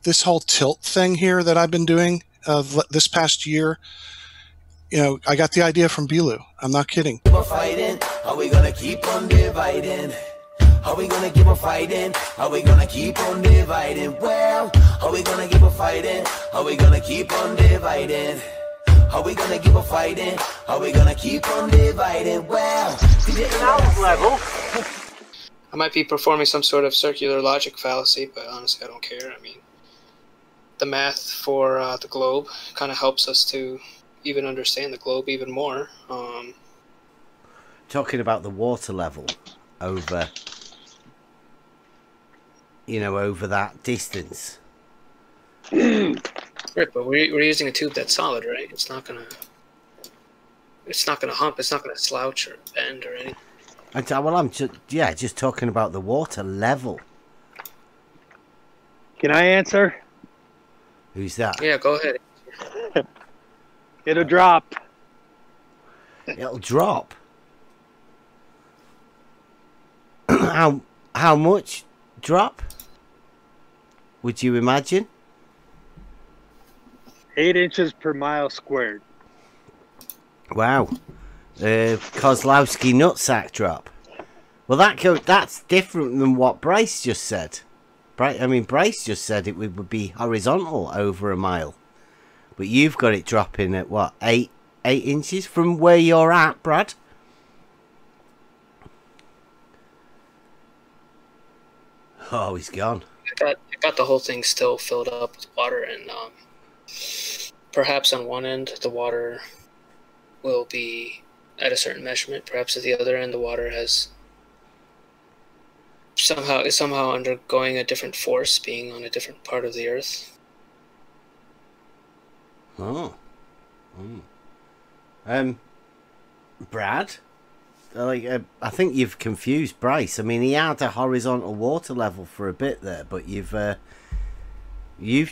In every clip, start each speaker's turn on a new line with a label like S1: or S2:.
S1: this whole tilt thing here that I've been doing this past year, I got the idea from Bilu. I'm not kidding.
S2: Fighting? Are we gonna keep on dividing? Are we gonna keep on fighting? Are we gonna keep on dividing? Well, are we gonna keep on fighting? Are we gonna keep on dividing? Are we gonna keep on fighting? Are we gonna keep on dividing? Well,
S3: sound level.
S4: I might be performing some sort of circular logic fallacy, but honestly, I don't care. I mean, the math for the globe kind of helps us to even understand the globe even more.
S3: Talking about the water level over, over that distance.
S4: Right, but we're using a tube that's solid, right? It's not gonna hump. It's not gonna slouch or bend or anything.
S3: Well, I'm just talking about the water level.
S5: Can I answer?
S3: Who's that?
S4: Yeah, go ahead.
S5: It'll drop.
S3: It'll drop. How much drop? Would you imagine?
S5: 8 inches per mile squared.
S3: Wow. Kozlowski nutsack drop. Well, that's different than what Bryce just said. Bryce just said it would be horizontal over a mile. But you've got it dropping at what, 8 inches from where you're at, Brad? Oh, he's gone.
S4: I got the whole thing still filled up with water, and perhaps on one end the water will be at a certain measurement. Perhaps at the other end the water is somehow undergoing a different force, being on a different part of the earth.
S3: Oh. Brad? I think you've confused Bryce. I mean, he had a horizontal water level for a bit there, but you've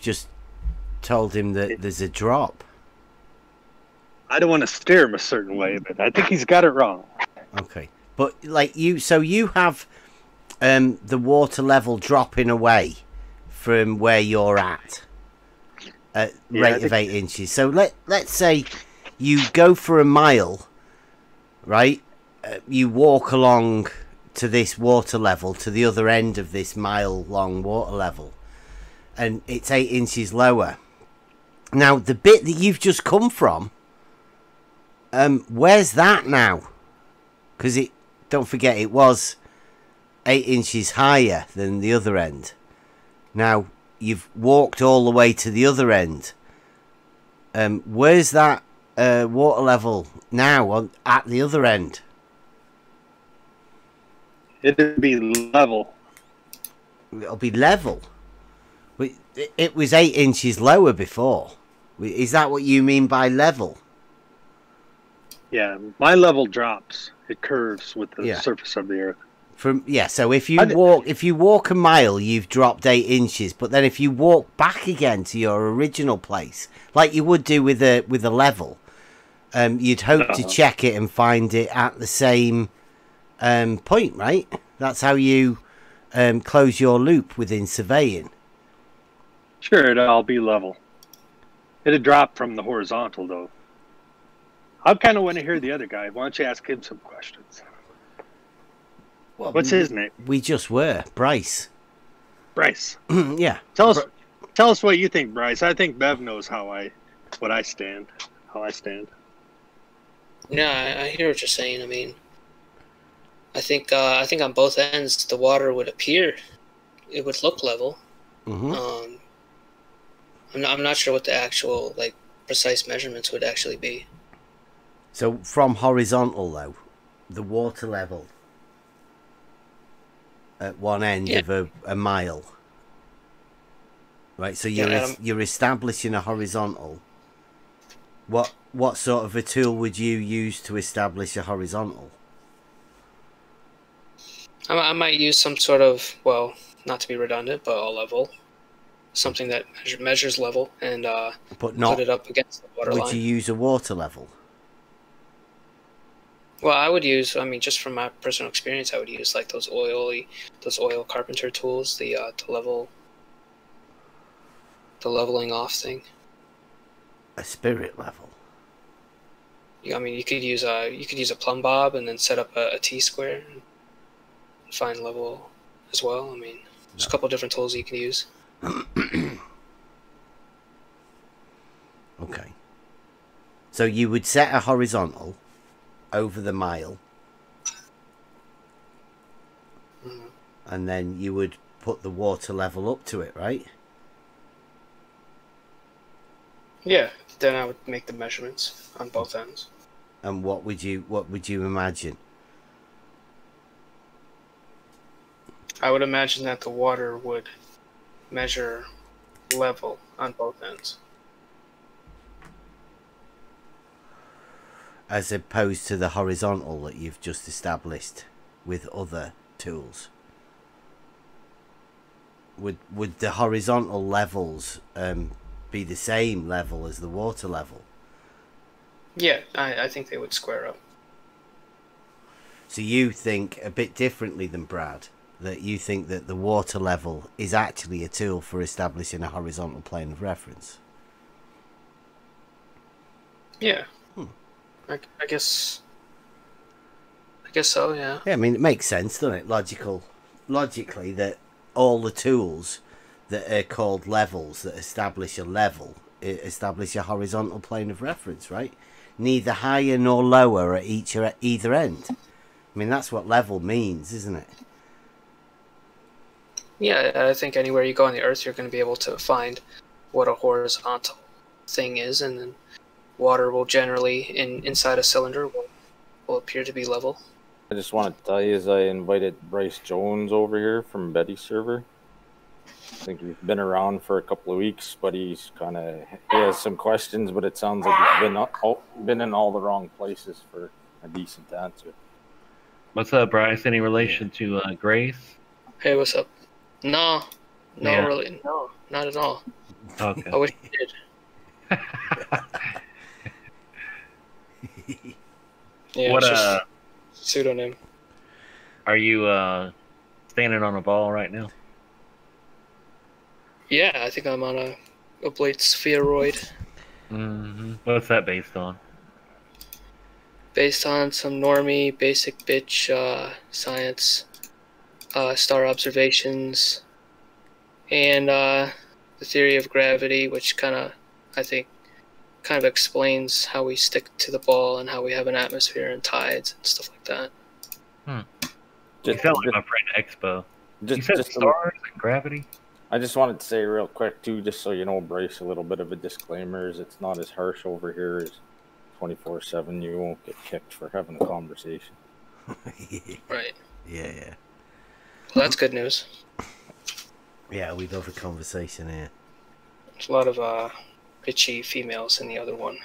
S3: just told him that there's a drop.
S5: I don't want to steer him a certain way, but I think he's got it wrong.
S3: Okay, but so you have the water level dropping away from where you're at rate of 8 inches. So let's say you go for a mile, right? You walk along to this water level, to the other end of this mile-long water level, and it's 8 inches lower. Now, the bit that you've just come from, where's that now? Because don't forget, it was 8 inches higher than the other end. Now, you've walked all the way to the other end. Where's that water level now at the other end?
S5: It'll be level.
S3: It'll be level. It was 8 inches lower before. Is that what you mean by level?
S5: Yeah, my level drops. It curves with the surface of the earth.
S3: So if you walk a mile, you've dropped 8 inches. But then if you walk back again to your original place, like you would do with a level, you'd hope to check it and find it at the same point, right? That's how you close your loop within surveying.
S5: Sure, it'll all be level. It'll drop from the horizontal, though. I kind of want to hear the other guy. Why don't you ask him some questions?
S3: Well,
S5: what's his name?
S3: We just were Bryce.
S5: Bryce.
S3: Yeah.
S5: Tell us what you think, Bryce. I think Bev knows how I stand.
S4: Yeah, I hear what you're saying. I mean, I think on both ends the water would appear, it would look level.
S3: Mm-hmm.
S4: I'm not sure what the actual precise measurements would actually be.
S3: So from horizontal though, the water level at one end of a mile, right? So you're establishing a horizontal. What sort of a tool would you use to establish a horizontal?
S4: I might use some sort of, well, not to be redundant, but a level, something that measures level and put it up against the water line.
S3: Would you use a water level?
S4: Well, I would use, just from my personal experience, I would use those oil carpenter tools, to level the leveling off thing.
S3: A spirit level.
S4: I mean, you could use a plumb bob and then set up a T-square and find level as well. I mean, there's a couple different tools you can use.
S3: Okay. So you would set a horizontal over the mile, and then you would put the water level up to it, right?
S4: Yeah. Then I would make the measurements on both ends.
S3: And what would you imagine?
S4: I would imagine that the water would measure level on both ends.
S3: As opposed to the horizontal that you've just established with other tools. Would the horizontal levels be the same level as the water level?
S4: Yeah, I think they would square up.
S3: So you think a bit differently than Brad, that you think that the water level is actually a tool for establishing a horizontal plane of reference?
S4: Yeah. I guess so, yeah.
S3: Yeah, I mean, it makes sense, doesn't it? Logically, that all the tools that are called levels that establish a level establish a horizontal plane of reference, right? Neither higher nor lower at either end. I mean, that's what level means, isn't it?
S4: Yeah, I think anywhere you go on the Earth, you're going to be able to find what a horizontal thing is, and then water will generally, inside a cylinder, will appear to be level.
S6: I just want to tell you, as I invited Bryce Jones over here from Betty's server. I think he's been around for a couple of weeks, but he has some questions, but it sounds like he's been in all the wrong places for a decent answer.
S7: What's up, Bryce? Any relation to Grace?
S4: Hey, what's up? No,
S7: Yeah.
S4: really, no, not at all.
S7: Okay.
S4: I wish you did. Yeah,
S7: What
S4: it's just pseudonym.
S7: are you standing on a ball right now?
S4: Yeah, I think I'm on a oblate spheroid.
S7: What's that based on?
S4: Based on some normie, basic bitch science, star observations, and the theory of gravity, which I think, kind of explains how we stick to the ball and how we have an atmosphere and tides and stuff like that.
S7: You sound like my friend Expo. You said stars and gravity?
S6: I just wanted to say real quick, too, just so you know, Bryce, a little bit of a disclaimer is it's not as harsh over here as 24/7. You won't get kicked for having a conversation.
S4: Right.
S3: Yeah.
S4: Well, that's good news.
S3: Yeah, we love a conversation here.
S4: There's a lot of bitchy females in the other one.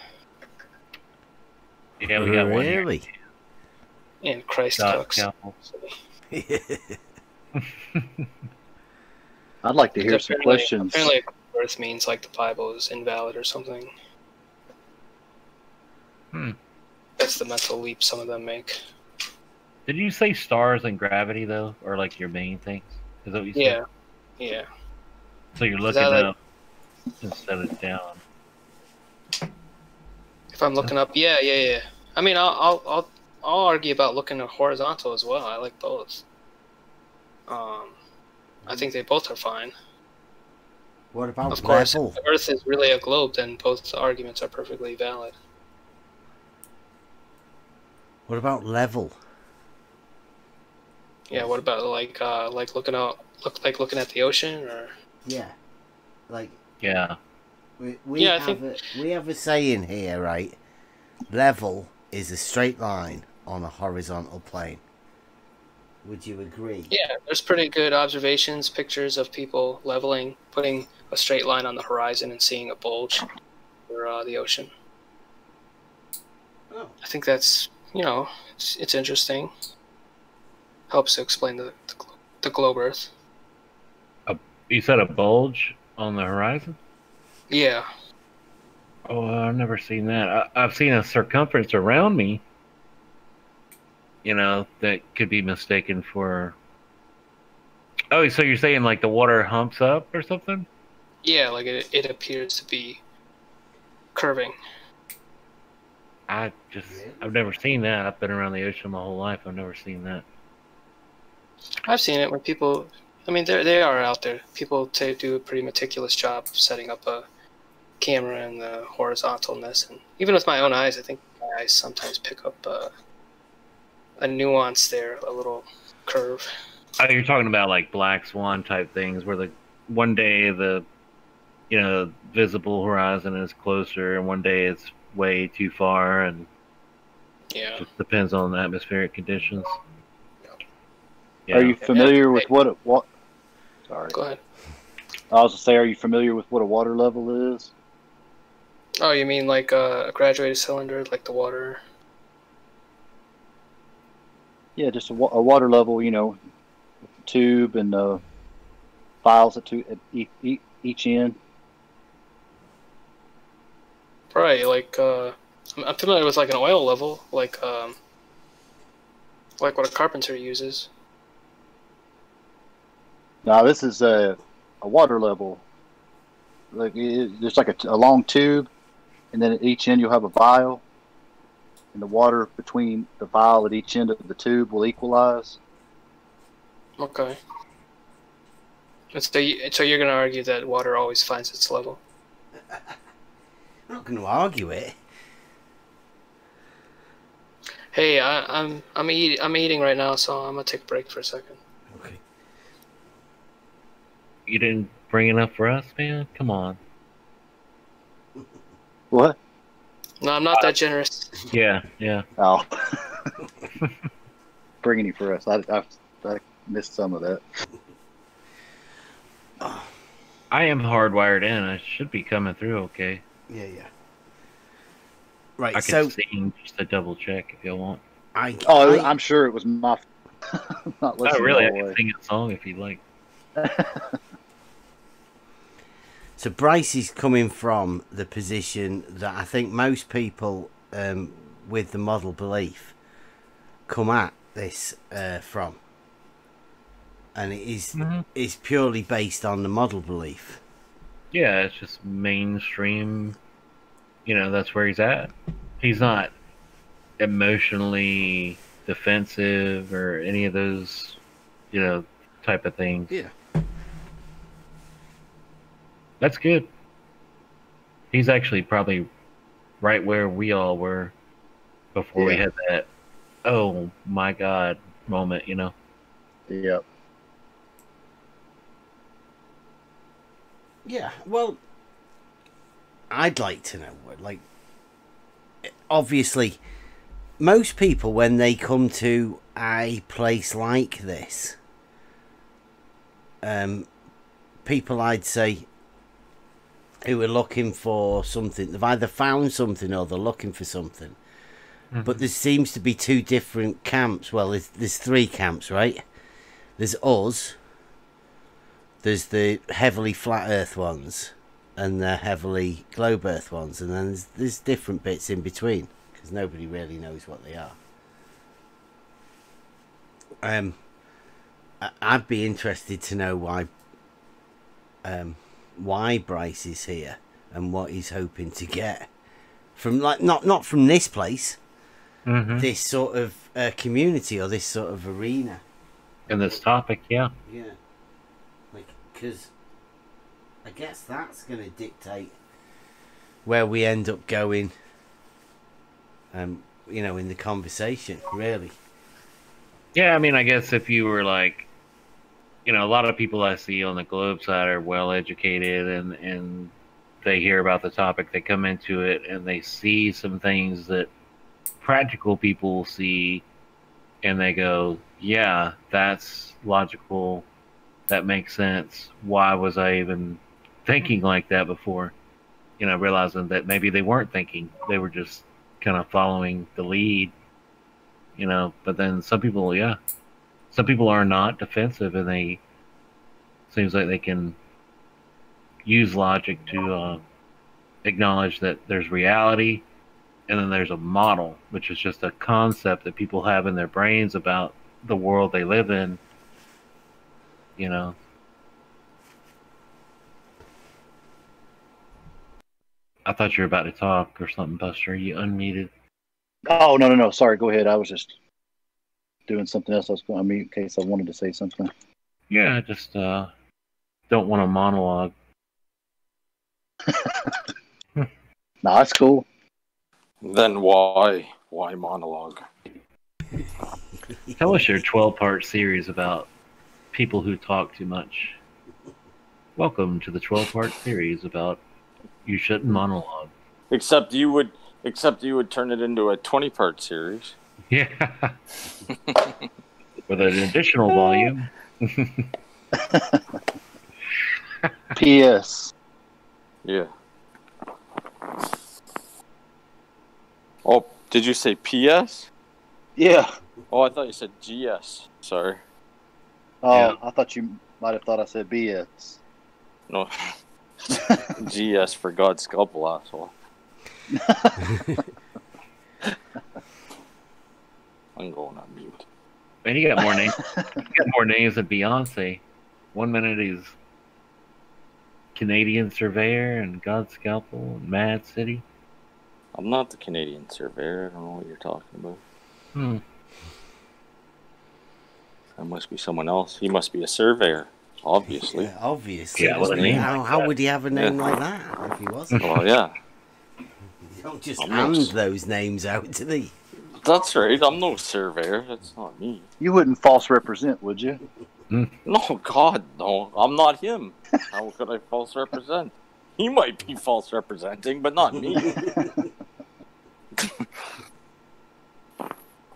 S7: Yeah, we got one here.
S3: Really?
S4: And Christ
S7: Scott
S4: cooks.
S7: Campbell.
S5: I'd like to hear some questions.
S4: Apparently, birth means like the Bible is invalid or something. That's the mental leap some of them make.
S7: Did you say stars and gravity, though? Or like your main things? Is that what you said?
S4: Yeah.
S7: So you're looking up instead of down.
S4: If I'm looking up, yeah. I mean, I'll argue about looking at horizontal as well. I like both. I think they both are fine.
S3: What about
S4: Of course,
S3: level?
S4: if the Earth is really a globe, then both arguments are perfectly valid.
S3: What about level?
S4: Yeah. What about looking at the ocean, or?
S3: Yeah. Like,
S7: Yeah.
S3: we have a saying here, right? Level is a straight line on a horizontal plane. Would you agree?
S4: Yeah, there's pretty good observations, pictures of people leveling, putting a straight line on the horizon and seeing a bulge for the ocean.
S3: Oh.
S4: I think that's, it's interesting. Helps to explain the globe Earth.
S7: You said a bulge on the horizon?
S4: Yeah.
S7: Oh, I've never seen that. I've seen a circumference around me, that could be mistaken for... Oh, so you're saying like the water humps up or something?
S4: Yeah, like it appears to be curving.
S7: I've never seen that. I've been around the ocean my whole life. I've never seen that.
S4: I've seen it when people. I mean, they are out there. People do a pretty meticulous job of setting up a camera in the horizontalness, and even with my own eyes, I think my eyes sometimes pick up a nuance there, a little curve.
S7: Oh, you're talking about like black swan type things, where one day the visible horizon is closer, and one day it's way too far, and
S4: Yeah.
S7: just depends on the atmospheric conditions. Yeah.
S5: Are you familiar with what? Sorry.
S4: Go ahead.
S5: I was to say, are you familiar with what a water level is?
S4: Oh, you mean like a graduated cylinder, like the water?
S5: Yeah, just a water level. Tube and files at each end.
S4: Right, like I'm familiar with like an oil level, like what a carpenter uses.
S5: Now this is a water level. Like there's like a long tube, and then at each end you'll have a vial, and the water between the vial at each end of the tube will equalize.
S4: Okay. So you're going to argue that water always finds its level?
S3: I'm not going to argue it.
S4: Hey, I'm eating right now, so I'm gonna take a break for a second.
S3: Okay.
S7: You didn't bring enough for us, man? Come on.
S5: What?
S4: No, I'm not that generous.
S7: Yeah.
S5: Oh. Bring any for us. I missed some of that.
S7: I am hardwired in. I should be coming through okay.
S3: Yeah. Right,
S7: I can sing just to double check if you want.
S5: I'm sure it was my not listening.
S7: Oh, really? I can sing a song if you'd like.
S3: So Bryce is coming from the position that I think most people with the model belief come at this from. And it is purely based on the model belief.
S7: Yeah, it's just mainstream. That's where he's at. He's not emotionally defensive or any of those, type of things.
S3: Yeah.
S7: That's good. He's actually probably right where we all were before we had that, oh my God moment,
S5: Yep.
S3: Yeah, well, I'd like to know, obviously, most people, when they come to a place like this, people I'd say who are looking for something, they've either found something or they're looking for something. Mm-hmm. But there seems to be two different camps. Well, there's three camps, right? There's us. There's the heavily flat Earth ones, and the heavily globe Earth ones, and then there's different bits in between because nobody really knows what they are. I'd be interested to know why Bryce is here and what he's hoping to get from, not from this place, this sort of community or this sort of arena.
S7: And this topic, yeah.
S3: Because I guess that's going to dictate where we end up going, in the conversation, really.
S7: Yeah, I mean, I guess if you were like, a lot of people I see on the globe side are well educated and they hear about the topic, they come into it and they see some things that practical people will see and they go, yeah, that's logical. That makes sense. Why was I even thinking like that before? Realizing that maybe they weren't thinking. They were just kind of following the lead, But then some people are not defensive and seems like they can use logic to acknowledge that there's reality and then there's a model, which is just a concept that people have in their brains about the world they live in. I thought you were about to talk or something, Buster. You unmuted.
S5: Oh, no. Sorry, go ahead. I was just doing something else. I was going to mute in case I wanted to say something.
S7: Yeah, I just don't want a monologue.
S5: No, that's cool.
S6: Then why? Why monologue?
S7: Tell us your 12-part series about people who talk too much. Welcome to the 12-part series about you shouldn't monologue.
S6: Except you would turn it into a 20-part series.
S7: Yeah. With an additional volume.
S5: P.S.
S6: Yeah. Oh, did you say P.S.?
S5: Yeah.
S6: Oh, I thought you said G.S. Sorry.
S5: Oh,
S7: Yeah.
S5: I thought you might have thought I said B.S.
S6: No. G.S. for God's scalpel, asshole. I'm going on mute.
S7: Man, you got more names. You got more names than Beyonce. 1 minute he's Canadian Surveyor and God's Scalpel and Mad City.
S6: I'm not the Canadian Surveyor. I don't know what you're talking about. That must be someone else. He must be a surveyor, obviously.
S3: Yeah, obviously.
S7: Yeah, well, a name
S3: How would he have a name like that if he wasn't?
S6: Well, yeah.
S3: You don't just
S6: I'm
S3: hand
S6: not-
S3: those names out to the.
S6: That's right. I'm no surveyor. That's not me.
S5: You wouldn't false represent, would you?
S6: No, God, no. I'm not him. How could I false represent? He might be false representing, but not me.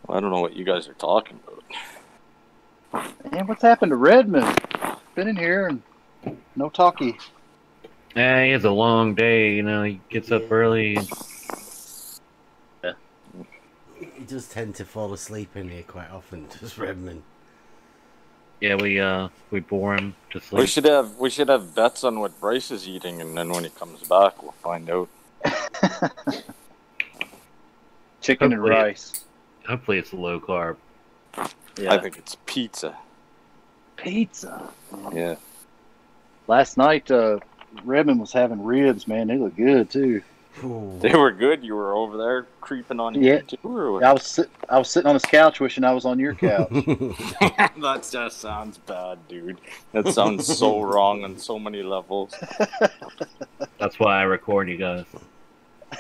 S6: I don't know what you guys are talking about.
S5: Man, what's happened to Redmond? Been in here and no talkie.
S7: Yeah, he has a long day. You know, he gets up early.
S3: He does tend to fall asleep in here quite often, does Redmond?
S7: Yeah, we bore him to sleep.
S6: We should have bets on what Bryce is eating, and then when he comes back, we'll find out.
S5: Chicken and
S7: Hopefully-
S5: rice.
S7: Hopefully, it's low carb.
S5: Yeah.
S6: I think it's pizza.
S5: Pizza.
S6: Yeah.
S5: Last night, Redmond was having ribs, man. They look good, too.
S3: Ooh.
S6: They were good. You were over there creeping on
S5: Yeah.
S6: him too, or what?
S5: I was sitting on his couch wishing I was on your couch.
S6: That just sounds bad, dude. That sounds so wrong on so many levels.
S7: That's why I record you guys.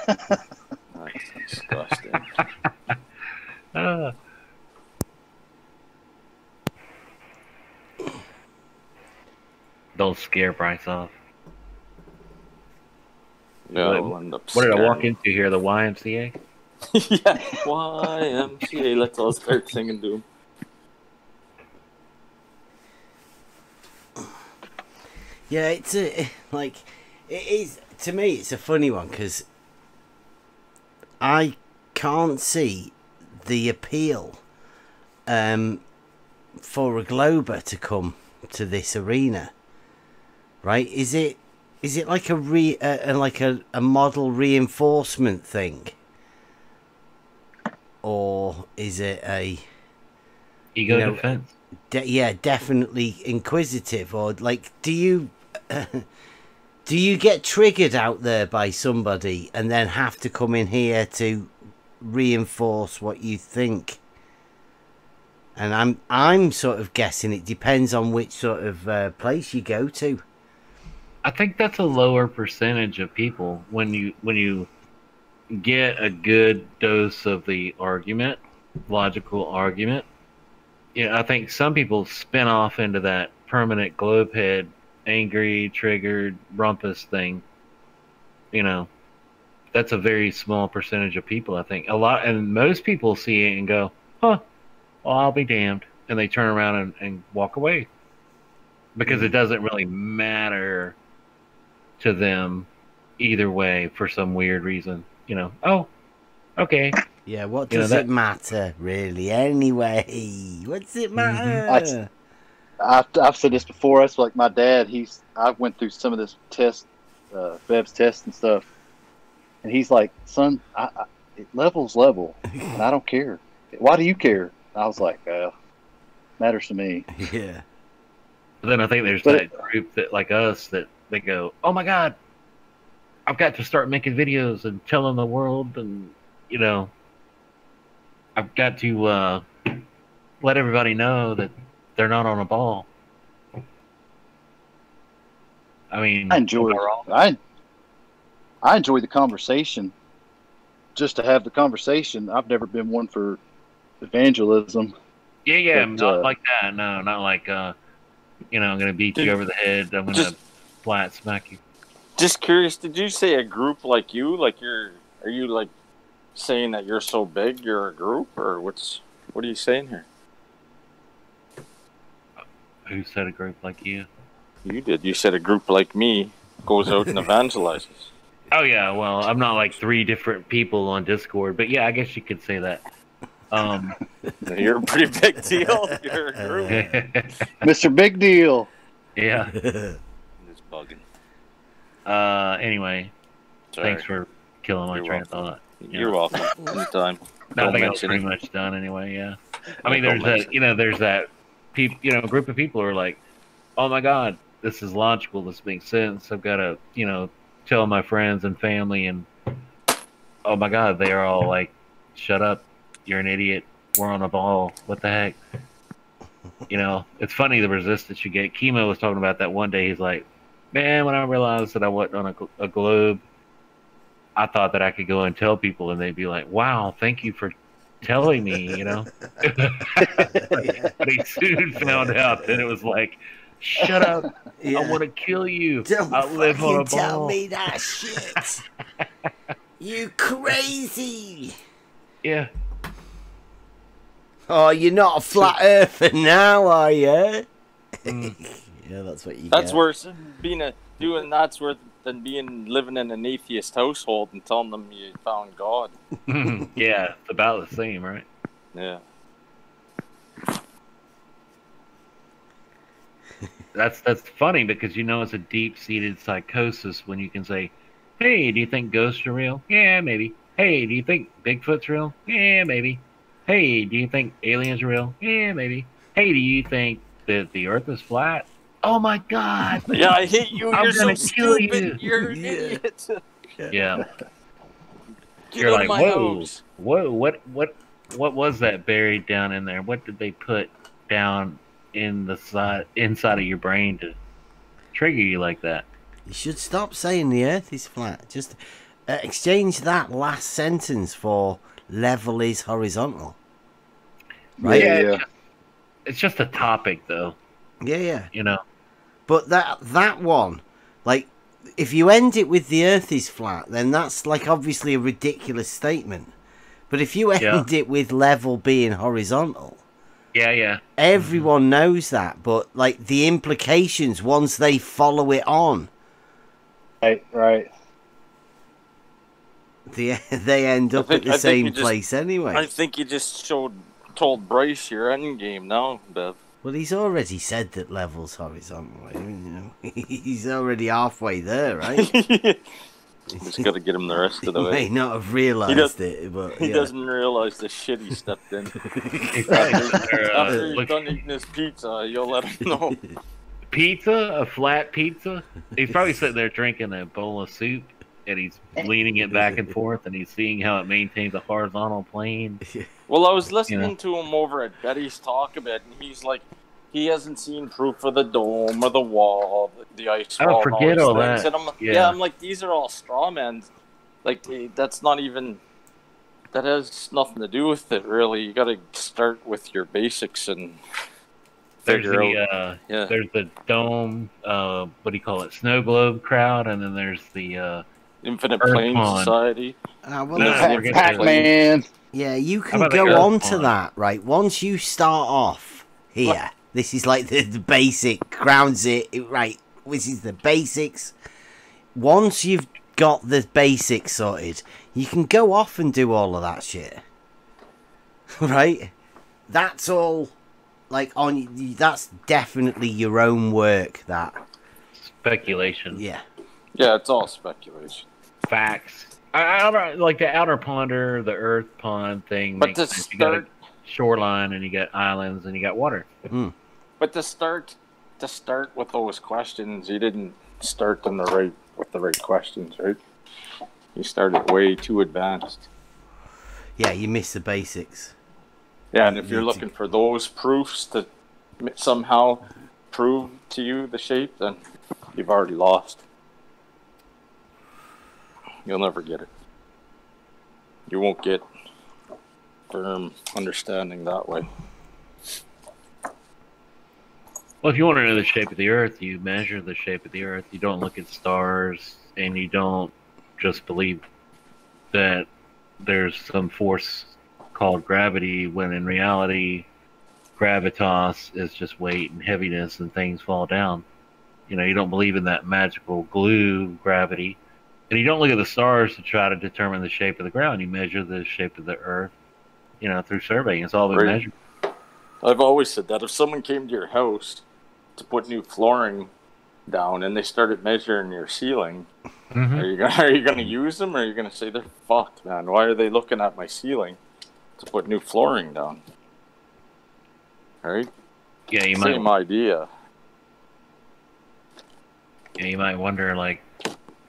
S6: That's disgusting.
S7: Ah. Don't scare Bryce off.
S6: Yeah, we'll end up
S7: What did I walk
S6: scaring
S7: into here? The YMCA?
S6: him. Yeah, YMCA. Let's all start singing to him.
S3: Yeah, it's it is to me. It's a funny one because I can't see the appeal for a Glober to come to this arena. Right? Is it like a model reinforcement thing, or is it a
S7: Ego
S3: You know,
S7: defense.
S3: yeah, definitely inquisitive, or like do you get triggered out there by somebody and then have to come in here to reinforce what you think? And I'm sort of guessing it depends on which sort of place you go to.
S7: I think that's a lower percentage of people when you get a good dose of the argument, logical argument. Yeah, I think some people spin off into that permanent globe head, angry, triggered, rumpus thing. You know, that's a very small percentage of people. I think and most people see it and go, "Huh, well, I'll be damned," and they turn around and walk away because it doesn't really matter to them either way for some weird reason. You know, oh, okay.
S3: Yeah, what
S7: You know,
S3: does
S7: that-
S3: it matter really anyway? What's it matter?
S5: I've said this before. That's like my dad. I went through some of this test, Bev's tests and stuff, and he's like, "Son, level's level, and I don't care. Why do you care?" I was like, "Matters to me."
S3: Yeah.
S7: But then I think there's
S5: But
S7: that group that like us that they go, "Oh my God, I've got to start making videos and telling the world, and you know, I've got to let everybody know that they're not on a ball. I mean,
S5: I enjoy
S7: am I wrong?
S5: I enjoy the conversation. Just to have the conversation. I've never been one for evangelism.
S7: Yeah,
S5: But,
S7: not like that. No, not like you know, I'm gonna beat you over the head. I'm gonna flat smack you.
S6: Just curious, did you say a group like you? Like are you like saying that you're so big you're a group, or what are you saying here?
S7: Who said a group like you?
S6: You did. You said a group like me goes out and evangelizes.
S7: Oh yeah, well, I'm not like 3 different people on Discord, but yeah, I guess you could say that.
S6: You're a pretty big deal. You're a group.
S5: Mr. Big Deal.
S7: Yeah.
S6: It's bugging.
S7: Anyway,
S6: Sorry.
S7: thanks for killing my train of thought.
S6: You're welcome. Anytime.
S7: I think I was pretty much done anyway. Yeah. I mean, there's that group of people who are like, oh my god, this is logical. This makes sense. I've got to tell my friends and family, and oh my god, they are all like, shut up, you're an idiot, we're on a ball, what the heck. It's funny the resistance you get. Chemo was talking about that one day. He's like, man, when I realized that I wasn't on a globe, I thought that I could go and tell people and they'd be like, wow, thank you for telling me, But he soon found out that it was like, shut up, I want to kill you.
S3: Don't
S7: I live on a ball.
S3: tell me that shit. You crazy.
S7: Yeah.
S3: Oh, you're not a flat earther now, are you? Yeah, that's what you
S6: That's
S3: get.
S6: worse doing that's worse than living in an atheist household and telling them you found God.
S7: Yeah, it's about the same, right?
S6: Yeah.
S7: That's funny because it's a deep-seated psychosis when you can say, hey, do you think ghosts are real? Yeah, maybe. Hey, do you think Bigfoot's real? Yeah, maybe. Hey, do you think aliens are real? Yeah, maybe. Hey, do you think that the earth is flat? Oh my god!
S6: Yeah, I hate you.
S7: I'm
S6: You're so
S7: gonna kill
S6: stupid.
S7: you.
S6: You're an idiot.
S7: Yeah.
S6: Get
S7: You're
S6: out
S7: like,
S6: of my
S7: whoa,
S6: house.
S7: whoa, what was that buried down in there? What did they put down inside of your brain to trigger you like that?
S3: You should stop saying the earth is flat. Just exchange that last sentence for level is horizontal. Right?
S5: Yeah.
S7: It's just a topic, though.
S3: Yeah.
S7: But
S3: that one, like, if you end it with the earth is flat, then that's like obviously a ridiculous statement. But if you end it with level being horizontal, everyone knows that. But like the implications once they follow it on,
S5: Right.
S3: they end up at the same place anyway.
S6: I think you just told Bryce your end game now, Bev.
S3: Well, he's already said that level's horizontal. He's already halfway there, right?
S6: Just got to get him the rest of the
S3: He
S6: way.
S3: may not have realised it, but
S6: He doesn't realize the shit he stepped in. After he's done eating his pizza, you'll let him know.
S7: Pizza? A flat pizza? He's probably sitting there drinking a bowl of soup, and he's leaning it back and forth, and he's seeing how it maintains a horizontal plane.
S6: Well, I was listening to him over at Betty's talk a bit, and he's like, he hasn't seen proof of the dome or the wall, the ice wall.
S7: Forget all that.
S6: And I'm like, these are all straw men. Like, that's not even, that has nothing to do with it, really. You got to start with your basics and figure out.
S7: There's the dome, what do you call it, snow globe crowd, and then there's the
S6: Infinite
S7: Earth
S6: Plane
S7: Pond.
S6: Society.
S5: Pac-Man.
S3: Yeah, you can go on to that, right? Once you start off here, this is like the basic, grounds it, right? This is the basics. Once you've got the basics sorted, you can go off and do all of that shit. Right? That's all, like, that's definitely your own work, that.
S7: Speculation.
S3: Yeah.
S6: Yeah, it's all speculation.
S7: Facts. Like the outer ponder, the earth pond thing.
S6: But
S7: makes sense. You got a shoreline, and you got islands, and you got water.
S6: But to start with those questions, you didn't start in the right with the right questions, right? You started way too advanced.
S3: Yeah, you miss the basics.
S6: Yeah, and if you're looking for those proofs to somehow prove to you the shape, then you've already lost. You'll never get it. You won't get firm understanding that way.
S7: Well, if you want to know the shape of the Earth, you measure the shape of the Earth. You don't look at stars, and you don't just believe that there's some force called gravity, when in reality, gravitas is just weight and heaviness, and things fall down. You know, you don't believe in that magical glue gravity. And you don't look at the stars to try to determine the shape of the ground. You measure the shape of the Earth, you know, through surveying. It's all been
S6: Right.
S7: measured.
S6: I've always said that if someone came to your house to put new flooring down and they started measuring your ceiling,
S7: Mm-hmm.
S6: are you gonna use them, or are you gonna say they're fucked, man? Why are they looking at my ceiling to put new flooring down? Right?
S7: Yeah, you
S6: Same
S7: might.
S6: idea.
S7: Yeah, you might wonder, like,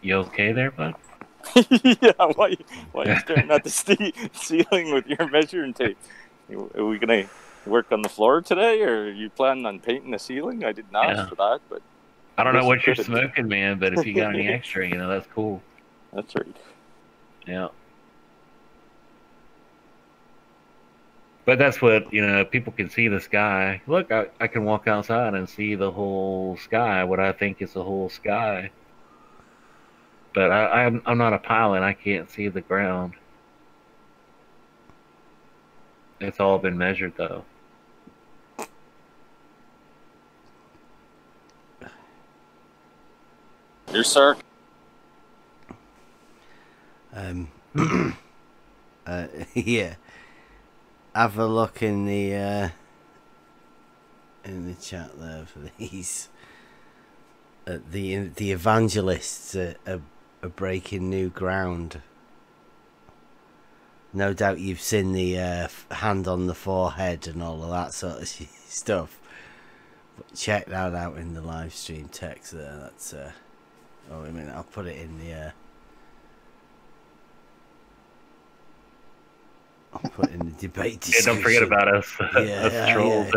S7: you okay there, bud?
S6: Yeah, why are you staring at the ceiling with your measuring tape? Are we gonna work on the floor today, or are you planning on painting the ceiling? I didn't ask
S7: Yeah.
S6: for that, but
S7: I don't know
S6: guess
S7: what
S6: you
S7: you're
S6: could.
S7: smoking, man, but if you got any extra, you know, that's cool.
S6: That's right.
S7: Yeah. But that's what, you know, people can see the sky. Look, I can walk outside and see the whole sky, what I think is the whole sky. But I'm not a pilot. I can't see the ground. It's all been measured, though.
S6: You're sir.
S3: Yeah. Have a look in the chat there for these. The evangelists are breaking new ground. No doubt you've seen the hand on the forehead and all of that sort of stuff. But check that out in the live stream text there. That's oh, wait a minute, I'll put it in the. I'll put it in the debate
S7: Yeah,
S3: discussion.
S7: don't forget about us, us trolls.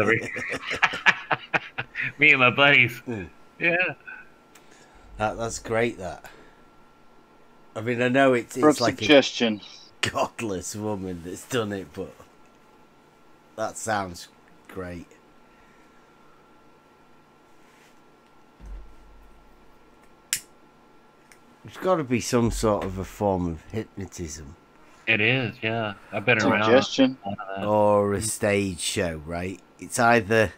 S7: Me and my buddies. Yeah.
S3: That's great. That. I mean, I know it's
S5: For
S3: like
S5: suggestion.
S3: a godless woman that's done it, but that sounds great. There's got to be some sort of a form of hypnotism.
S7: It is, yeah. I've been around.
S5: Suggestion.
S3: Or a stage show, right? It's either...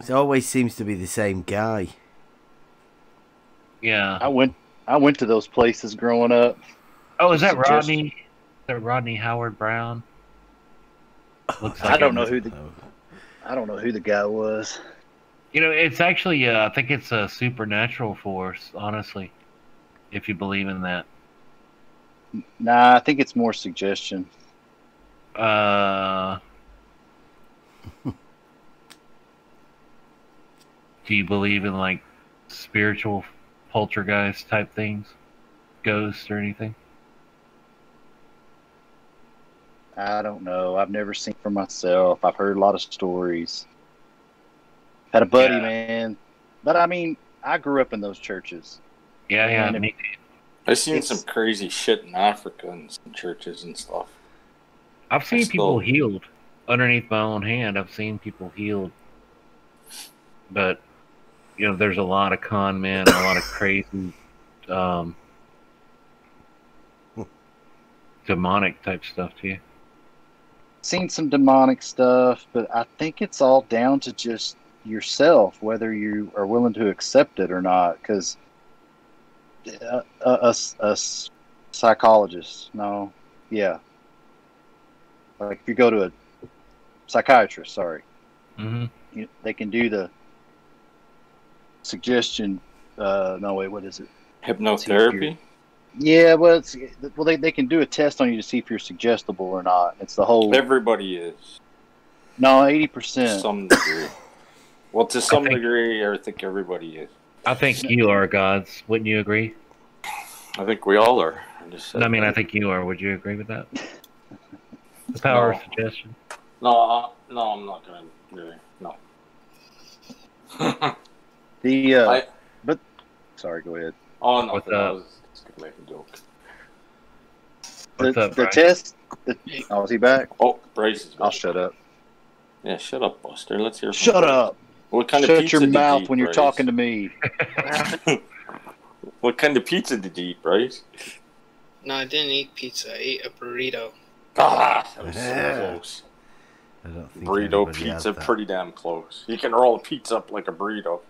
S3: It always seems to be the same guy.
S7: Yeah.
S5: I went to those places growing up.
S7: Oh, is that
S5: Suggestion.
S7: Rodney? Is that Rodney Howard Brown? Looks like
S5: I don't
S7: it.
S5: know who the guy was.
S7: You know, it's actually, I think it's a supernatural force, honestly, if you believe in that.
S5: Nah, I think it's more suggestion.
S7: Do you believe in, like, spiritual poltergeist type things? Ghosts or anything?
S5: I don't know. I've never seen for myself. I've heard a lot of stories. Had a buddy,
S7: Yeah.
S5: man. But I mean, I grew up in those churches.
S7: Yeah, yeah.
S5: And
S7: Me,
S6: I've seen
S5: It's-
S6: some crazy shit in Africa and some churches and stuff.
S7: I've seen
S6: Still-
S7: people healed underneath my own hand. I've seen people healed. But, you know, there's a lot of con men, a lot of crazy demonic type stuff too.
S5: Seen some demonic stuff, but I think it's all down to just yourself, whether you are willing to accept it or not. Because a psychologist, no, yeah, like if you go to a psychiatrist, sorry,
S7: Mm-hmm.
S5: they can do the suggestion. No, wait, what is it?
S6: Hypnotherapy?
S5: Yeah, well, they can do a test on you to see if you're suggestible or not. It's the whole
S6: Everybody is.
S5: no
S6: To
S5: 80%.
S6: some degree. Well, to some degree, I think everybody is.
S7: I think you are gods. Wouldn't you agree?
S6: I think we all are.
S7: I mean, I think you are. Would you agree with that? The power of suggestion.
S6: No, I'm not gonna really. No.
S5: But sorry, go ahead.
S6: Oh no,
S7: What's
S6: I
S7: up?
S6: was just gonna make a joke.
S7: What's up,
S5: The
S7: Bryce?
S5: test. Oh, is he back?
S6: Oh, Bryce is back.
S5: I'll shut up.
S6: Yeah, shut up, Buster. Let's hear. From
S5: Shut
S6: Bryce.
S5: up.
S6: What kind of
S5: Shut
S6: pizza
S5: your
S6: did you
S5: mouth
S6: eat,
S5: when you're
S6: Bryce?
S5: talking to me.
S6: What kind of pizza did you eat, Bryce?
S4: No, I didn't eat pizza. I ate a burrito.
S6: Ah, that was so
S3: Yeah.
S6: close.
S3: I don't think
S6: Burrito
S3: anybody has
S6: pizza,
S3: that.
S6: pretty damn close. You can roll a pizza up like a burrito.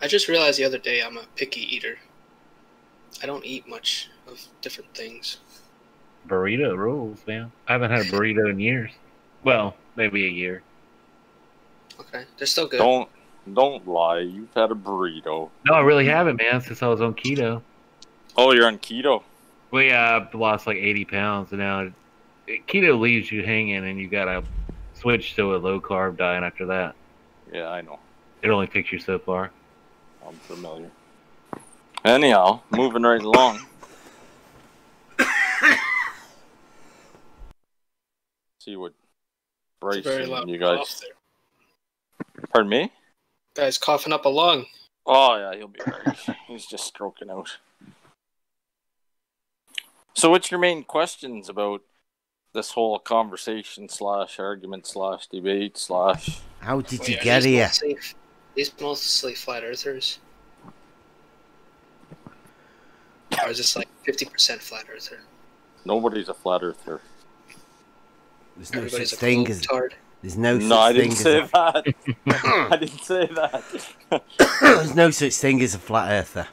S4: I just realized the other day I'm a picky eater. I don't eat much of different things.
S7: Burrito rules, man. I haven't had a burrito in years. Well, maybe a year.
S4: Okay, they're still good.
S6: Don't lie. You've had a burrito.
S7: No, I really haven't, man, since I was on keto.
S6: Oh, you're on keto.
S7: We lost like 80 pounds, and now keto leaves you hanging, and you gotta switch to a low carb diet after that.
S6: Yeah, I know.
S7: It only takes you so far.
S6: I'm familiar. Anyhow, moving right along. See what Bryce
S4: It's a very
S6: and
S4: loud
S6: you
S4: cough
S6: guys.
S4: there.
S6: Pardon me?
S4: Guy's coughing up a lung.
S6: Oh yeah, he'll be right. He's just stroking out. So, what's your main questions about this whole conversation / argument / debate /
S3: How did
S4: Wait,
S3: you
S4: are
S3: get here?
S4: These mostly flat earthers? Or is this like 50% flat earther?
S6: Nobody's a flat earther.
S3: There's no
S4: Everybody's
S3: such
S4: a
S3: thing
S4: globe
S3: as
S4: tard.
S3: there's no
S6: No, I
S3: such
S6: didn't
S3: thing
S6: say
S3: as
S6: that. I didn't say that.
S3: there's no such thing as a flat earther.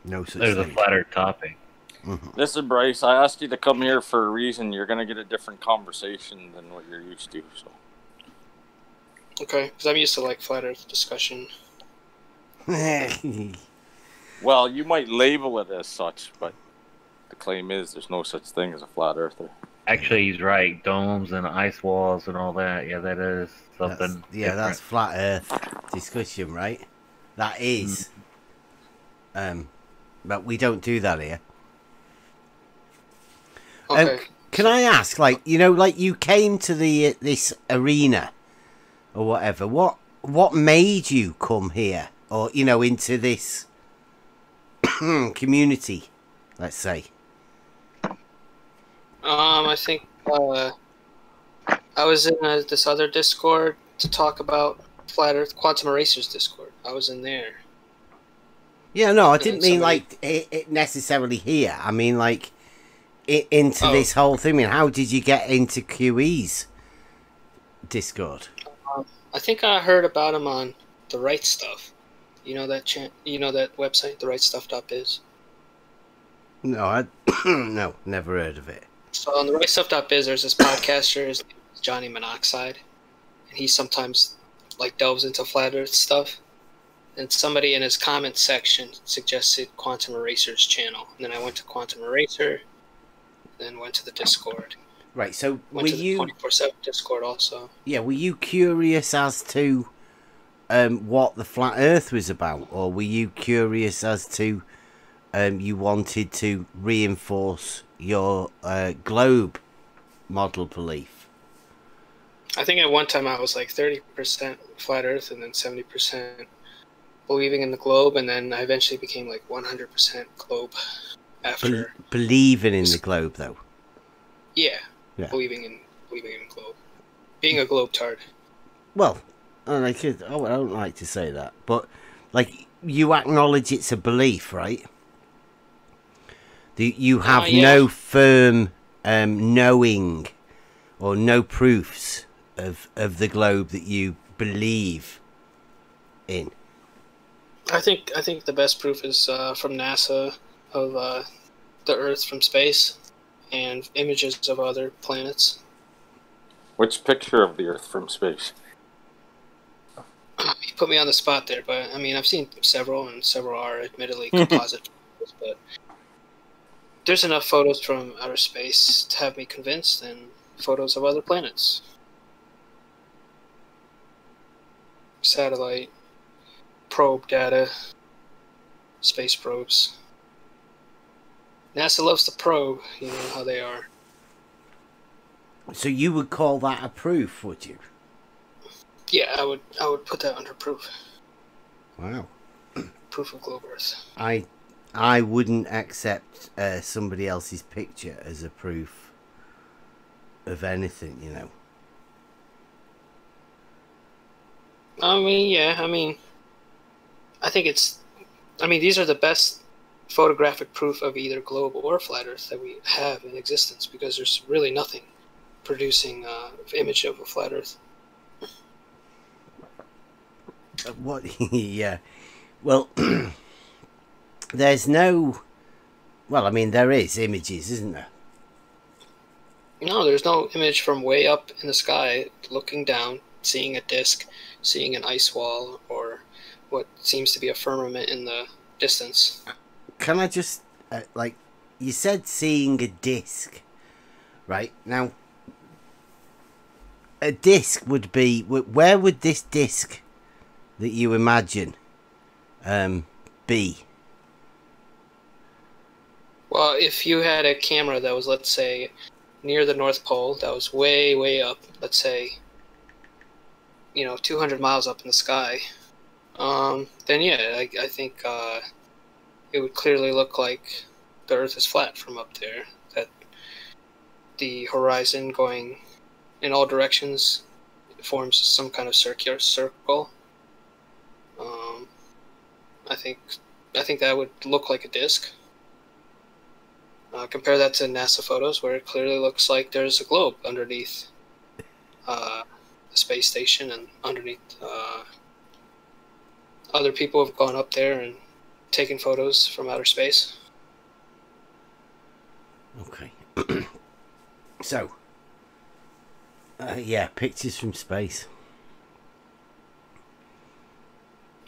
S3: No such
S7: There's a
S3: thing.
S7: flatter topic.
S6: Listen, Bryce, I asked you to come here for a reason. You're going to get a different conversation than what you're used to. So,
S4: Okay, because I'm used to like flat earth discussion.
S6: well, you might label it as such, but the claim is there's no such thing as a flat earther.
S7: Actually, he's right. Domes and ice walls and all that. Yeah, that is something.
S3: That's flat Earth discussion, right? That is. But we don't do that here.
S4: Okay.
S3: Can I ask, like you came to the this arena or whatever? What made you come here, or into this community? Let's say.
S4: I think I was in this other Discord to talk about flat Earth Quantum Erasers Discord. I was in there.
S3: Yeah, no, I didn't mean
S4: somebody-
S3: like it necessarily here. I mean like into this whole thing. I mean, how did you get into QE's Discord?
S4: I think I heard about him on The Right Stuff. You know that that website, therightstuff.biz?
S3: No, no, never heard of it.
S4: So on therightstuff.biz, there's this podcaster, his name is Johnny Monoxide, and he sometimes like delves into flat Earth stuff. And somebody in his comment section suggested Quantum Eraser's channel, and then I went to Quantum Eraser, then went to the Discord.
S3: Right, so
S4: Went
S3: were
S4: to the
S3: you
S4: 24/7 Discord also.
S3: Yeah, were you curious as to what the flat Earth was about, or were you curious as to you wanted to reinforce your globe model belief?
S4: I think at one time I was like 30% flat Earth and then 70% believing in the globe, and then I eventually became like 100% globe after.
S3: Believing in the globe, though.
S4: Yeah,
S3: Yeah.
S4: believing in globe, being a globe tard.
S3: Well, I don't like to say that, but like you acknowledge it's a belief, right? You have
S4: yeah.
S3: no firm knowing or no proofs of the globe that you believe in.
S4: I think the best proof is from NASA of the Earth from space and images of other planets.
S6: Which picture of the Earth from space?
S4: You put me on the spot there, but I mean I've seen several, and several are admittedly composite photos, but there's enough photos from outer space to have me convinced, and photos of other planets. satellite probe data, space probes. NASA loves to probe, you know how they are.
S3: So you would call that a proof, would you?
S4: Yeah, I would put that under proof.
S3: Wow.
S4: Proof of globe Earth.
S3: I wouldn't accept somebody else's picture as a proof of anything, you know.
S4: I mean, yeah, I think these are the best photographic proof of either globe or flat Earth that we have in existence, because there's really nothing producing image of a flat Earth.
S3: What? Yeah. Well, there's no... Well, I mean, there is images, isn't there?
S4: No, there's no image from way up in the sky looking down, seeing a disk, seeing an ice wall, or what seems to be a firmament in the distance.
S3: Can I just... like, you said seeing a disc, right? Now, a disc would be... Where would this disc that you imagine be?
S4: Well, if you had a camera that was, let's say, near the North Pole, that was way, way up, let's say, 200 miles up in the sky, then yeah, I think it would clearly look like the Earth is flat from up there. That the horizon going in all directions forms some kind of circular circle. I think that would look like a disk. Compare that to NASA photos, where it clearly looks like there's a globe underneath the space station, and underneath other people have gone up there and taken photos from outer space.
S3: Okay. So, yeah, pictures from space.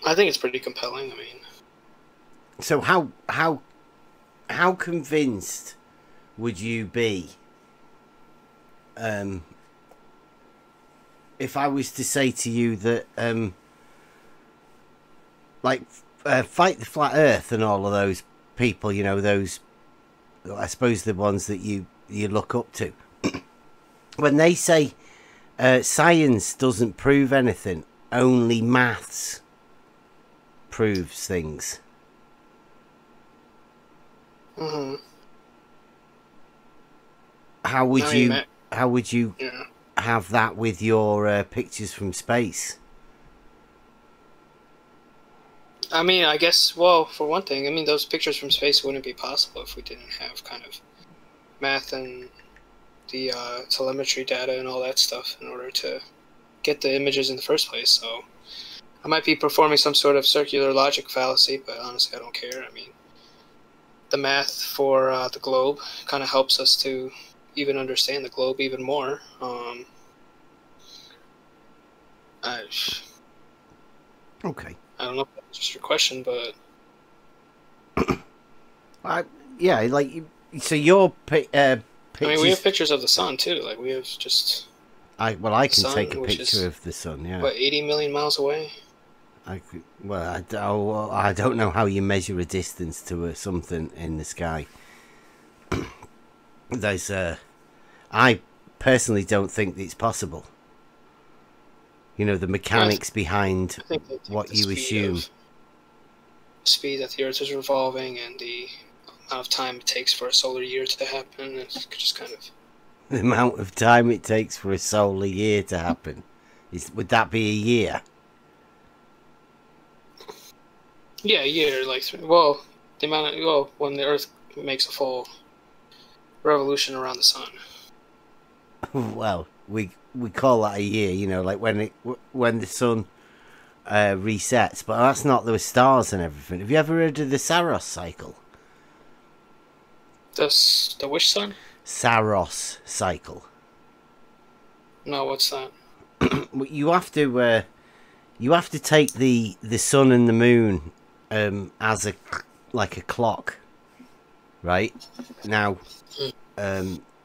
S4: I think it's pretty compelling. I mean,
S3: so how convinced would you be if I was to say to you that Fight the Flat Earth and all of those people, those, I suppose, the ones that you look up to, when they say science doesn't prove anything, only maths proves things.
S4: mm-hmm.
S3: How would you
S4: Yeah.
S3: have that with your pictures from space?
S4: I mean, I guess, well, for one thing, those pictures from space wouldn't be possible if we didn't have kind of math and the telemetry data and all that stuff in order to get the images in the first place. So I might be performing some sort of circular logic fallacy, but honestly, I don't care. I mean, the math for the globe kind of helps us to even understand the globe even more.
S3: Okay.
S4: I don't know if that's just your question, but
S3: yeah, like, so your pictures.
S4: we have pictures of the sun too. Like, we have just.
S3: I can
S4: sun,
S3: take a
S4: which
S3: picture
S4: is,
S3: of the sun. Yeah.
S4: What, 80 million miles away?
S3: I don't know how you measure a distance to something in the sky. I personally don't think it's possible. The mechanics behind what you assume.
S4: Speed that the Earth is revolving, and the amount of time it takes for a solar year to happen. It's just kind of...
S3: The amount of time it takes for a solar year to happen. Would that be a year?
S4: Yeah, a year. The amount of... when the Earth makes a full revolution around the sun.
S3: Well, we call that a year, like when the sun resets, but that's not the stars and everything. Have you ever heard of the Saros cycle?
S4: The which sun?
S3: Saros cycle.
S4: No, what's that?
S3: You have to take the sun and the moon as a clock, right? Now,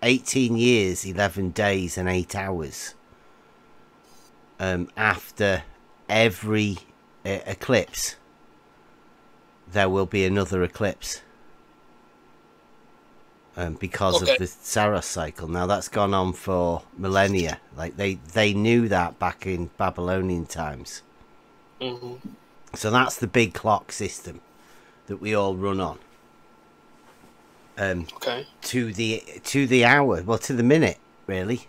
S3: 18 years, 11 days, and 8 hours after every eclipse, there will be another eclipse. Because of the Saros cycle. Now that's gone on for millennia. Like they knew that back in Babylonian times.
S4: Mm-hmm.
S3: So that's the big clock system that we all run on. To the hour, well, to the minute, really.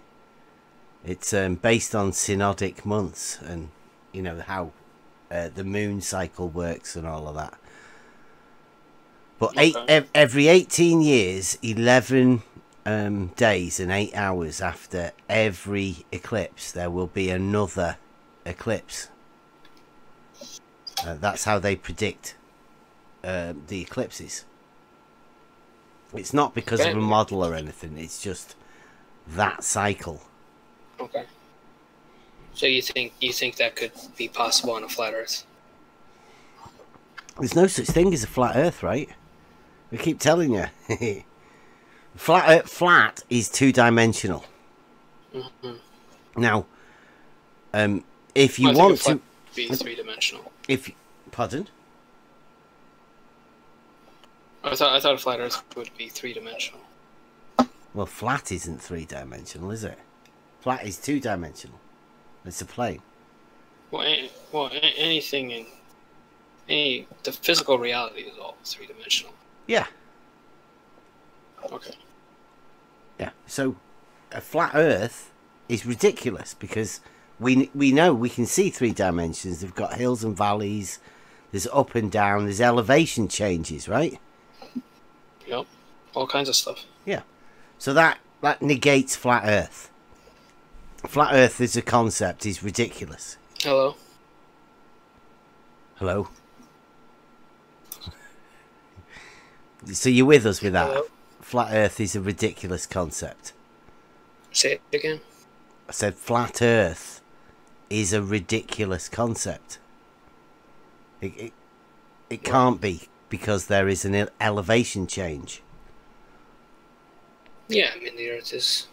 S3: It's based on synodic months, and you know how the moon cycle works and all of that. But every 18 years, 11 days and 8 hours after every eclipse, there will be another eclipse. That's how they predict the eclipses. It's not because of a model or anything. It's just that cycle.
S4: Okay. So you think that could be possible on a flat Earth?
S3: There's no such thing as a flat Earth, right? We keep telling you. Flat is two-dimensional.
S4: Mm-hmm.
S3: Now, if you want to
S4: be three-dimensional.
S3: Pardon?
S4: I thought a flat Earth would be three-dimensional.
S3: Well, flat isn't three-dimensional, is it? Flat is two-dimensional. It's a plane.
S4: Well, anything in the physical reality is all three-dimensional.
S3: Yeah.
S4: Okay.
S3: Yeah. So, a flat Earth is ridiculous because we know we can see 3 dimensions. They've got hills and valleys. There's up and down. There's elevation changes, right?
S4: Yep. All kinds of stuff.
S3: Yeah. So that negates flat Earth. Flat Earth as a concept is ridiculous.
S4: Hello.
S3: Hello. So you're with us with that?
S4: Hello?
S3: Flat Earth is a ridiculous concept.
S4: Say it again.
S3: I said flat Earth is a ridiculous concept. It can't be because there is an elevation change.
S4: Yeah, I mean the Earth is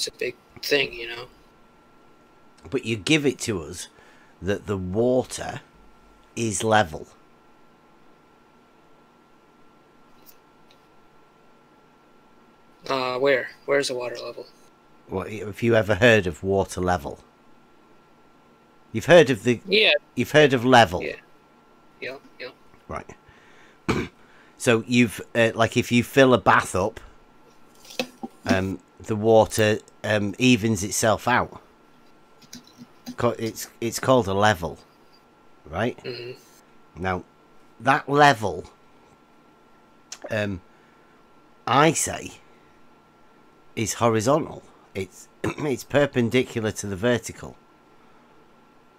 S4: a big thing, you know.
S3: But you give it to us that the water is level.
S4: Where's the water level?
S3: What have you ever heard of water level? You've heard of You've heard of level.
S4: Yeah. Yeah.
S3: Right. So you've like if you fill a bath up, the water evens itself out. It's called a level, right?
S4: Mm-hmm.
S3: Now that level, I say, is horizontal. It's perpendicular to the vertical,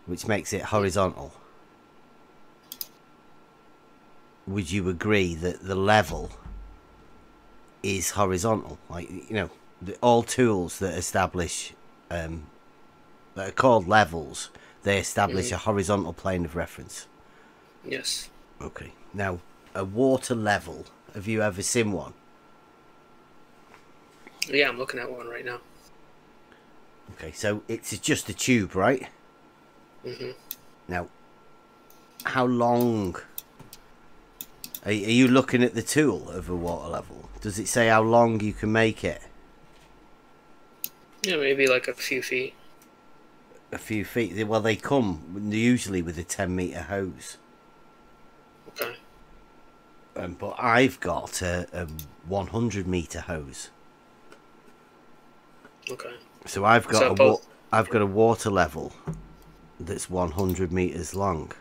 S3: which makes it horizontal. Would you agree that the level is horizontal? Like, you know, all tools that establish that are called levels, they establish a horizontal plane of reference.
S4: Yes.
S3: Okay. Now, a water level, have you ever seen one?
S4: Yeah, I'm looking at one right now.
S3: Okay, so it's just a tube, right?
S4: Mm-hmm.
S3: Now, how long... Are you looking at the tool of a water level? Does it say how long you can make it?
S4: Yeah, maybe like a few feet.
S3: A few feet? Well, they come usually with a 10-metre hose.
S4: Okay.
S3: But I've got a 100-metre hose.
S4: Okay.
S3: So I've got I've got a water level that's 100 meters long.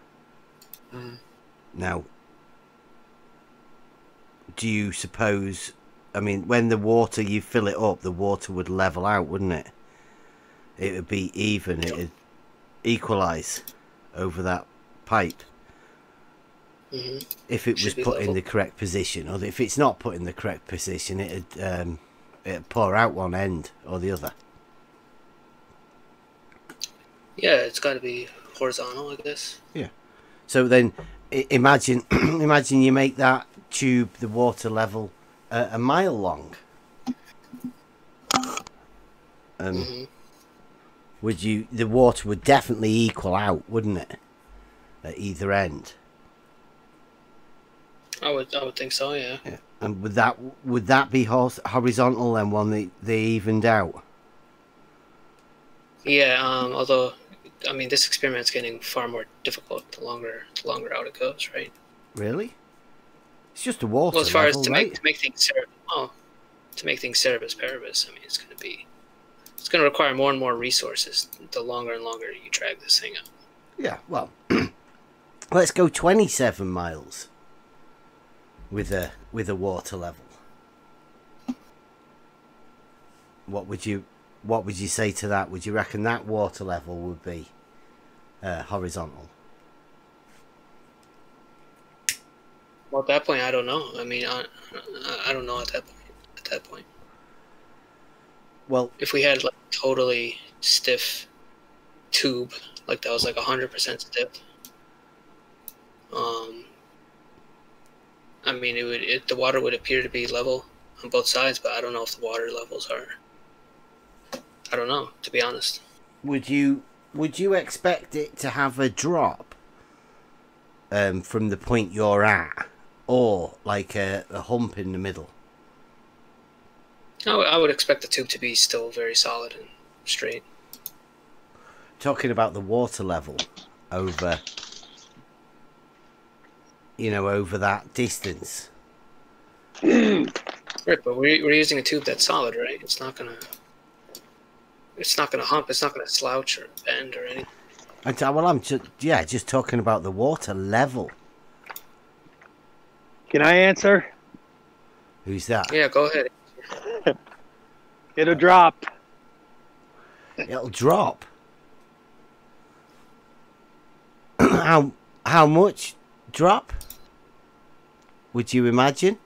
S3: Now, do you suppose? I mean, when the water you fill it up, the water would level out, wouldn't it? It would be even. It would equalize over that pipe. If it was put in the correct position, or if it's not put in the correct position, it'd pour out one end or the other.
S4: Yeah, it's got to be horizontal, I guess.
S3: Yeah. So then, imagine you make that tube, the water level, a mile long. would you? The water would definitely equal out, wouldn't it? At either end.
S4: I would think so, yeah.
S3: Yeah. And would that be horizontal then, one they evened out?
S4: Yeah, although, I mean, this experiment's getting far more difficult the longer out it goes, right?
S3: Really? It's just a water
S4: Well, as far
S3: level,
S4: as to
S3: right?
S4: make things cerebus paribus, I mean, it's gonna require more and more resources the longer and longer you drag this thing up.
S3: Yeah. Well, let's go 27 miles with a water level. What would you say to that? Would you reckon that water level would be horizontal?
S4: Well, at that point, I don't know. I mean, I don't know at that point.
S3: Well,
S4: if we had like totally stiff tube, like that was like 100% stiff, I mean, the water would appear to be level on both sides, but I don't know if the water levels are. I don't know, to be honest.
S3: Would you expect it to have a drop from the point you're at, or like a hump in the middle?
S4: I would expect the tube to be still very solid and straight.
S3: Talking about the water level over, over that distance.
S4: Right, but we're using a tube that's solid, right? It's not gonna hump. It's not gonna slouch or bend or anything.
S3: Well, I'm just talking about the water level.
S8: Can I answer?
S3: Who's that?
S4: Yeah, go ahead.
S8: It'll drop.
S3: It'll drop. How much drop? Would you imagine?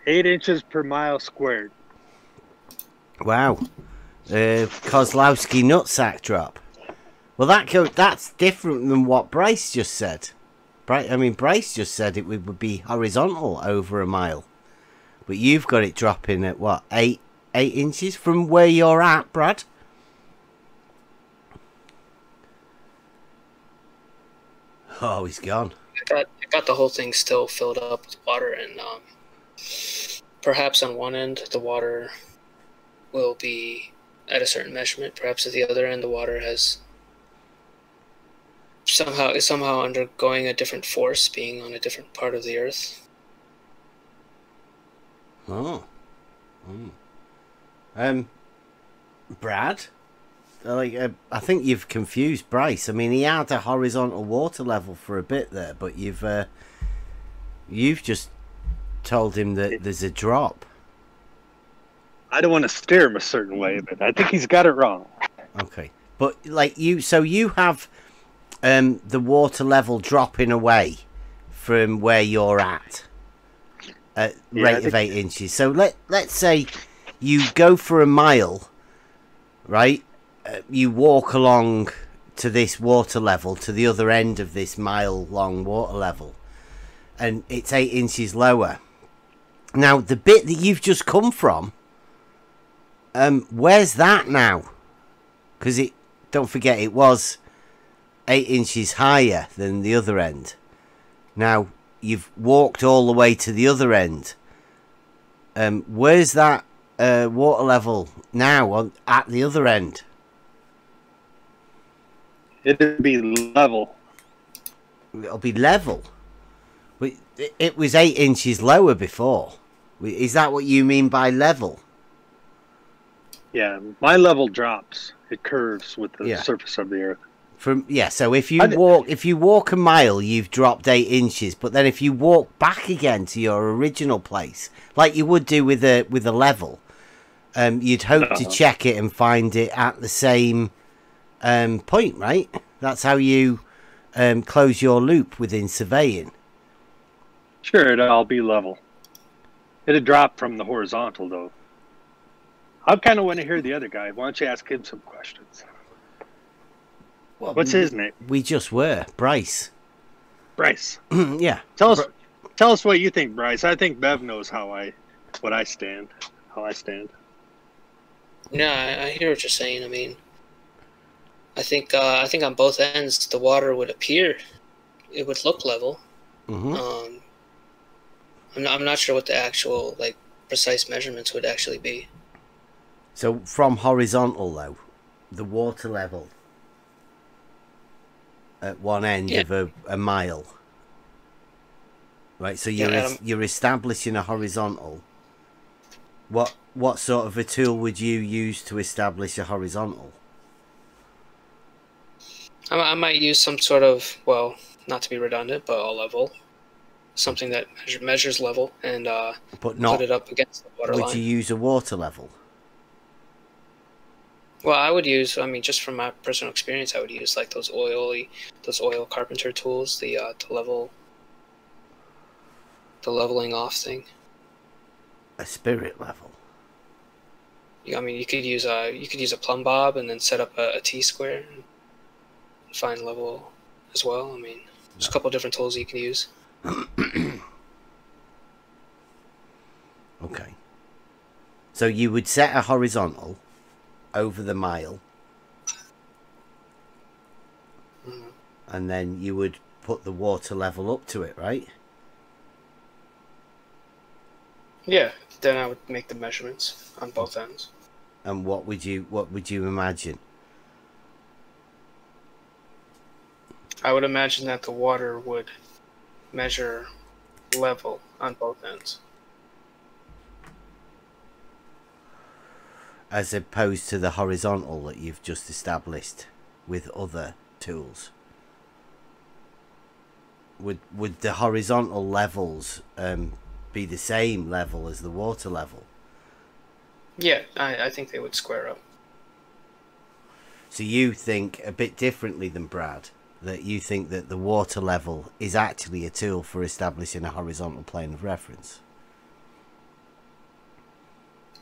S8: 8 inches per mile squared.
S3: Wow. Kozlowski nutsack drop. Well, that's different than what Bryce just said. Bryce just said it would be horizontal over a mile. But you've got it dropping at what, 8 inches from where you're at, Brad? Oh, he's gone.
S4: I got the whole thing still filled up with water, and perhaps on one end the water will be at a certain measurement. Perhaps at the other end the water is somehow undergoing a different force, being on a different part of the earth.
S3: Oh. Brad? I think you've confused Bryce. I mean, he had a horizontal water level for a bit there, but you've just told him that there's a drop.
S8: I don't want to steer him a certain way, but I think he's got it wrong.
S3: Okay, but so you have the water level dropping away from where you're at rate of 8 inches. So let's say you go for a mile, right? You walk along to this water level, to the other end of this mile-long water level, and it's 8 inches lower. Now, the bit that you've just come from, where's that now? Because don't forget, it was 8 inches higher than the other end. Now, you've walked all the way to the other end. Where's that water level now at the other end?
S8: It'll be level.
S3: It'll be level. It was 8 inches lower before. Is that what you mean by level?
S8: Yeah, my level drops. It curves with the surface of the earth.
S3: So if you walk a mile, you've dropped 8 inches. But then if you walk back again to your original place, like you would do with a level, you'd hope to check it and find it at the same point, right? That's how you close your loop within surveying.
S8: Sure, it'll all be level. It'll drop from the horizontal, though. I kind of want to hear the other guy. Why don't you ask him some questions?
S3: Well,
S8: what's his name?
S3: We just were Bryce.
S8: Bryce.
S3: Yeah.
S8: Tell us what you think, Bryce. I think Bev knows how I stand.
S4: Yeah, I hear what you're saying. I mean, I think on both ends the water would appear, it would look level.
S3: Mm-hmm.
S4: I'm not sure what the actual like precise measurements would actually be.
S3: So from horizontal though, the water level at one end
S4: Yeah.
S3: of a mile, right? So
S4: Yeah,
S3: you're establishing a horizontal. What sort of a tool would you use to establish a horizontal?
S4: I might use some sort of, well, not to be redundant, but a level, something that measures level and
S3: But not.
S4: put it up against the water
S3: Would
S4: line.
S3: you use a water level?
S4: Well, I would use, I mean, just from my personal experience, I would use like those oil carpenter tools, the leveling off thing.
S3: A spirit level.
S4: I mean, you could use a plumb bob and then set up a T-square and find level as well. I mean, there's a couple different tools you can use.
S3: Okay. So you would set a horizontal over the mile, and then you would put the water level up to it, right?
S4: Yeah. Then I would make the measurements on both ends.
S3: And what would you imagine?
S4: I would imagine that the water would measure level on both ends.
S3: As opposed to the horizontal that you've just established with other tools. Would the horizontal levels be the same level as the water level?
S4: Yeah, I think they would square up.
S3: So you think a bit differently than Brad, that you think that the water level is actually a tool for establishing a horizontal plane of reference?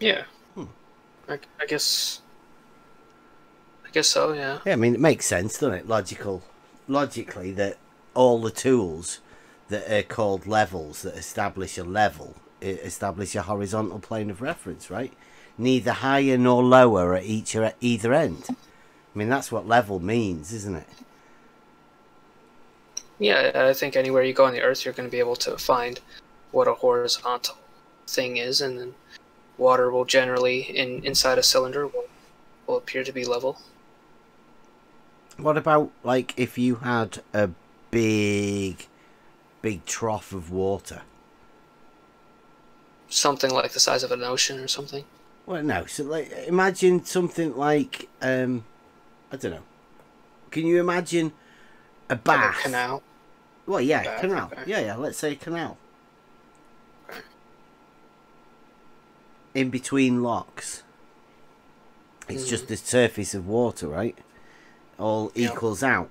S4: Yeah. I guess so, yeah.
S3: Yeah, I mean, it makes sense, doesn't it? Logically, that all the tools that are called levels that establish a level establish a horizontal plane of reference, right? Neither higher nor lower at either end. I mean, that's what level means, isn't it?
S4: Yeah, I think anywhere you go on the Earth, you're going to be able to find what a horizontal thing is, and then water will generally, inside a cylinder, will appear to be level.
S3: What about, like, if you had a big trough of water?
S4: Something like the size of an ocean or something?
S3: Well, no. So, like, imagine something like, I don't know. Can you imagine a bath?
S4: Like a canal?
S3: Well, yeah,
S4: Bath,
S3: canal.
S4: okay.
S3: Yeah, let's say a canal.
S4: Okay.
S3: In between locks. It's just the surface of water, right? All equals out.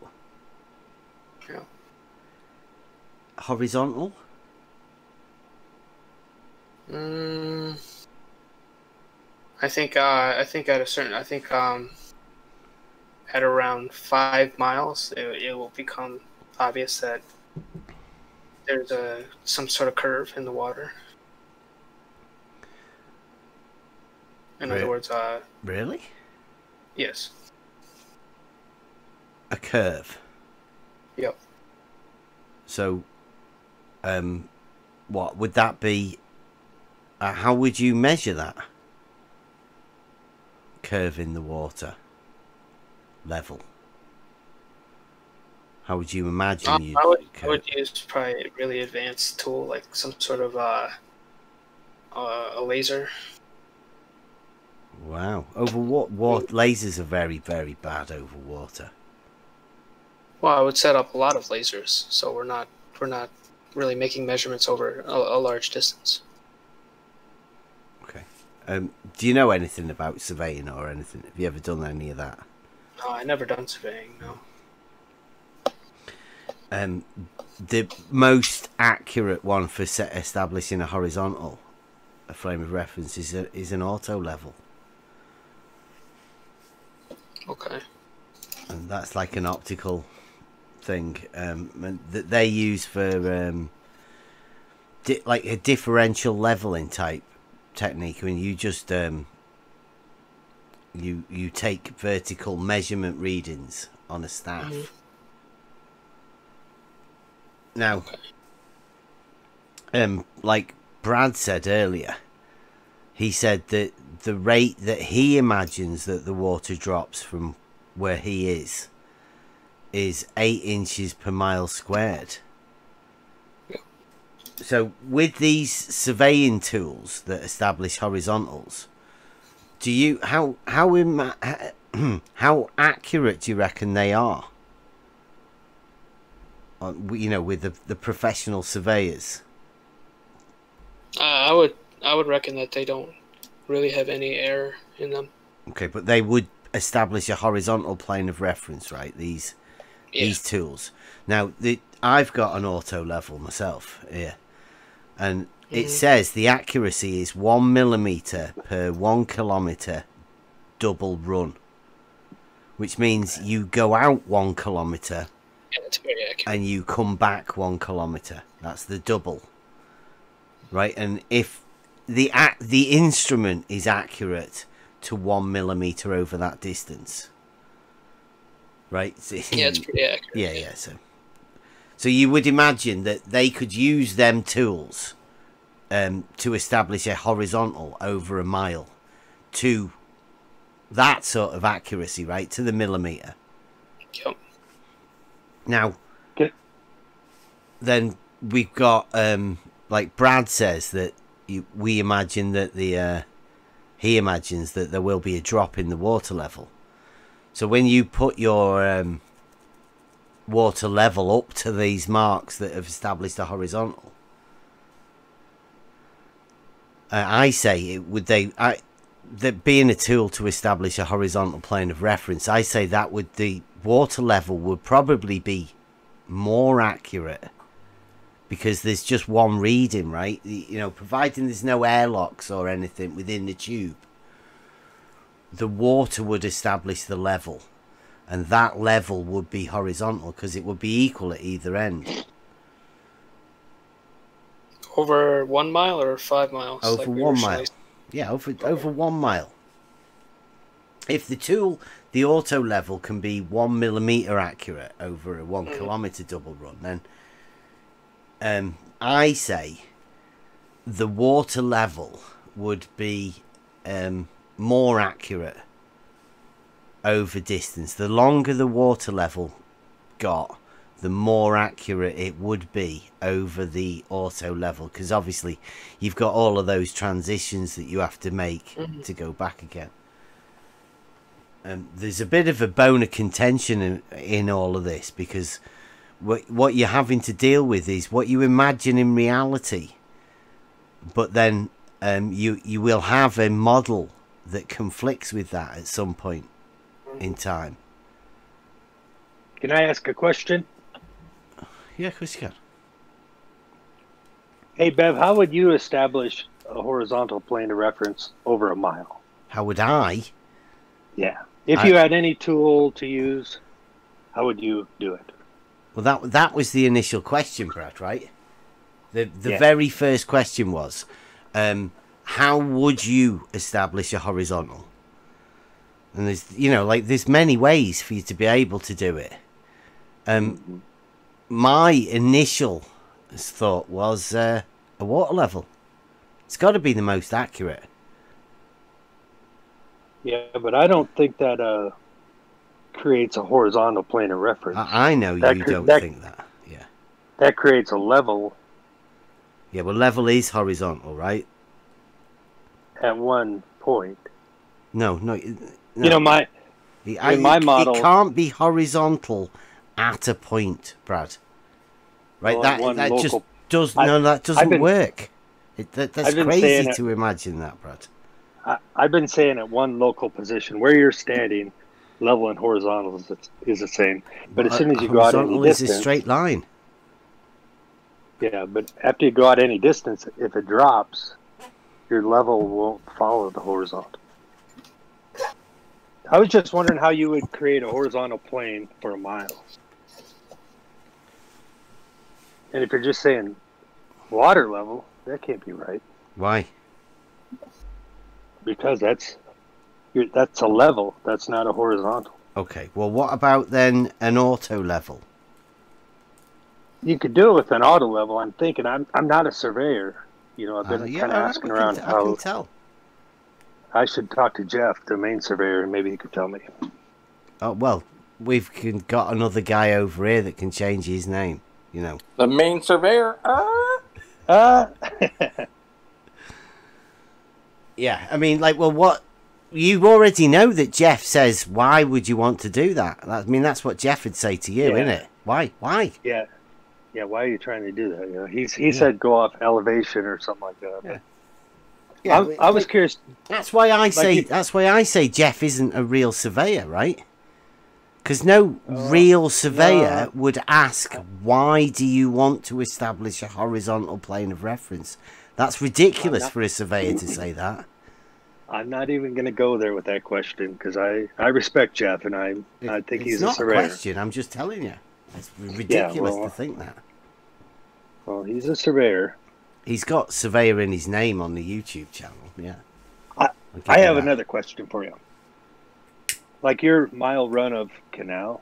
S4: Yeah.
S3: Horizontal?
S4: I think at around 5 miles, it will become obvious that there's some sort of curve in the water. In other words,
S3: Really?
S4: yes.
S3: A curve.
S4: Yep.
S3: So, what would that be? How would you measure that? Curve in the water. Level. How would you imagine you?
S4: I would use probably a really advanced tool, like some sort of a laser.
S3: Wow. Over what? Lasers are very, very bad over water.
S4: Well, I would set up a lot of lasers, so we're not really making measurements over a large distance.
S3: Okay. Do you know anything about surveying or anything? Have you ever done any of that?
S4: No, I never done surveying. No.
S3: The most accurate one for establishing a horizontal frame of reference is an auto level.
S4: Okay.
S3: And that's like an optical thing that they use for like a differential leveling type technique. I mean, you just you take vertical measurement readings on a staff.
S4: Mhm.
S3: Now, like Brad said earlier, he said that the rate that he imagines that the water drops from where he is 8 inches per mile squared. So with these surveying tools that establish horizontals, do you how accurate do you reckon they are? You know, with the professional surveyors.
S4: I would reckon that they don't really have any error in them.
S3: Okay, but they would establish a horizontal plane of reference, right? These tools. Now, I've got an auto level myself here, and it says the accuracy is 1 millimeter per 1 kilometer double run, which means you go out 1 kilometer.
S4: Yeah, it's very accurate.
S3: And you come back 1 kilometer. That's the double, right? And if the instrument is accurate to 1 millimeter over that distance, right?
S4: Yeah, it's pretty accurate.
S3: Yeah. So you would imagine that they could use them tools to establish a horizontal over a mile to that sort of accuracy, right? To the millimeter.
S4: Yep.
S3: Now, then we've got, like Brad says, that we imagine that he imagines that there will be a drop in the water level. So when you put your water level up to these marks that have established a horizontal, I say that being a tool to establish a horizontal plane of reference, I say that the water level would probably be more accurate because there's just one reading, right? You know, providing there's no airlocks or anything within the tube, the water would establish the level, and that level would be horizontal because it would be equal at either end.
S4: Over 1 mile or 5 miles?
S3: Over
S4: like
S3: 1 mile. Yeah, over 1 mile. If the auto level can be 1 millimeter accurate over a 1 kilometer double run, then I say the water level would be more accurate over distance. The longer the water level got, the more accurate it would be over the auto level, because obviously you've got all of those transitions that you have to make to go back again. There's a bit of a bone of contention in all of this, because what you're having to deal with is what you imagine in reality, but then you will have a model that conflicts with that at some point in time.
S8: Can I ask a question?
S3: Yeah, of course you can.
S8: Hey, Bev, how would you establish a horizontal plane of reference over a mile?
S3: How would I?
S8: Yeah. If you had any tool to use, how would you do it?
S3: Well, that was the initial question, Brad, right? The very first question was, how would you establish a horizontal? And there's many ways for you to be able to do it. My initial thought was a water level. It's got to be the most accurate.
S8: Yeah, but I don't think that creates a horizontal plane of reference.
S3: I know you don't think that. Yeah.
S8: That creates a level.
S3: Yeah, well, level is horizontal, right?
S8: At one point.
S3: No.
S8: You know, my model,
S3: it can't be horizontal at a point, Brad. Right?
S8: Well,
S3: that
S8: local,
S3: just does that doesn't work. That's crazy to imagine that, Brad.
S8: I've been saying at one local position where you're standing, level and horizontal is the same. But as soon as you go out any distance,
S3: is a straight line.
S8: Yeah, but after you go out any distance, if it drops, your level won't follow the horizontal. I was just wondering how you would create a horizontal plane for a mile. And if you're just saying water level, that can't be right.
S3: Why?
S8: Because That's a level. That's not a horizontal.
S3: Okay, well, what about then an auto level?
S8: You could do it with an auto level. I'm thinking. I'm not a surveyor. I've been kind of asking around
S3: I can
S8: how
S3: tell.
S8: I should talk to Jeff, the main surveyor, and maybe he could tell me.
S3: Oh, well, we've got another guy over here that can change his name,
S6: The main surveyor.
S3: Yeah, I mean, like, well, what... You already know that Jeff says, why would you want to do that? I mean, that's what Jeff would say to you, isn't it? Why?
S8: Yeah. Yeah, why are you trying to do that? He said go off elevation or something like that.
S3: Yeah.
S8: I was curious.
S3: That's why I say Jeff isn't a real surveyor, right? Because no real surveyor would ask, why do you want to establish a horizontal plane of reference? That's ridiculous for a surveyor to say that.
S8: I'm not even going to go there with that question because I respect Jeff and I think he's a surveyor.
S3: It's not a question. I'm just telling you. It's ridiculous to think that.
S8: Well, he's a surveyor.
S3: He's got surveyor in his name on the YouTube channel. Yeah.
S8: I have another question for you. Like your mile run of canal,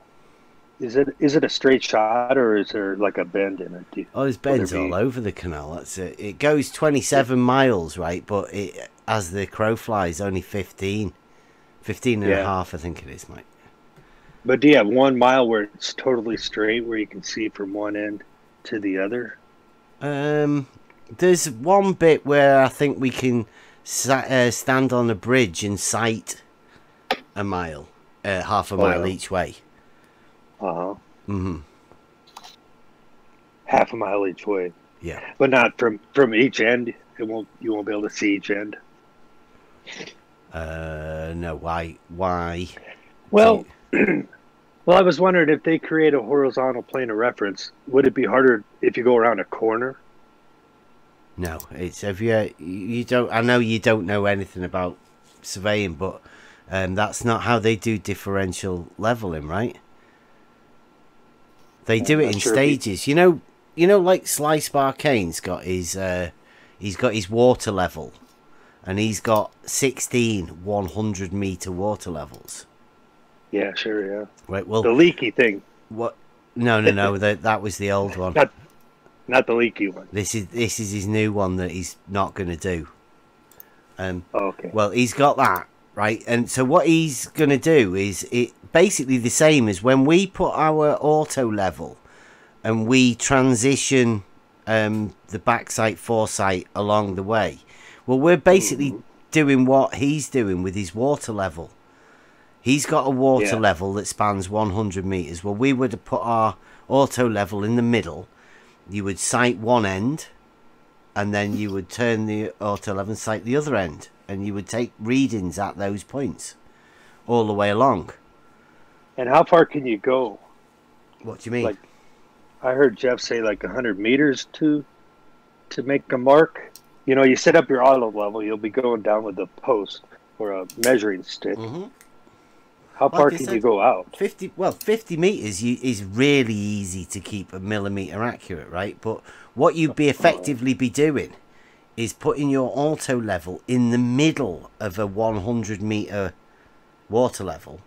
S8: is it a straight shot or is there like a bend in it?
S3: There's bends all over the canal. That's it. It goes 27 miles, right? But it, as the crow flies, only 15 and a half, I think it is, Mike.
S8: But do you have 1 mile where it's totally straight, where you can see from one end to the other?
S3: There's one bit where I think we can stand on a bridge and sight a mile, half a mile each way.
S8: Half a mile each way.
S3: Yeah,
S8: but not from each end. You won't be able to see each end.
S3: No. Why?
S8: Well, well, I was wondering if they create a horizontal plane of reference, would it be harder if you go around a corner?
S3: No, it's if you don't. I know you don't know anything about surveying, but that's not how they do differential leveling, right? They do it in stages. You know, like Slice Barkane's got his water level, and he's got 16 100-meter water levels.
S8: Yeah, sure, yeah.
S3: Right. Well,
S8: the leaky thing.
S3: What? No. that was the old one.
S8: Not the leaky one.
S3: This is his new one that he's not going to do.
S8: Okay.
S3: Well, he's got that, right? And so what he's going to do is basically the same as when we put our auto level and we transition the backside foresight along the way. Well, we're basically doing what he's doing with his water level. He's got a water level that spans 100 meters. Well, we would have put our auto level in the middle. You would sight one end, and then you would turn the auto level and sight the other end, and you would take readings at those points all the way along.
S8: And how far can you go?
S3: What do you mean?
S8: Like, I heard Jeff say like 100 meters to make a mark. You set up your auto level, you'll be going down with a post or a measuring stick. How far can you go out?
S3: 50 meters is really easy to keep a millimeter accurate, right? But what you'd be effectively be doing is putting your auto level in the middle of a 100-meter water level,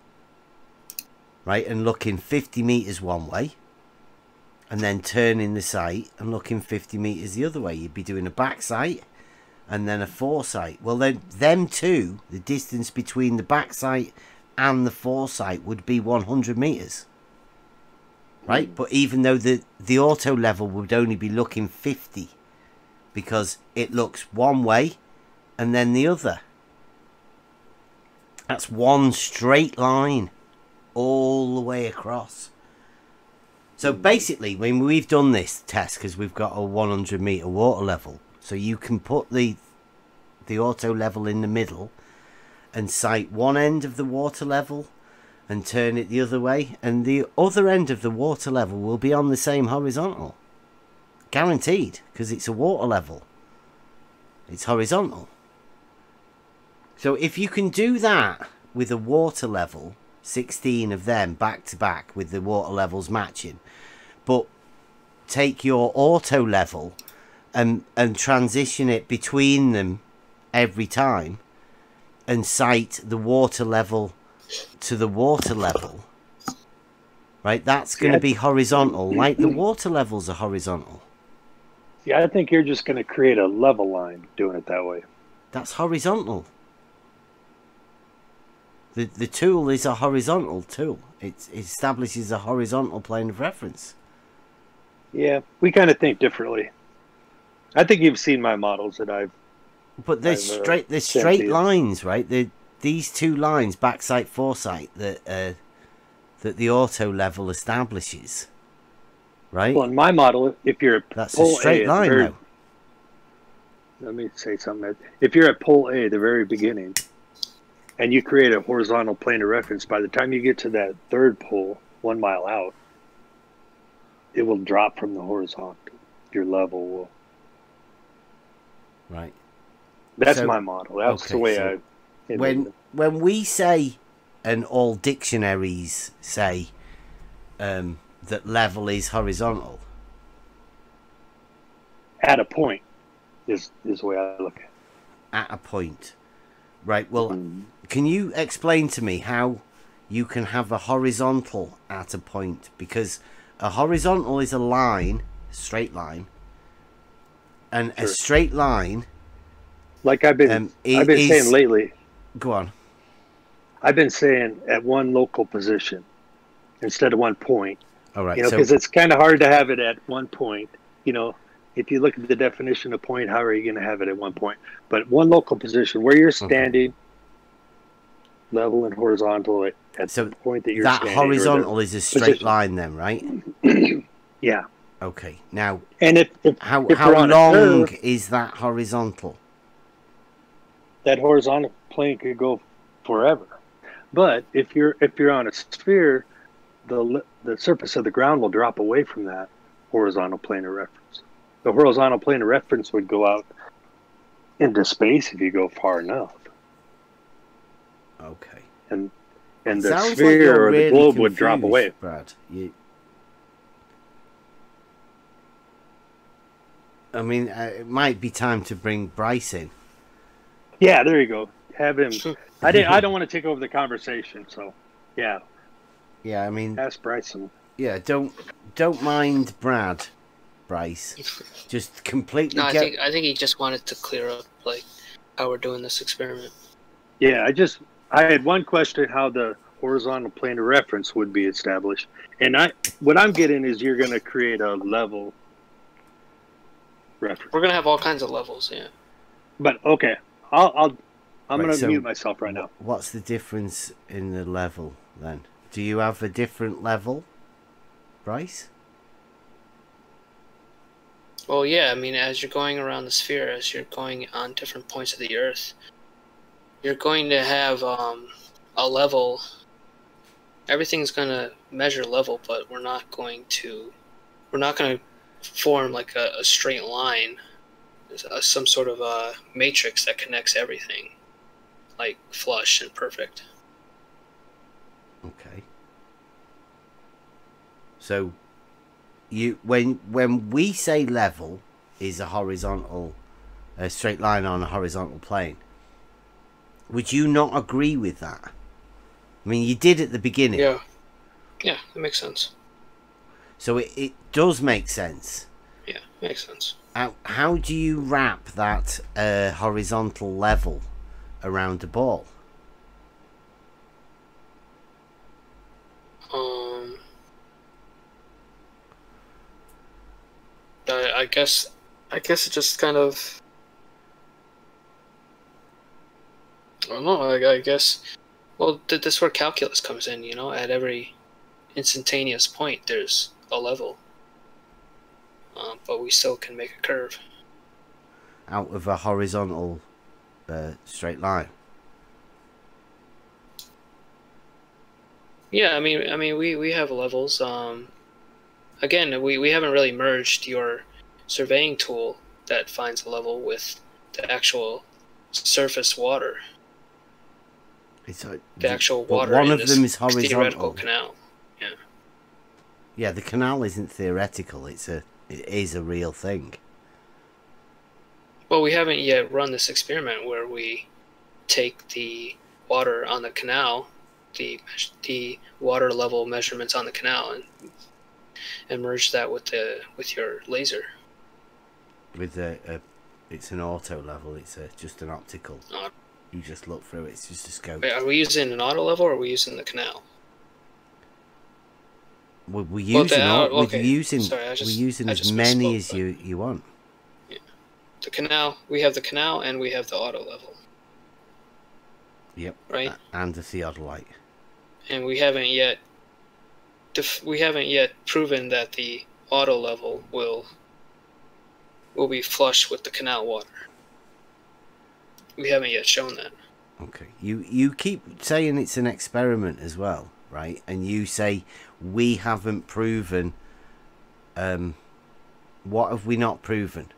S3: right? And looking 50 meters one way, and then turning the sight and looking 50 meters the other way. You'd be doing a back sight and then a foresight. Well, then them two, the distance between the back sight and the foresight would be 100 meters, right? But even though the auto level would only be looking 50, because it looks one way and then the other. That's one straight line all the way across. So basically, when we've done this test, because we've got a 100-meter water level, so you can put the auto level in the middle and sight one end of the water level and turn it the other way, and the other end of the water level will be on the same horizontal. Guaranteed, because it's a water level. It's horizontal. So if you can do that with a water level, 16 of them back to back with the water levels matching, but take your auto level and transition it between them every time, and cite the water level to the water level, right? That's going to be horizontal, like the water levels are horizontal.
S8: Yeah, I think you're just going to create a level line doing it that way.
S3: That's horizontal. The tool is a horizontal tool. It establishes a horizontal plane of reference.
S8: Yeah, we kind of think differently. I think you've seen my models that I've.
S3: But there's straight lines, right? These two lines, backside, foresight, that the auto level establishes, right?
S8: Well, in my model, if you're at
S3: that's
S8: pole
S3: a straight line, though.
S8: Let me say something. If you're at pole A, the very beginning, and you create a horizontal plane of reference, by the time you get to that third pole, 1 mile out, it will drop from the horizontal. Your level will.
S3: Right.
S8: That's my model. That's the way
S3: when we say, and all dictionaries say, that level is horizontal.
S8: At a point is the way I look at it.
S3: At a point. Right, well, can you explain to me how you can have a horizontal at a point? Because a horizontal is a line, a straight line, and a straight line...
S8: Like I've been saying lately.
S3: Go on.
S8: I've been saying at one local position instead of one point.
S3: All right.
S8: You know, because it's kind of hard to have it at one point. You know, if you look at the definition of point, how are you going to have it at one point? But one local position where you're standing, level and horizontal at the point that you're standing.
S3: That horizontal is a straight line then, right?
S8: Yeah.
S3: Okay. Now,
S8: and
S3: how long is that horizontal?
S8: That horizontal plane could go forever, but if you're on a sphere, the surface of the ground will drop away from that horizontal plane of reference. The horizontal plane of reference would go out into space if you go far enough.
S3: Okay.
S8: And the sphere or the globe would drop away.
S3: Brad, I mean, it might be time to bring Bryce in.
S8: Yeah, there you go. Have him. I don't want to take over the conversation, so yeah.
S3: Yeah, I mean,
S8: ask Bryson.
S3: Yeah, don't mind Brad, Bryce. Just completely.
S4: No, I think he just wanted to clear up like how we're doing this experiment.
S8: Yeah, I had one question: how the horizontal plane of reference would be established, and what I'm getting is you're going to create a level reference.
S4: We're going to have all kinds of levels, yeah.
S8: But okay. I'm going to mute myself right now.
S3: What's the difference in the level then? Do you have a different level, Bryce?
S4: Well, yeah. I mean, as you're going around the sphere, as you're going on different points of the Earth, you're going to have a level. Everything's going to measure level, but we're not going to form like a straight line. Some sort of matrix that connects everything, like flush and perfect.
S3: Okay. So, when we say level is a straight line on a horizontal plane, would you not agree with that? I mean, you did at the beginning.
S4: Yeah, that makes sense.
S3: So it does make sense.
S4: Yeah, makes sense.
S3: How do you wrap that horizontal level around the ball?
S4: I guess it just kind of. I don't know. I guess. Well, this is where calculus comes in. You know, at every instantaneous point, there's a level. But we still can make a curve
S3: out of a horizontal straight line.
S4: Yeah, I mean, we have levels. Again, we haven't really merged your surveying tool that finds a level with the actual surface water. The actual water.
S3: One of them is horizontal.
S4: Theoretical canal. Yeah.
S3: Yeah, the canal isn't theoretical. It is a real thing.
S4: Well, we haven't yet run this experiment where we take the water on the canal, the water level measurements on the canal, and merge that with your laser.
S3: With it's an auto level. It's just an optical. You just look through it. It's just a scope.
S4: Wait, are we using an auto level or are we using the canal?
S3: We're using
S4: okay.
S3: we're using as many as you want.
S4: Yeah. The canal. We have the canal and we have the auto level.
S3: Yep.
S4: Right.
S3: And the theodolite.
S4: And we haven't yet proven that the auto level will be flush with the canal water. We haven't yet shown that.
S3: Okay. You keep saying it's an experiment as well, right? And you say we haven't proven. What have we not proven?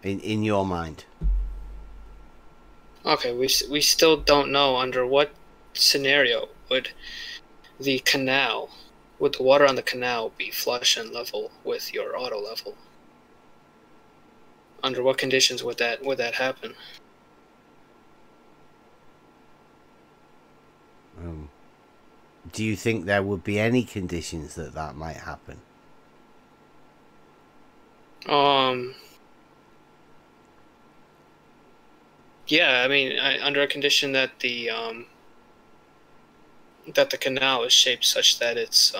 S3: In your mind.
S4: Okay, we still don't know under what scenario would the water on the canal be flush and level with your auto level. Under what conditions would that happen?
S3: Do you think there would be any conditions that might happen?
S4: Yeah, I mean, under a condition that the canal is shaped such that it's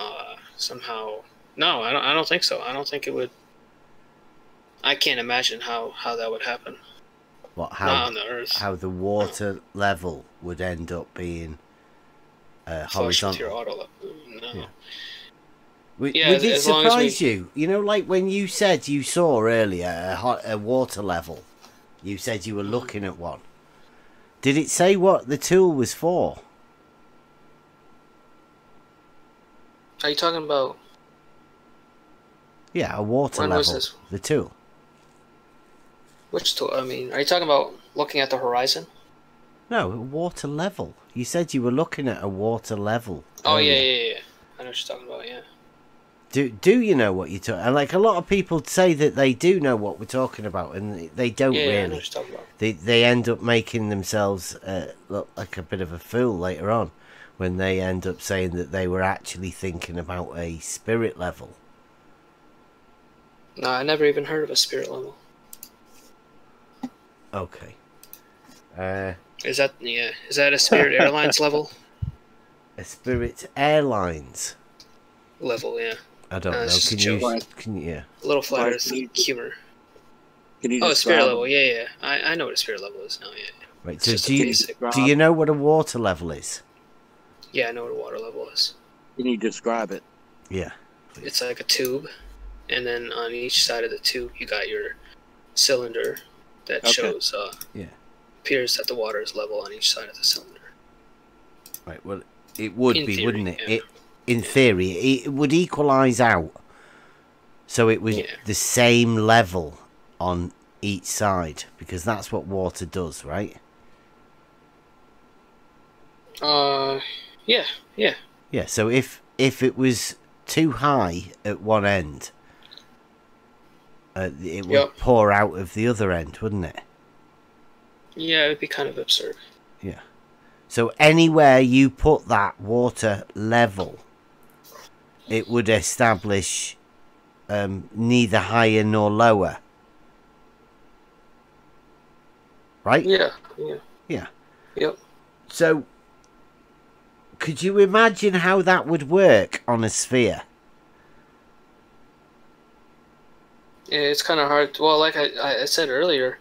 S4: somehow. No, I don't think so. I don't think it would. I can't imagine how that would happen.
S3: What? How?
S4: Not on the Earth.
S3: How the water level would end up being horizontal.
S4: With your auto level. No.
S3: Yeah. Would it surprise you? You know, like when you said you saw earlier a water level. You said you were looking at one. Did it say what the tool was for?
S4: Are you talking about?
S3: Yeah, a water
S4: when
S3: level.
S4: Was this?
S3: The tool.
S4: Which tool? I mean, are you talking about looking at the horizon?
S3: No, a water level. You said you were looking at a water level.
S4: Oh,
S3: earlier.
S4: yeah. I know what you're talking about, yeah.
S3: Do you know what you're talking? And like a lot of people say that they do know what we're talking about, and they don't really.
S4: Yeah, I know what you're talking about.
S3: They end up making themselves look like a bit of a fool later on, when they end up saying that they were actually thinking about a spirit level.
S4: No, I never even heard of a spirit level.
S3: Okay.
S4: Is that a Spirit Airlines level?
S3: A Spirit Airlines
S4: level, yeah.
S3: I don't know. Can you? Yeah.
S4: A little flat Earth humor. Spirit level. Yeah. I know what a spirit level is now. Yeah.
S3: Right. So do you know what a water level is?
S4: Yeah, I know what a water level is.
S9: Can you describe it?
S3: Yeah.
S4: Please. It's like a tube, and then on each side of the tube you got your cylinder that shows. Appears that the water is level on each side of the cylinder.
S3: Right. Well, it would be, wouldn't it? Yeah. In theory, it would equalize out, so it was the same level on each side, because that's what water does, right?
S4: Yeah.
S3: Yeah. So if it was too high at one end, it would pour out of the other end, wouldn't it?
S4: Yeah, it would be kind of absurd.
S3: Yeah. So anywhere you put that water level, it would establish neither higher nor lower. Right?
S4: Yeah. Yep.
S3: So, could you imagine how that would work on a sphere?
S4: Yeah, it's kind of hard. Well, like I said earlier,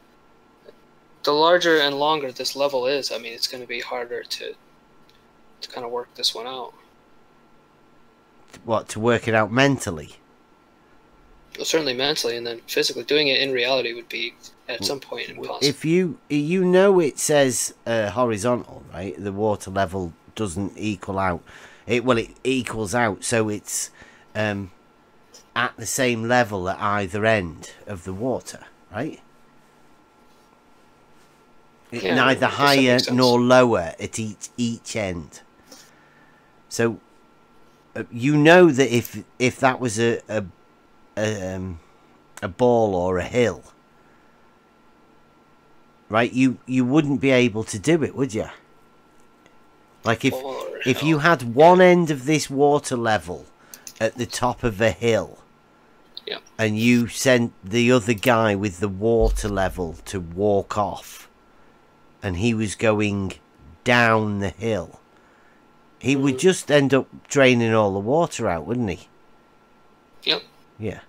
S4: the larger and longer this level is, I mean, it's going to be harder to kind of work this one out.
S3: What, to work it out mentally?
S4: Well, certainly mentally, and then physically. Doing it in reality would be, at some point, impossible.
S3: If you know it says horizontal, right? The water level doesn't equal out. It equals out, so it's at the same level at either end of the water, right? Neither higher nor lower at each end. So you know that if that was a ball or a hill, right? You wouldn't be able to do it, would you? Like if you had one end of this water level at the top of a hill,
S4: yeah,
S3: and you sent the other guy with the water level to walk off, and he was going down the hill, he would just end up draining all the water out, wouldn't he?
S4: Yep.
S3: Yeah.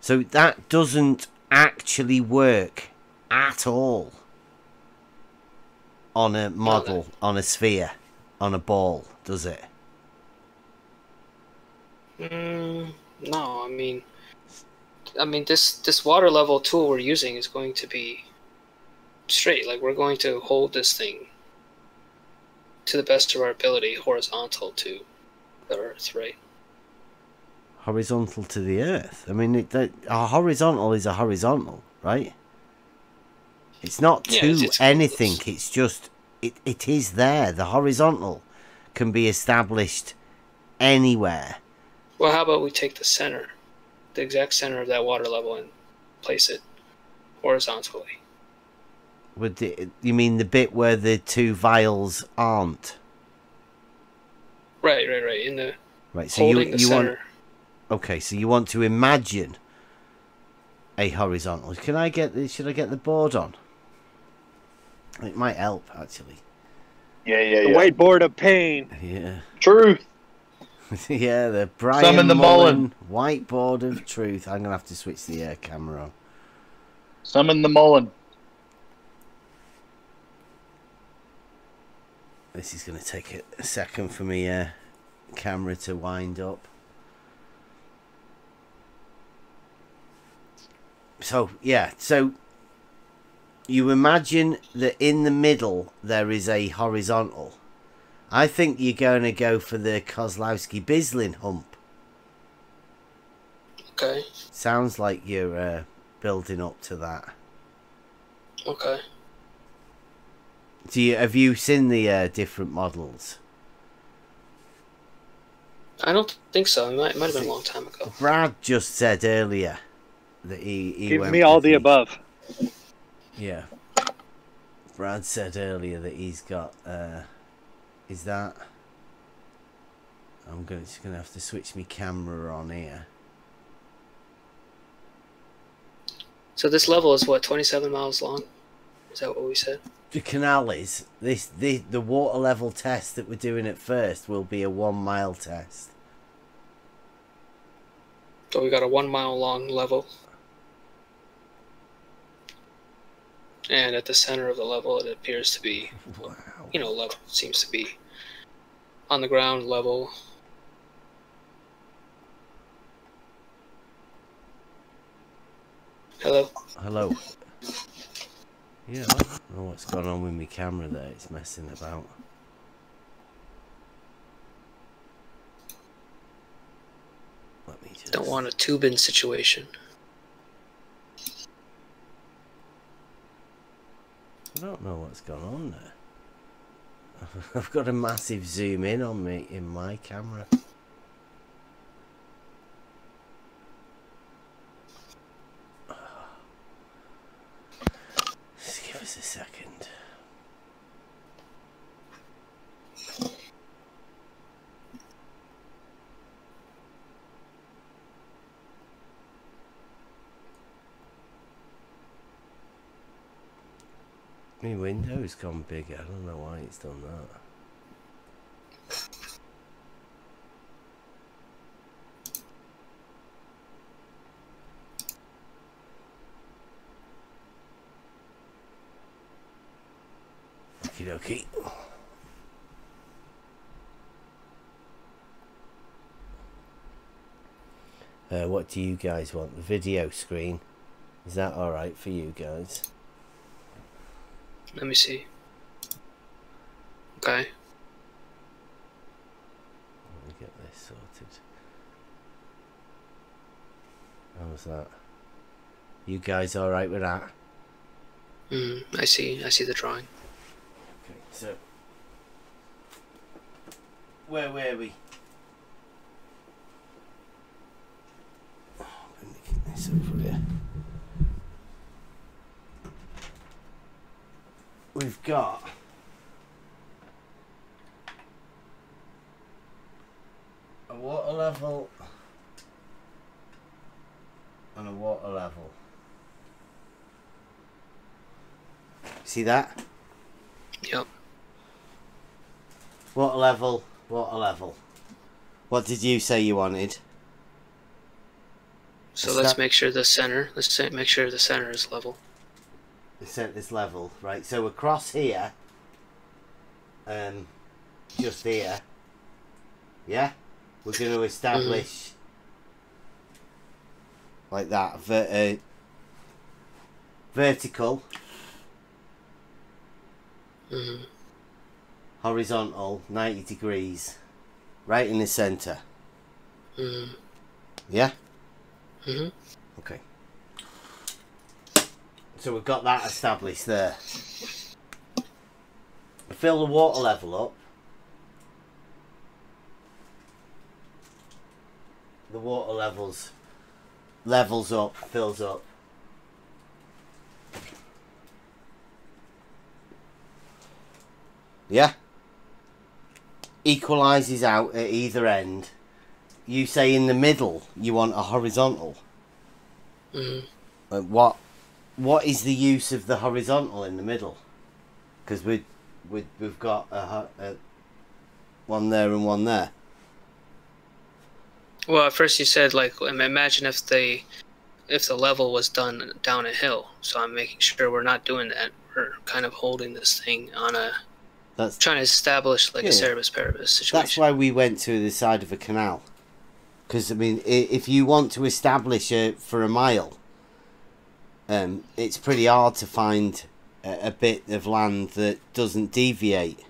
S3: So that doesn't actually work at all on a model, on a sphere, on a ball, does it?
S4: No, I mean, this water level tool we're using is going to be straight. Like, we're going to hold this thing to the best of our ability, horizontal to the Earth, right?
S3: Horizontal to the Earth. I mean, a horizontal is a horizontal, right? It's not to
S4: it's
S3: anything. It's just it is there. The horizontal can be established anywhere.
S4: Well, how about we take the center, the exact center of that water level, and place it horizontally?
S3: You mean the bit where the two vials aren't?
S4: Right. In the
S3: So
S4: holding
S3: you
S4: the center.
S3: want? Okay, so you want to imagine a horizontal. Should I get the board on? It might help, actually.
S8: The whiteboard of pain.
S3: Yeah.
S5: Truth.
S3: Yeah, the Brian
S5: Summon the
S3: Mullen whiteboard of truth. I'm gonna have to switch the air camera on.
S5: Summon the Mullen.
S3: This is gonna take a second for me camera to wind up. So yeah, so you imagine that in the middle there is a horizontal. I think you're going to go for the Kozlowski-Bislin hump.
S4: Okay.
S3: Sounds like you're building up to that.
S4: Okay.
S3: Have you seen the different models?
S4: I don't think so. It might have been a long time ago.
S3: Brad just said earlier that he
S8: Give
S3: went
S8: me all
S3: with
S8: the above.
S3: Yeah. Brad said earlier that he's got is that I'm just gonna have to switch my camera on here.
S4: So this level is what, 27 miles long? Is that what we said?
S3: The canal is the water level test that we're doing at first will be a 1 mile test.
S4: So we got a 1 mile long level. And at the center of the level, it appears to be,
S3: Wow.
S4: Level. Seems to be on the ground level. Hello?
S3: Hello. Yeah, I don't know what's going on with my camera there. It's messing about. Let me just...
S4: Don't want a tube-in situation.
S3: I don't know what's going on there. I've got a massive zoom in on me in my camera. Just give us a second. My window's gone bigger. I don't know why it's done that. Okie dokie. What do you guys want? The video screen? Is that alright for you guys?
S4: Let me see. Okay.
S3: Let me get this sorted. How's that? You guys alright with that?
S4: I see the drawing.
S3: Okay, so where were we? Oh, let me get this over here. we've got a water level and a water level. See that?
S4: Yep.
S3: Water level, water level. What did you say you wanted?
S4: So let's make sure the center. Make sure the center is level.
S3: The center's level, right? So across here, just here, yeah, we're going to establish like that vertical, horizontal, 90 degrees, right in the center. Yeah. Okay. So we've got that established there. Fill the water level up. The water levels up, fills up. Yeah. Equalizes out at either end. You say in the middle you want a horizontal. What is the use of the horizontal in the middle? Because we've got a one there and one there.
S4: Well, at first you said, like, imagine if the level was done down a hill. So I'm making sure we're not doing that. We're kind of holding this thing on a... That's trying to establish, like, a Cerebus Paribus situation.
S3: That's why we went to the side of a canal. Because, I mean, if you want to establish it for a mile, it's pretty hard to find a bit of land that doesn't deviate,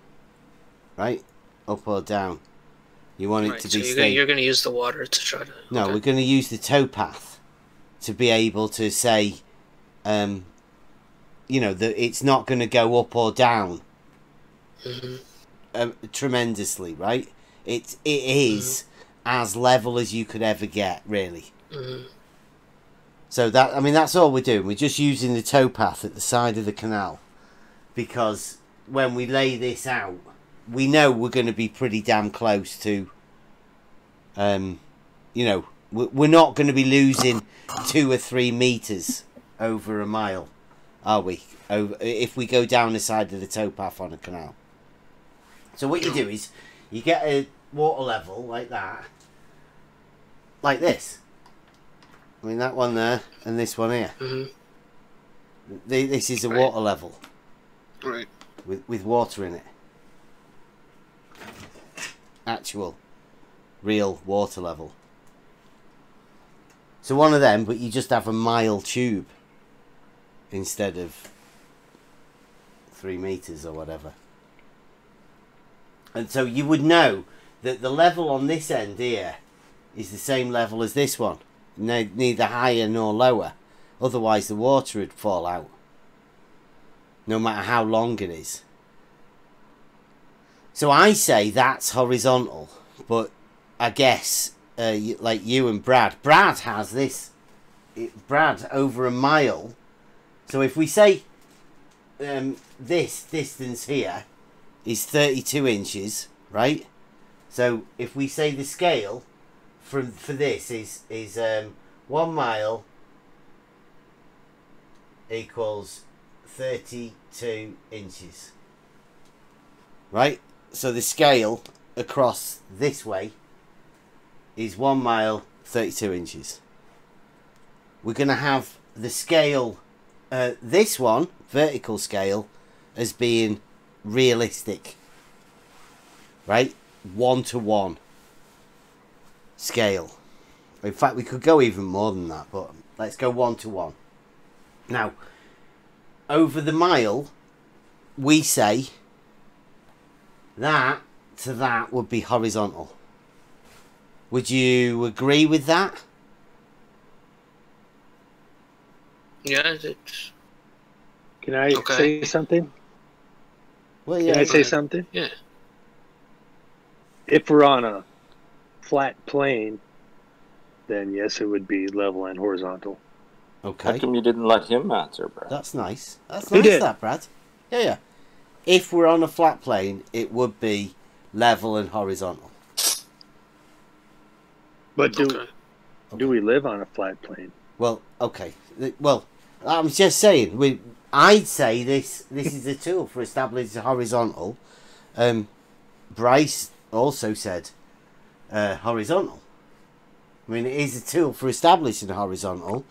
S3: right? Up or down. You want it to be
S4: stable. You're going to use the water to try to...
S3: No, we're going to use the towpath to be able to say, you know, that it's not going to go up or down tremendously, right? It is as level as you could ever get, really. So that, I mean, that's all we're doing. We're just using the towpath at the side of the canal, because when we lay this out, we know we're going to be pretty damn close to, you know, we're not going to be losing 2 or 3 meters over a mile, are we? If we go down the side of the towpath on a canal. So what you do is you get a water level like that, like this. I mean, that one there and this one here. This is a water level.
S4: Right.
S3: With water in it. Actual, real water level. So one of them, but you just have a mile tube instead of 3 meters or whatever. And so you would know that the level on this end here is the same level as this one. Neither higher nor lower. Otherwise the water would fall out. No matter how long it is. So I say that's horizontal. But I guess, like you and Brad has this. Brad over a mile. So if we say this distance here is 32 inches, right? So if we say the scale for this is 1 mile equals 32 inches, right? So the scale across this way is 1 mile 32 inches. We're going to have the scale, this one, vertical scale, as being realistic, right? 1-to-1 scale. In fact, we could go even more than that, but let's go 1-to-1. Now, over the mile, we say that to that would be horizontal. Would you agree with that?
S4: Yeah, it's...
S8: Can I say something?
S3: Well, yeah.
S8: Can I say something?
S4: Yeah.
S8: If we're on a flat plane, then yes, it would be level and horizontal.
S3: Okay.
S6: How come you didn't let him answer, Brad?
S3: That's nice. That's
S8: Who
S3: nice,
S8: did?
S3: that, Brad. Yeah, yeah. if we're on a flat plane, it would be level and horizontal.
S8: But
S4: Okay.
S8: do we live on a flat plane?
S3: Well, okay. Well, I'm just saying. I'd say this is a tool for establishing horizontal. Bryce also said horizontal. I mean, it is a tool for establishing horizontal.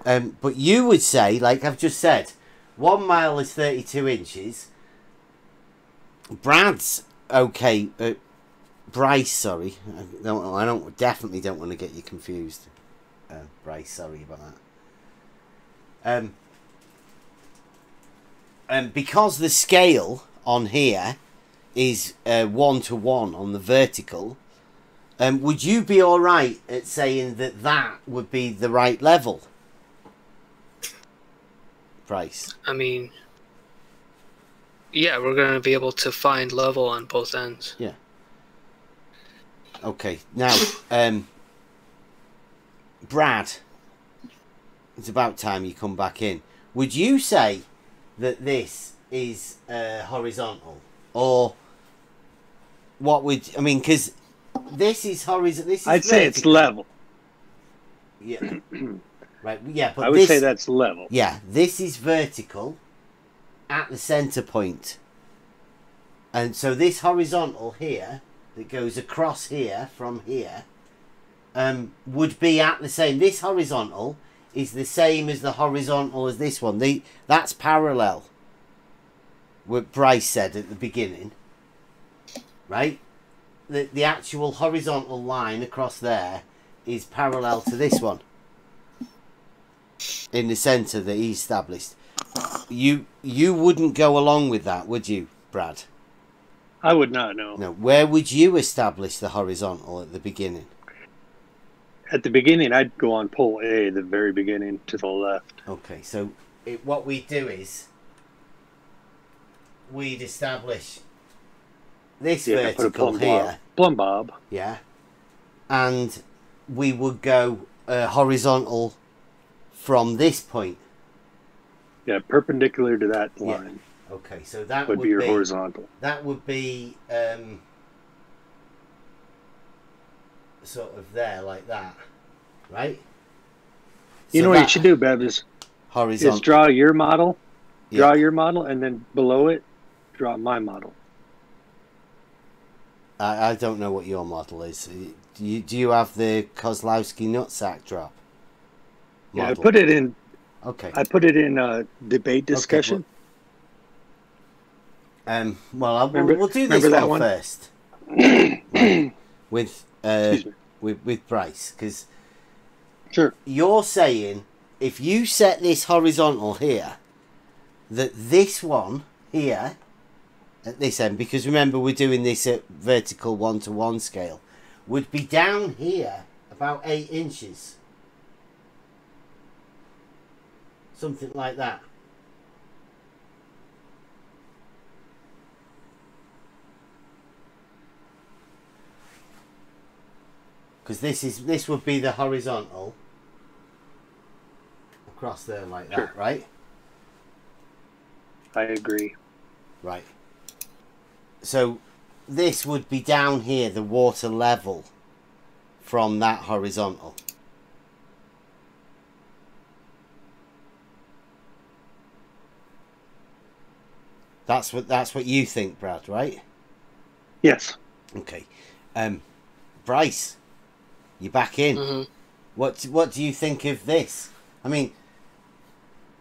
S3: But you would say, like I've just said, 1 mile is 32 inches. Bryce, sorry. I definitely don't want to get you confused. Bryce, sorry about that. Because the scale on here is 1-to-1 on the vertical, would you be all right at saying that would be the right level, Bryce?
S4: I mean, yeah, we're going to be able to find level on both ends.
S3: Yeah. Okay, now, Brad, it's about time you come back in. Would you say that this is horizontal? Or what would... I mean, because this is horizontal...
S8: I'd say it's level.
S3: Yeah. Right, yeah, but
S8: I would say that's level.
S3: Yeah, this is vertical at the centre point. And so this horizontal here, that goes across here, from here, would be at the same... This horizontal is the same as the horizontal as this one. That's parallel. What Bryce said at the beginning. Right? The actual horizontal line across there is parallel to this one. In the centre that he established. You wouldn't go along with that, would you, Brad?
S8: I would not know.
S3: No. Where would you establish the horizontal at the beginning?
S8: At the beginning, I'd go on pole A, the very beginning, to the left.
S3: Okay, so what we'd do is we'd establish this vertical here.
S8: Plumb bob.
S3: Yeah. And we would go horizontal from this point.
S8: Yeah, perpendicular to that line.
S3: Yeah. Okay, so that
S8: would be your horizontal.
S3: That would be sort of there, like that, right?
S8: You know what you should do, Bev, is draw your model, and then below it, draw my model.
S3: I don't know what your model is. Do you have the Kozlowski nutsack drop model?
S8: Yeah, I put it in.
S3: Okay.
S8: I put it in a debate discussion.
S3: Okay, well, we'll do this one first. with Bryce, because
S8: sure,
S3: you're saying if you set this horizontal here, that this one here at this end, because remember we're doing this at vertical 1-to-1 scale, would be down here about 8 inches, something like that. Because this would be the horizontal across there like that, right?
S8: I agree.
S3: Right. So this would be down here, the water level from that horizontal. That's what you think, Brad, right?
S8: Yes.
S3: Okay. Bryce, you're back in.
S4: Mm-hmm.
S3: What do you think of this? I mean,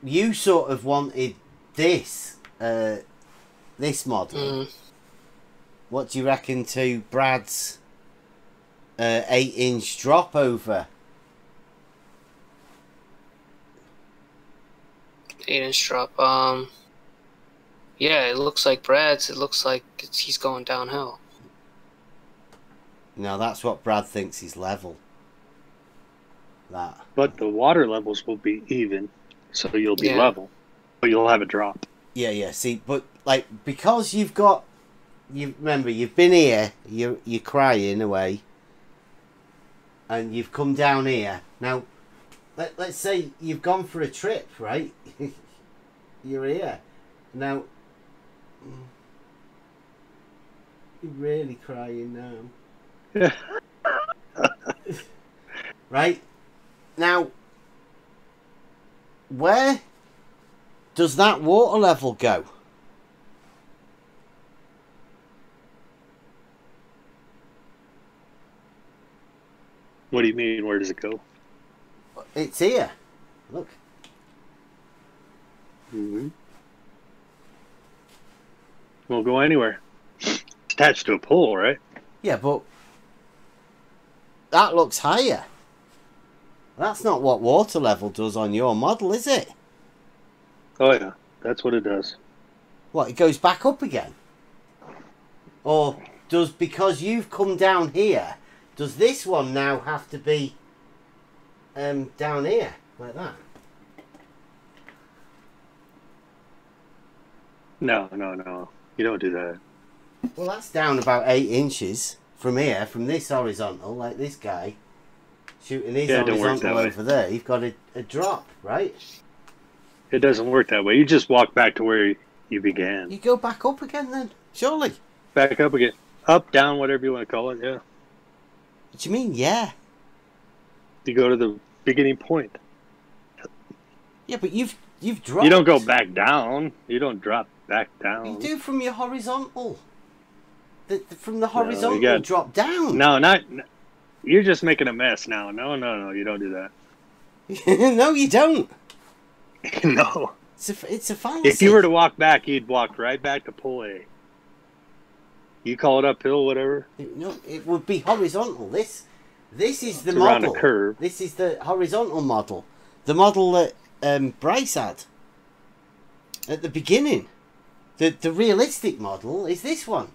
S3: you sort of wanted this this model.
S4: Mm.
S3: What do you reckon to Brad's 8-inch drop over?
S4: 8-inch drop. Yeah, it looks like Brad's. It looks like he's going downhill.
S3: No, that's what Brad thinks is level. That.
S8: But the water levels will be even, so you'll be level, but you'll have a drop.
S3: Yeah. See, but like because you've remember you've been here, you're crying away, and you've come down here. Now, let's say you've gone for a trip, right? You're here. Now, You're really crying now. Right? Now, where does that water level go?
S8: What do you mean? Where does it go?
S3: It's here. Look.
S8: Mm-hmm. Won't go anywhere. It's attached to a pole, right?
S3: Yeah, but that looks higher. That's not what water level does on your model, is it?
S8: Oh yeah, that's what it does.
S3: What, it goes back up again? Or does, because you've come down here, does this one now have to be down here, like that?
S8: No. You don't do that.
S3: Well, that's down about 8 inches from here, from this horizontal, like this guy shooting his horizontal over there. You've got a drop, right?
S8: It doesn't work that way. You just walk back to where you began.
S3: You go back up again then, surely.
S8: Back up again. Up, down, whatever you want to call it, yeah.
S3: What do you mean, yeah?
S8: You go to the beginning point.
S3: Yeah, but you've dropped.
S8: You don't go back down. You don't drop back down.
S3: You do from your horizontal. From the horizontal, drop down.
S8: No, not. You're just making a mess now. No, you don't do that.
S3: No, you don't.
S8: No.
S3: It's a fallacy.
S8: If you were to walk back, you'd walk right back to pole A. You call it uphill, whatever.
S3: No, it would be horizontal. This is the
S8: it's
S3: model.
S8: Around a curve.
S3: This is the horizontal model. The model that Bryce had at the beginning. The realistic model is this one.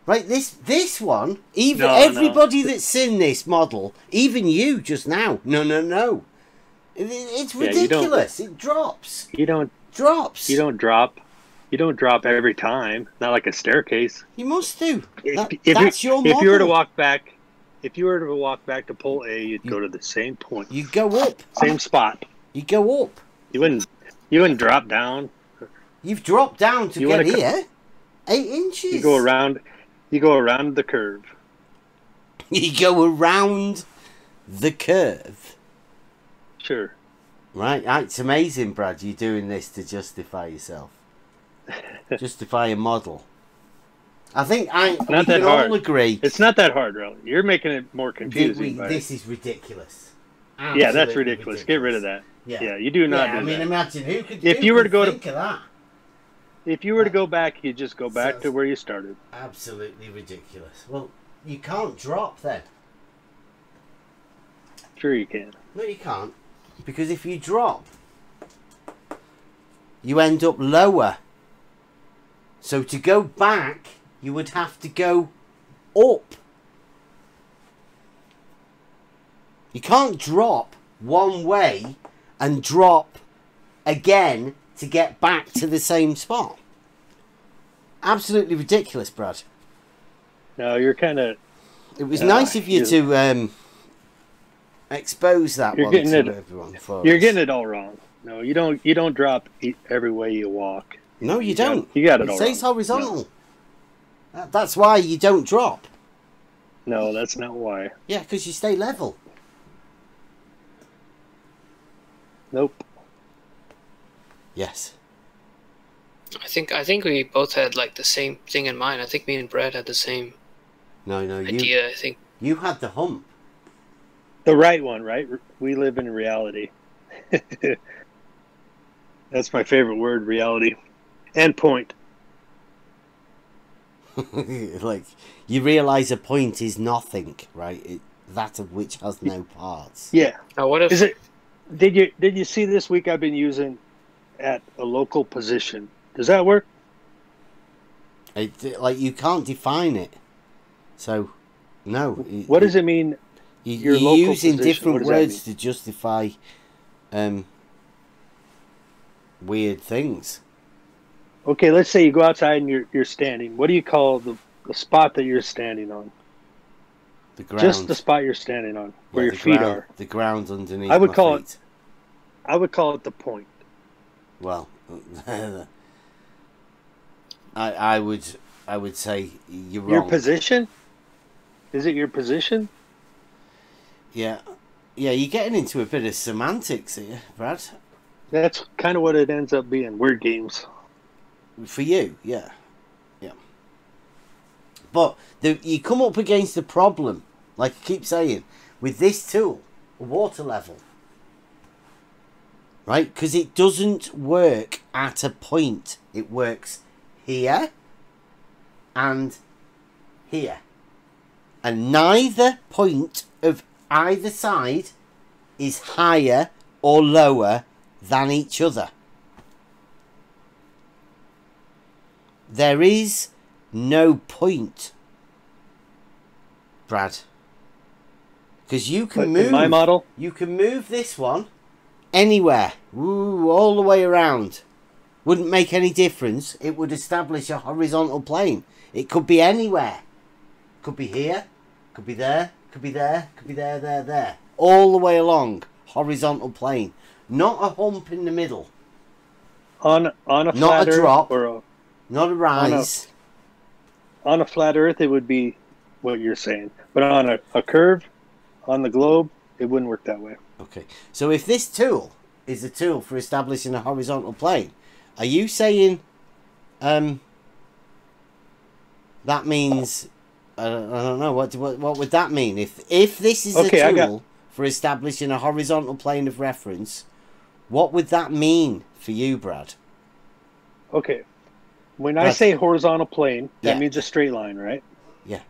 S3: Right, this one, everybody that's seen this model, even you just now, no. It's ridiculous. It drops.
S8: You don't
S3: drops.
S8: You don't drop. You don't drop every time. Not like a staircase.
S3: You must do.
S8: That's your model. If you were to walk back, to pole A, you'd go to the same point.
S3: You go up.
S8: Same spot.
S3: You go up.
S8: You wouldn't drop down.
S3: You've dropped down to get here. 8 inches.
S8: You go around the curve.
S3: You go around the curve.
S8: Sure.
S3: Right, it's amazing, Brad, you're doing this to justify yourself. Justify a model. I think we can all agree.
S8: It's not that hard, really. You're making it more confusing.
S3: This is ridiculous.
S8: Absolutely yeah, that's ridiculous. Get rid of that. Yeah, you do not do that.
S3: I mean, imagine who could
S8: if you were to go
S3: think of that?
S8: If you were to go back, you just go back to where you started.
S3: Absolutely ridiculous. Well, you can't drop then.
S8: Sure you can.
S3: No, you can't. Because if you drop, you end up lower. So to go back, you would have to go up. You can't drop one way and drop again to get back to the same spot. Absolutely ridiculous, Brad.
S8: No, you're kind of...
S3: It was nice of you to expose that one to everyone.
S8: You're getting it all wrong. No, you don't drop every way you walk.
S3: No, you don't.
S8: You got it all wrong.
S3: It says horizontal. No. That's why you don't drop.
S8: No, that's not why.
S3: Yeah, because you stay level.
S8: Nope.
S3: Yes.
S4: I think we both had like the same thing in mind. I think me and Brad had the same idea. I think
S3: you had the hump.
S8: The right one, right? We live in reality. That's my favorite word, reality. And point.
S3: Like, you realise a point is nothing, right? That of which has no parts.
S8: Yeah.
S4: Now, what if...
S8: Is it? Did you see this week I've been using at a local position? Does that work?
S3: Like, you can't define it. So, no.
S8: What does it mean?
S3: You're using different words to justify weird things.
S8: Okay, let's say you go outside and you're standing. What do you call the spot that you're standing on?
S3: The ground.
S8: Just the spot you're standing on, where your feet are.
S3: The ground underneath.
S8: I would call it the point.
S3: Well, I would say you're wrong.
S8: Your position? Is it your position?
S3: Yeah. Yeah, you're getting into a bit of semantics here, Brad.
S8: That's kind of what it ends up being. Word games.
S3: For you, yeah. Yeah. But you come up against a problem, like I keep saying, with this tool, water level. Right? Because it doesn't work at a point. It works here and here. And neither point of either side is higher or lower than each other. There is no point, Brad. Because you can move.
S8: In my model,
S3: you can move this one anywhere. Ooh, all the way around. Wouldn't make any difference. It would establish a horizontal plane. It could be anywhere. Could be here. Could be there. Could be there. Could be there, there. All the way along. Horizontal plane. Not a hump in the middle.
S8: on a
S3: Not
S8: flat
S3: a
S8: Earth
S3: drop.
S8: or
S3: Not a rise.
S8: on a flat Earth, it would be what you're saying. But on a curve, on the globe, it wouldn't work that way.
S3: Okay. So if this tool is a tool for establishing a horizontal plane, are you saying that means I don't know what would that mean if this is a tool for establishing a horizontal plane of reference, what would that mean for you, Brad?
S8: Okay. When I say horizontal plane, that means a straight line, right?
S3: Yeah.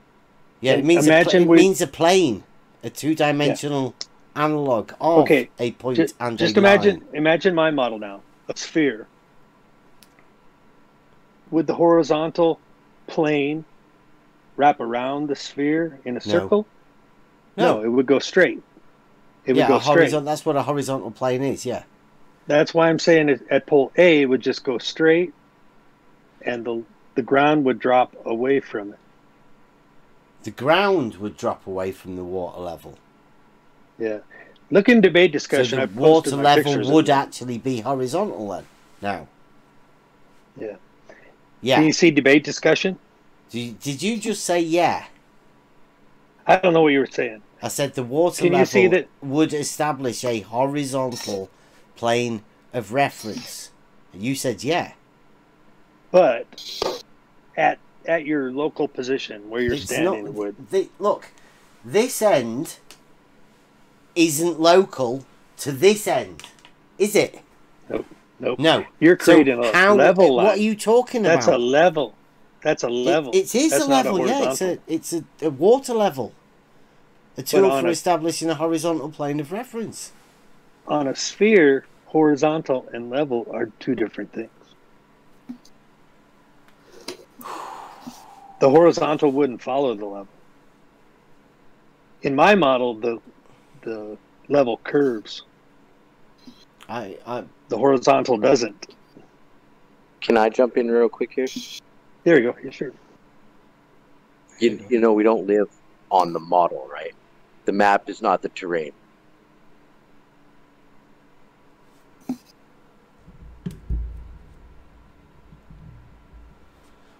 S3: Yeah,
S8: And
S3: it means
S8: imagine
S3: it means a plane, a two-dimensional analog of a point and
S8: just
S3: a line.
S8: imagine my model now, a sphere. Would the horizontal plane wrap around the sphere in a circle? No, it would go straight. It would go straight.
S3: That's what a horizontal plane is, yeah.
S8: That's why I'm saying at pole A, it would just go straight, and the ground would drop away from it.
S3: The ground would drop away from the water level.
S8: Yeah. Look in debate discussion.
S3: So the water level would actually be horizontal then, now.
S8: Yeah.
S3: Yeah.
S8: Can you see debate discussion?
S3: Did you just say yeah?
S8: I don't know what you were saying.
S3: I said the water level would establish a horizontal plane of reference. You said yeah.
S8: But at your local position where you're standing
S3: look, this end isn't local to this end, is it?
S8: Nope.
S3: No.
S8: You're creating a level line.
S3: What are you talking about?
S8: That's a level. That's a level.
S3: It is
S8: That's
S3: a level, yeah. It's a water level. A tool for establishing a horizontal plane of reference.
S8: On a sphere, horizontal and level are two different things. The horizontal wouldn't follow the level. In my model, the level curves. The horizontal doesn't.
S9: Can I jump in real quick here?
S8: There you go. Yeah, sure.
S9: You know, we don't live on the model, right? The map is not the terrain.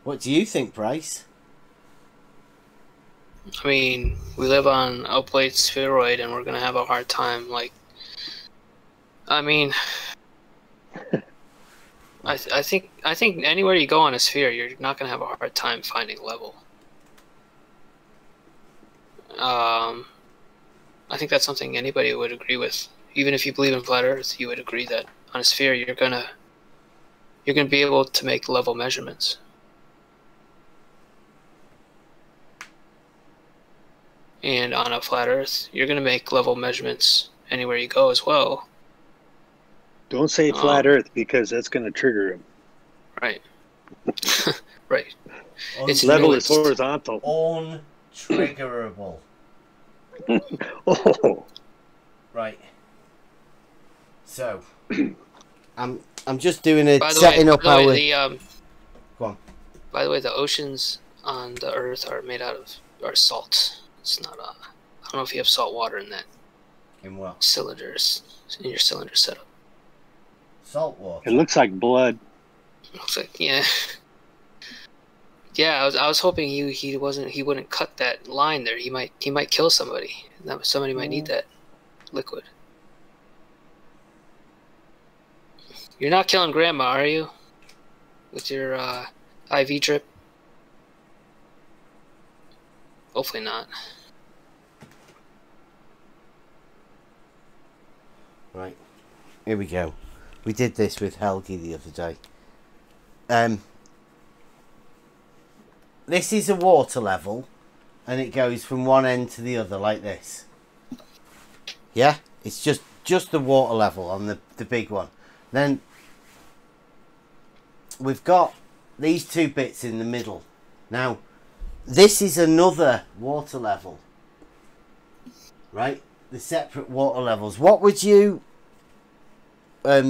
S3: What do you think, Bryce?
S4: I mean, we live on a plate spheroid, and we're gonna have a hard time. Like, I mean, I think anywhere you go on a sphere, you're not gonna have a hard time finding level. I think that's something anybody would agree with. Even if you believe in flat Earth, you would agree that on a sphere you're gonna be able to make level measurements. And on a flat Earth, you're gonna make level measurements anywhere you go as well.
S8: Don't say flat Earth because that's gonna trigger him.
S4: Right. Right.
S8: Its level is horizontal.
S3: Untriggerable.
S8: Oh.
S3: Right. So, I'm just doing setting up our. Go on.
S4: By the way, the oceans on the Earth are made out of salt. It's not. I don't know if you have salt water in that.
S3: In what?
S4: Cylinders in your cylinder setup.
S3: Salt water.
S8: It looks like blood.
S4: Looks like, yeah. Yeah, I was hoping he wouldn't cut that line there. He might kill somebody. Somebody might need that liquid. You're not killing Grandma, are you? With your IV drip? Hopefully not.
S3: Right. Here we go. We did this with Helgi the other day. This is a water level, and it goes from one end to the other like this. Yeah? It's just the water level on the big one. Then we've got these two bits in the middle. Now, this is another water level. Right? The separate water levels. What would you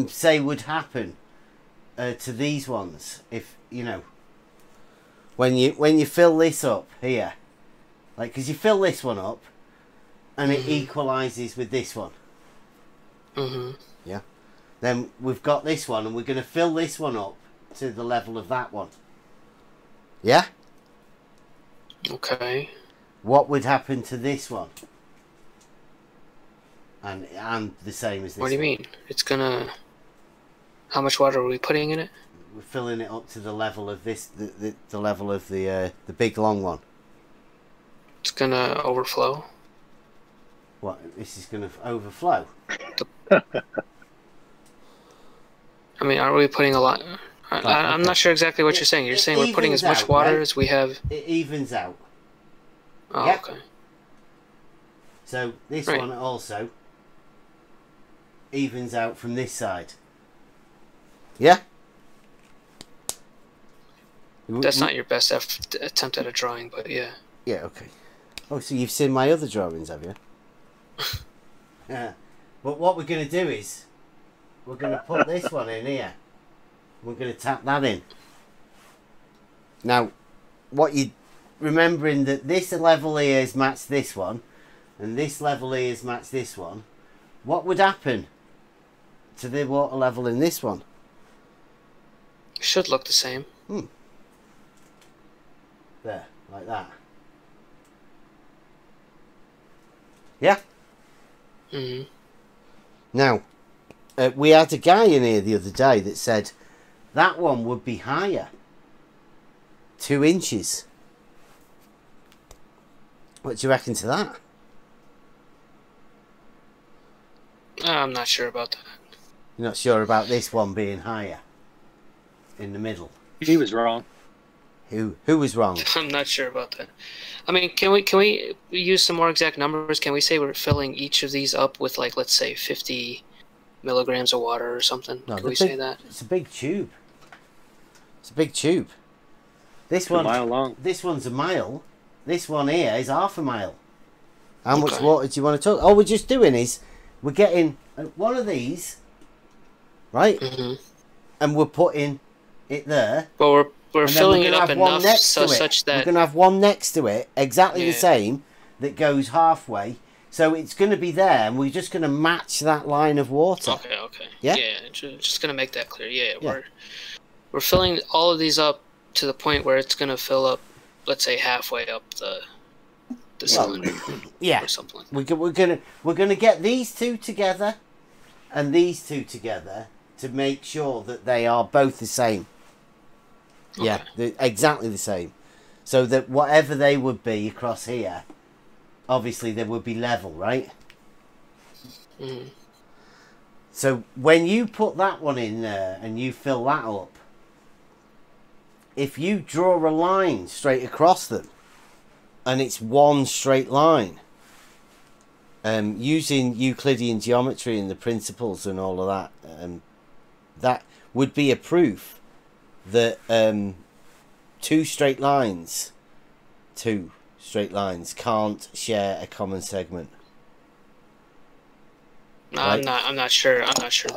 S3: say would happen to these ones if, you know, when you fill this up here, like, because you fill this one up and it equalizes with this one. Yeah. Then we've got this one, and we're going to fill this one up to the level of that one. Yeah.
S4: Okay.
S3: What would happen to this one? And the same as this.
S4: What do you mean? It's gonna. How much water are we putting in it?
S3: We're filling it up to the level of this, the level of the big long one.
S4: It's gonna overflow.
S3: What? This is gonna overflow.
S4: I mean, are we putting a lot? I'm not sure exactly what you're saying. You're saying we're putting as much water, right, as we have.
S3: It evens out.
S4: Oh,
S3: yep.
S4: Okay.
S3: So this
S4: right.
S3: one also evens out from this side. Yeah?
S4: That's not your best attempt at a drawing, but yeah.
S3: Yeah, okay. Oh, so you've seen my other drawings, have you? Yeah. But what we're going to do is, we're going to put this one in here. We're going to tap that in. Now, what you... Remembering that this level here is matched this one, and this level here is matched this one, what would happen to the water level in this one?
S4: Should look the same.
S3: There, like that. Yeah? Now, we had a guy in here the other day that said that one would be higher. 2 inches. What do you reckon to that?
S4: I'm not sure about that.
S3: You're not sure about this one being higher? In the middle?
S8: He was wrong.
S3: Who was wrong?
S4: I'm not sure about that. I mean, can we use some more exact numbers? Can we say we're filling each of these up with, like, let's say 50 milligrams of water or something?
S3: No,
S4: can we say that?
S3: It's a big tube. It's a big tube. This
S8: It's
S3: one,
S8: a mile long.
S3: This one's a mile. This one here is half a mile. How much water do you want to talk? All we're just doing is we're getting one of these, right? And we're putting it there.
S4: Well, we're filling it up enough such that
S3: we're going to have one next to it, exactly the same, that goes halfway. So it's going to be there, and we're just going to match that line of water.
S4: Okay.
S3: Yeah?
S4: Yeah, just going to make that clear. Yeah, we're filling all of these up to the point where it's going to fill up, let's say, halfway up the cylinder.
S3: Yeah.
S4: Or something.
S3: We're gonna get these two together and these two together to make sure that they are both the same. Okay. Yeah, they're exactly the same. So that whatever they would be across here, obviously they would be level, right? So when you put that one in there and you fill that up, if you draw a line straight across them, and it's one straight line, using Euclidean geometry and the principles and all of that, that would be a proof that two straight lines can't share a common segment.
S4: No,
S3: right?
S4: I'm not sure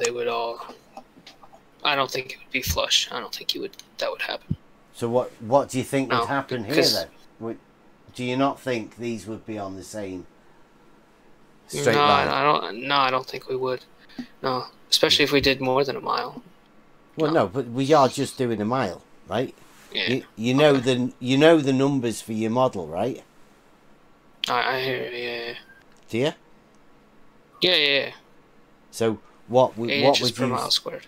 S4: they would all. I don't think it would be flush. I don't think that would happen.
S3: So what do you think would happen here then? Do you not think these would be on the same straight line?
S4: I don't think we would. No, especially if we did more than a mile.
S3: Well, no, but we are just doing a mile, right?
S4: Yeah.
S3: You know the numbers for your model, right?
S4: I hear you, yeah.
S3: Do you?
S4: Yeah.
S3: So what
S4: 8
S3: what
S4: inches
S3: would
S4: per
S3: you?
S4: mile squared.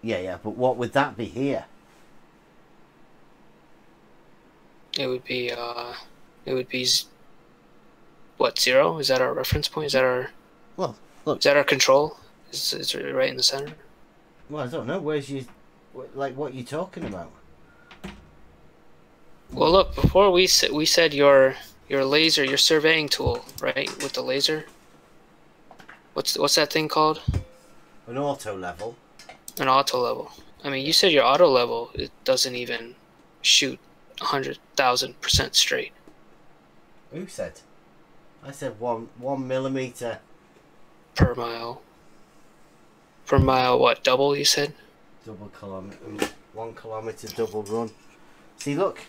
S3: Yeah, but what would that be here?
S4: It would be what, 0? Is that our reference point? Is that our
S3: Well, look.
S4: Is that our control? Is it right in the center?
S3: Well, I don't know. Where's you? Like, what you talking about?
S4: Well, look. Before we said your laser, your surveying tool, right? With the laser. What's that thing called?
S3: An auto level.
S4: An auto level. I mean, you said your auto level, it doesn't even shoot 100,000% straight.
S3: Who said? I said 1 millimeter
S4: per mile. Per mile, what? Double? You said?
S3: Double kilometer. 1 kilometer double run. See, look.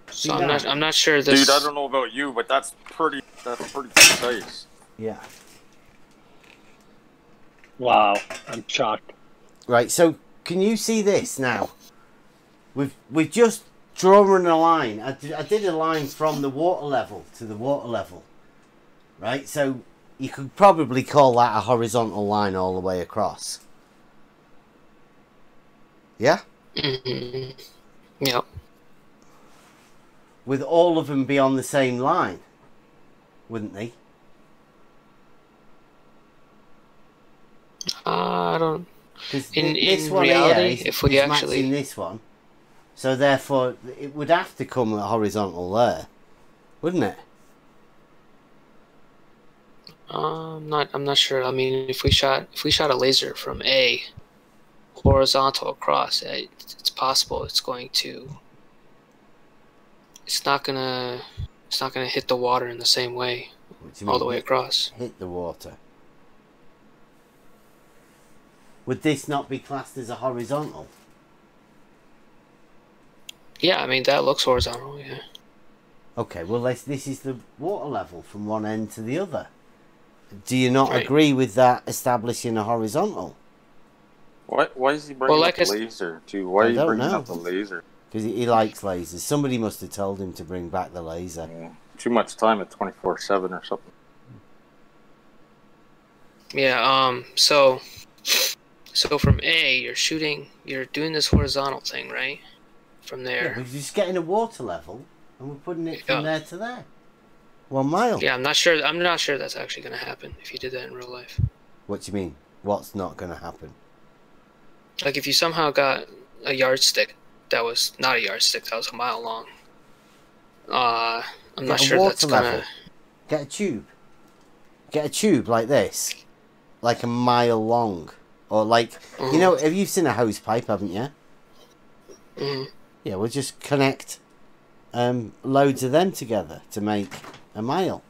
S3: See
S4: so
S3: that?
S4: I'm not sure this.
S6: Dude, I don't know about you, but that's pretty precise.
S3: Yeah.
S8: Wow, I'm shocked.
S3: Right. So, can you see this now? We've just drawn a line. I did a line from the water level to the water level. Right. So you could probably call that a horizontal line all the way across. Yeah?
S4: Mm-hmm. Yep.
S3: With all of them be on the same line, wouldn't they?
S4: I don't. In
S3: this one
S4: reality,
S3: here
S4: if we
S3: is
S4: actually
S3: matching this one, so therefore it would have to come horizontal there, wouldn't it?
S4: I'm not sure. I mean, if we shot a laser from A horizontal across, it's possible it's not gonna hit the water in the same way all the way across.
S3: Hit the water. Would this not be classed as a horizontal?
S4: Yeah, I mean that looks horizontal. Yeah.
S3: Okay, well this is the water level from one end to the other. Do you not
S4: Right.
S3: agree with that establishing a horizontal?
S6: Why is he bringing
S4: Well,
S6: up the laser too? Why are you bringing up the laser?
S3: Because he likes lasers. Somebody must have told him to bring back the laser.
S6: Yeah. Too much time at 24/7 or something.
S4: Yeah. So from A, you're doing this horizontal thing, right? From there.
S3: Yeah, we're just getting a water level and we're putting it from there to there. 1 mile.
S4: Yeah, I'm not sure that's actually going to happen if you did that in real life.
S3: What do you mean? What's not going to happen?
S4: Like if you somehow got a yardstick that was not a yardstick, that was a mile long. I'm not sure that's going to...
S3: Get a tube. Get a tube like this. Like a mile long. Or like, you know, have you seen a hose pipe, haven't you?
S4: Mm-hmm.
S3: Yeah, we'll just connect loads of them together to make a mile.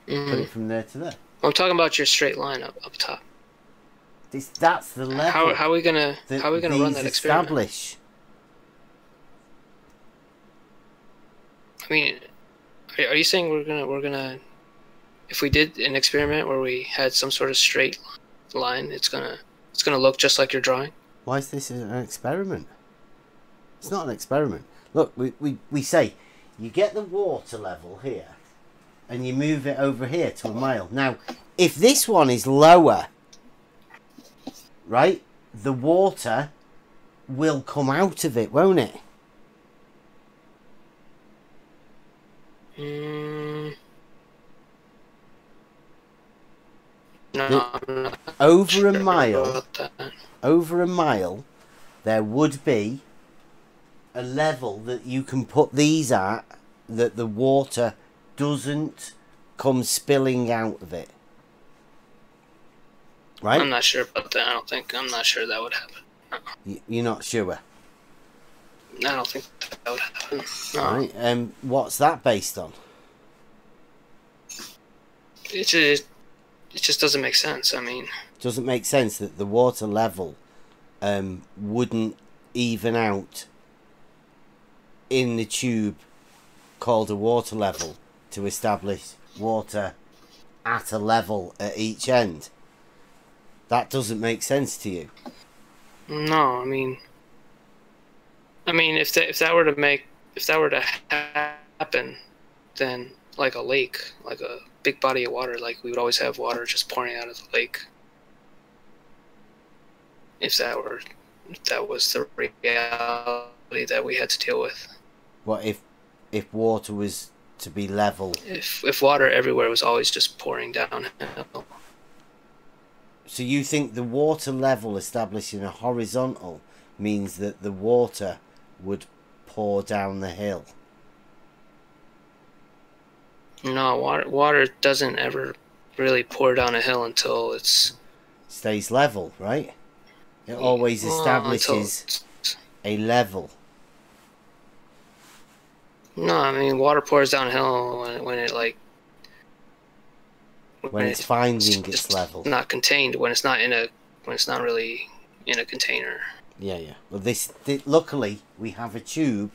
S4: Mm-hmm.
S3: Put it from there to there.
S4: I'm talking about your straight line up top.
S3: That's the level.
S4: How are we gonna run that experiment?
S3: Establish.
S4: I mean, are you saying we're gonna if we did an experiment where we had some sort of straight line, it's gonna look just like your drawing?
S3: Why is this an experiment? It's not an experiment. Look, we say you get the water level here and you move it over here to a mile. Now, if this one is lower, right, the water will come out of it, won't it?
S4: No, I'm not
S3: over
S4: sure
S3: a mile,
S4: about that.
S3: over a mile, there would be a level that you can put these at that the water doesn't come spilling out of it. Right?
S4: I'm not sure about that. I'm not sure that would happen.
S3: You're not sure?
S4: I don't think that would happen. No.
S3: Right. What's that based on?
S4: It just doesn't make sense. I mean,
S3: Doesn't make sense that the water level wouldn't even out in the tube called a water level to establish water at a level at each end. That doesn't make sense to you.
S4: no. I mean, I mean, if that were to happen, then like a lake, like a big body of water, like we would always have water just pouring out of the lake. If that was the reality that we had to deal with.
S3: What if water was to be level?
S4: If water everywhere was always just pouring downhill.
S3: So you think the water level establishing a horizontal means that the water would pour down the hill?
S4: No, water doesn't ever really pour down a hill until it's
S3: stays level, right? It always establishes a level.
S4: No, I mean water pours downhill when it like
S3: when it's finding its level,
S4: not contained, when it's not really in a container.
S3: Yeah. Well, this luckily we have a tube,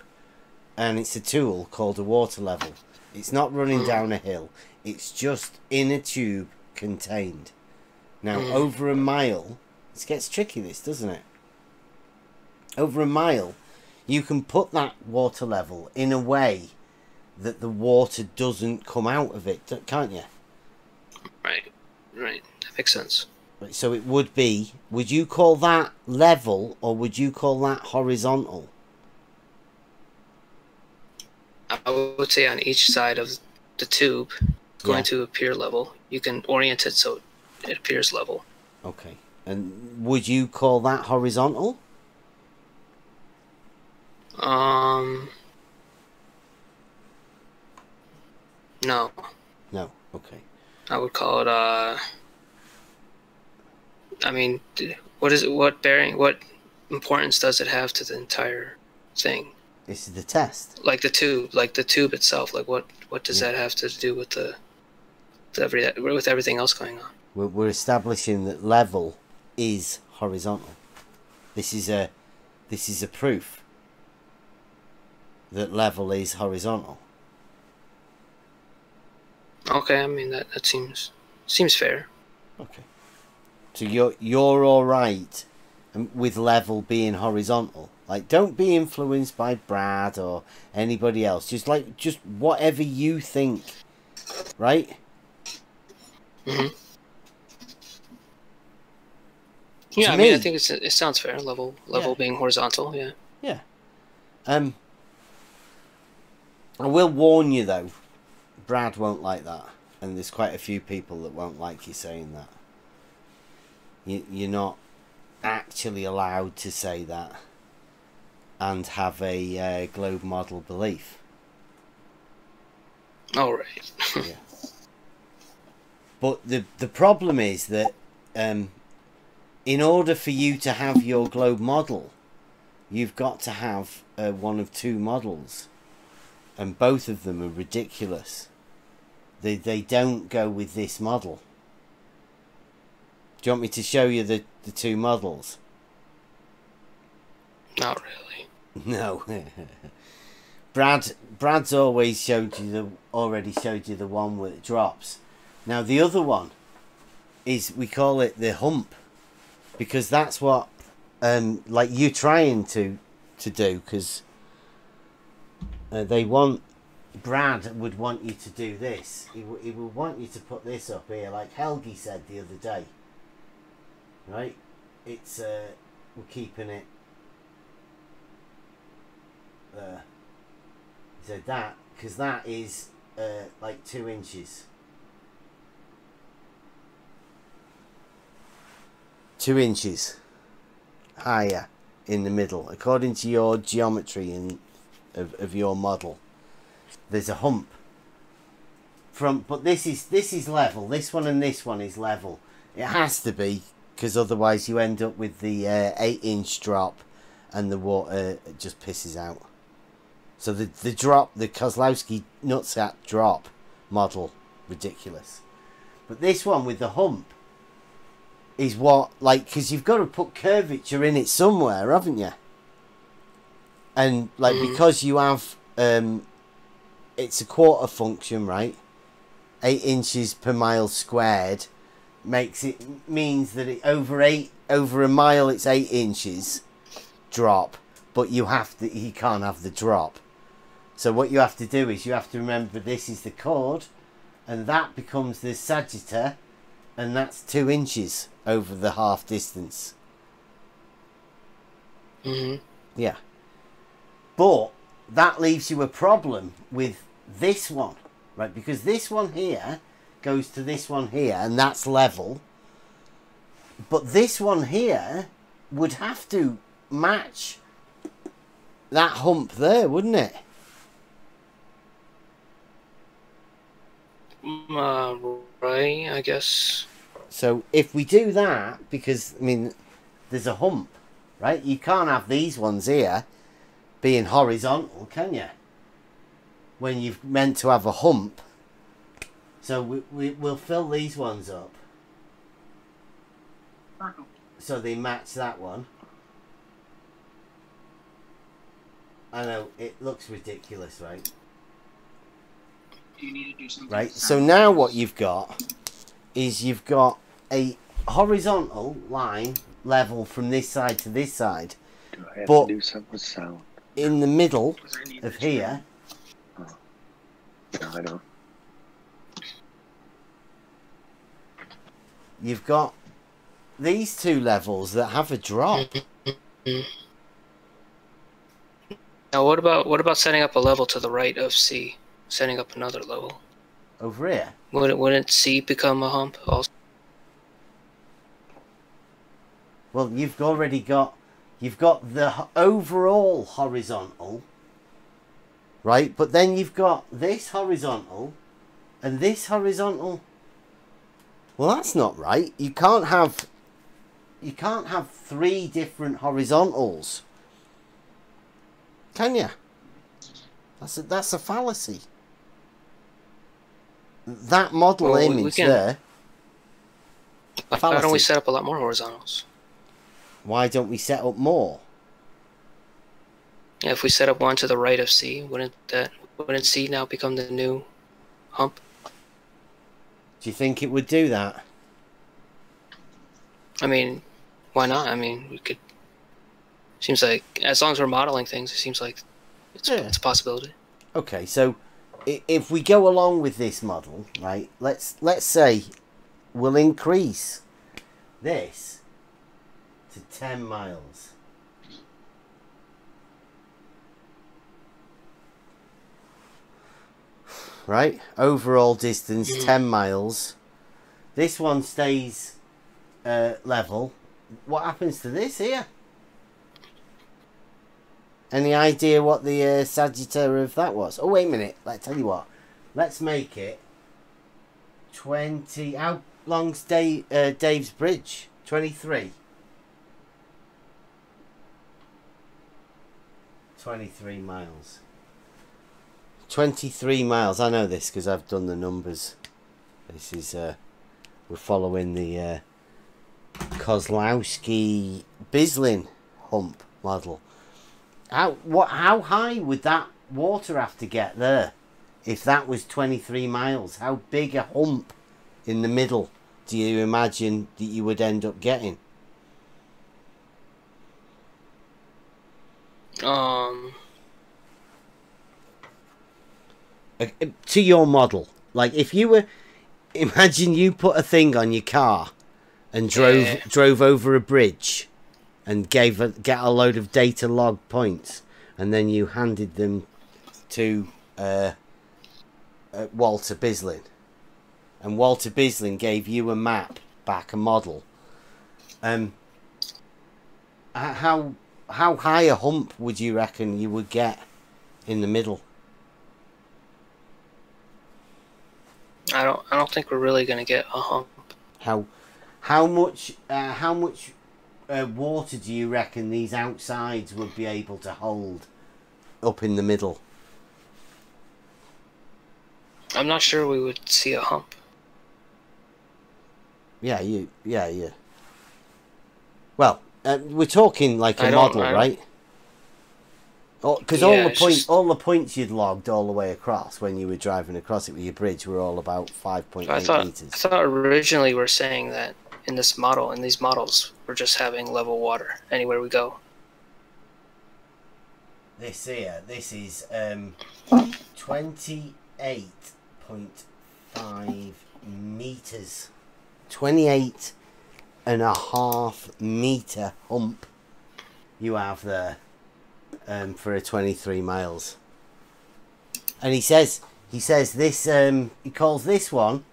S3: and it's a tool called a water level. It's not running down a hill. It's just in a tube contained. Now over a mile, this gets tricky. This doesn't it? Over a mile, you can put that water level in a way that the water doesn't come out of it, can't you?
S4: Right. That makes sense.
S3: So it would be, would you call that level or would you call that horizontal?
S4: I would say on each side of the tube, going to appear level, you can orient it so it appears level.
S3: Okay. And would you call that horizontal?
S4: No.
S3: No. Okay.
S4: I would call it I mean, what importance does it have to the entire thing?
S3: This is the test.
S4: Like the tube itself. Like what does that have to do with with everything else going on?
S3: We're establishing that level is horizontal. This is a proof that level is horizontal.
S4: Okay, I mean that seems fair.
S3: Okay. So you're all right with level being horizontal. Like, don't be influenced by Brad or anybody else. Just whatever you think, right?
S4: Mhm. Yeah, I mean, I think it sounds fair. Level being horizontal. Yeah.
S3: Yeah. I will warn you though. Brad won't like that, and there's quite a few people that won't like you saying that. You're not actually allowed to say that and have a globe model belief.
S4: All right.
S3: Yeah. But the problem is that in order for you to have your globe model, you've got to have one of two models, and both of them are ridiculous. They don't go with this model. Do you want me to show you the two models?
S4: Not really.
S3: No. Brad's already showed you the one where it drops. Now the other one is, we call it the hump, because that's what like you trying to do, because Brad would want you to do this. He would want you to put this up here, like Helgi said the other day. Right? It's we're keeping it there. He said that because that is like 2 inches. 2 inches higher in the middle, according to your geometry of your model. There's a hump but this is level. This one and this one is level. It has to be, because otherwise you end up with the 8-inch drop and the water just pisses out. So the drop, the Kozlowski nutsack drop model, ridiculous. But this one with the hump is what, like, because you've got to put curvature in it somewhere, haven't you? And like, because you have it's a quarter function, right? 8 inches per mile squared means that it over a mile it's 8 inches drop, but you can't have the drop. So what you have to do is you have to remember this is the chord, and that becomes the sagittar, and that's 2 inches over the half distance. Yeah. But that leaves you a problem with this one, right? Because this one here goes to this one here, and that's level. But this one here would have to match that hump there, wouldn't it?
S4: Right, I guess.
S3: So if we do that, because, I mean, there's a hump, right? You can't have these ones here being horizontal, can you? When you've meant to have a hump. So we'll fill these ones up. So they match that one. I know, it looks ridiculous, right?
S10: You need to do something.
S3: Right, so now what you've got is you've got a horizontal line level from this side to this side.
S8: Do I have
S3: But
S8: to do something with sound?
S3: in the middle of here,
S8: No, I don't.
S3: you've got these 2 levels that have a drop.
S4: Now, what about setting up a level to the right of C? Setting up another level.
S3: Over here.
S4: Wouldn't C become a hump also?
S3: Well, you've got the overall horizontal, right? But then you've got this horizontal and this horizontal. Well, that's not right. You can't have 3 different horizontals, can you? That's a fallacy. That model image there.
S4: Why don't we set up a lot more horizontals?
S3: Why don't we set up more?
S4: Yeah, if we set up one to the right of C, wouldn't C now become the new hump?
S3: Do you think it would do that?
S4: I mean, why not? I mean, we could. Seems like as long as we're modeling things, it seems like it's a possibility.
S3: Okay, so if we go along with this model, right? Let's say we'll increase this to 10 miles. Right? Overall distance 10 miles. This one stays level. What happens to this here? Any idea what the sagittar of that was? Oh, wait a minute. Let's tell you what. Let's make it 20. How long's Dave's bridge? 23. 23 miles. 23 miles. I know this because I've done the numbers. This is we're following the Kozlowski-Bislin hump model. How high would that water have to get there if that was 23 miles? How big a hump in the middle do you imagine that you would end up getting? To your model, like if you were, imagine you put a thing on your car and drove over a bridge and get a load of data log points, and then you handed them to Walter Bislin, and Walter Bislin gave you a map back, a model. How high a hump would you reckon you would get in the middle?
S4: I don't think we're really gonna get a hump.
S3: How much water do you reckon these outsides would be able to hold up in the middle?
S4: I'm not sure we would see a hump.
S3: Yeah. Well, we're talking like a model, right? Because all the points you'd logged all the way across when you were driving across it with your bridge were all about 5.8 meters.
S4: I thought originally we were saying that in this model, in these models, we're just having level water anywhere we go.
S3: this here. This is 28.5 meters. 28.5 meter hump you have there for a 23 miles. And he says this he calls this one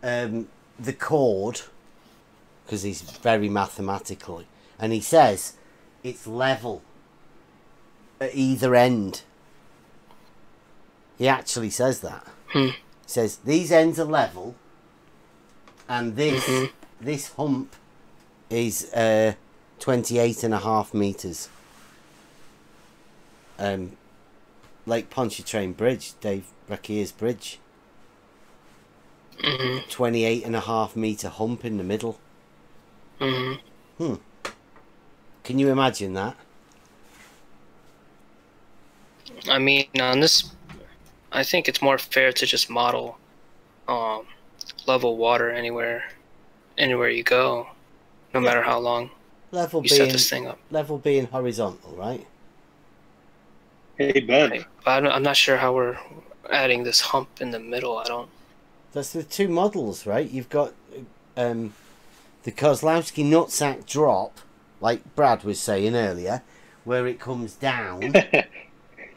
S3: the chord, because he's very mathematical, and he says it's level at either end. He actually says that. He says these ends are level, and this hump is 28.5 meters. Lake Pontchartrain Bridge, Dave Rakier's bridge. 28.5 meter hump in the middle. Can you imagine that?
S4: I mean, on this, I think it's more fair to just model level water anywhere you go, no matter how long
S3: Level
S4: you
S3: being,
S4: set this thing up.
S3: level being horizontal, right?
S8: Hey, Ben.
S4: Right. But I'm not sure how we're adding this hump in the middle. I don't.
S3: That's the two models, right? You've got the Kozlowski nutsack drop, like Brad was saying earlier, where it comes down.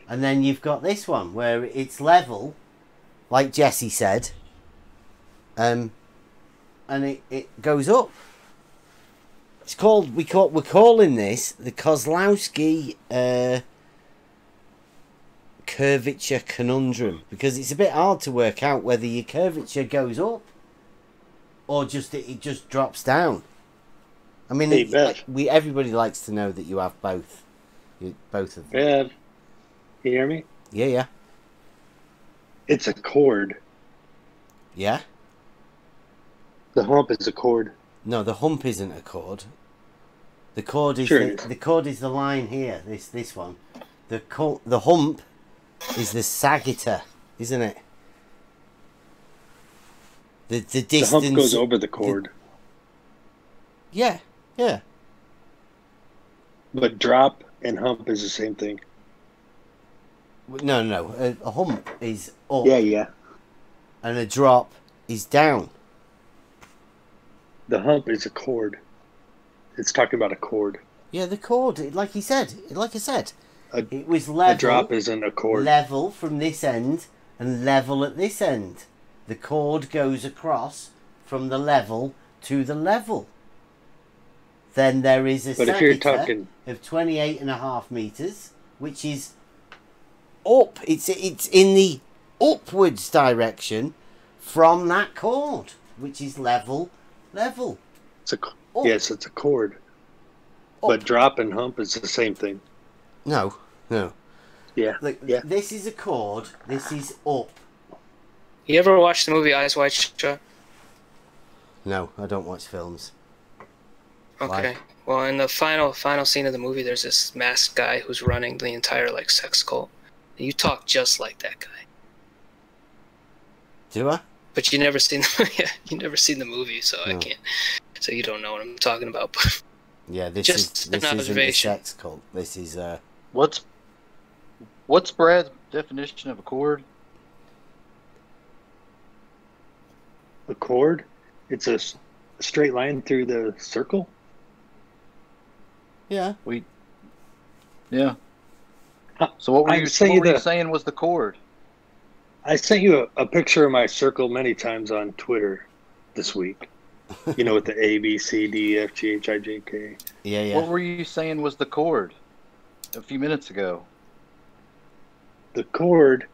S3: And then you've got this one where it's level, like Jesse said, and it goes up. It's called we're calling this the Kozlowski curvature conundrum, because it's a bit hard to work out whether your curvature goes up or just it just drops down. I mean,
S8: hey,
S3: everybody likes to know that you have both, both of them.
S8: Ben, you hear me?
S3: Yeah.
S8: It's a chord.
S3: Yeah.
S8: The hump is a chord.
S3: No, the hump isn't a chord. The chord is
S8: Sure.
S3: the chord is the line here. This one. The hump is the sagitta, isn't it? The distance.
S8: The hump goes over the chord.
S3: Yeah.
S8: But drop and hump is the same thing.
S3: No. A hump is up.
S8: Yeah.
S3: And a drop is down.
S8: The hump is a chord. It's talking about a chord.
S3: Yeah, the chord, like I said, it was level.
S8: A drop isn't a chord.
S3: Level from this end and level at this end. The chord goes across from the level to the level. Then there is a sagitta of 28.5 meters, which is up. It's in the upwards direction from that chord, which is level.
S8: Yes, it's a chord. But drop and hump is the same thing.
S3: No.
S8: Yeah. Yeah.
S3: This is a chord. This is up.
S4: You ever watch the movie Eyes Wide Shut?
S3: No, I don't watch films.
S4: Okay.
S3: Why?
S4: Well, in the final scene of the movie, there's this masked guy who's running the entire sex cult. And you talk just like that guy.
S3: Do I?
S4: But you never seen the movie, so no. I can't. So you don't know what I'm talking about. But
S3: yeah, this
S4: just
S3: isn't a sex cult. This is
S5: What's Brad's definition of a chord?
S8: A chord? It's a straight line through the circle?
S3: Yeah.
S5: Yeah. So what were you saying was the chord?
S8: I sent you a picture of my circle many times on Twitter this week. You know, with the A, B, C, D, F, G, H, I, J, K.
S3: Yeah.
S5: What were you saying was the chord a few minutes ago?
S8: The chord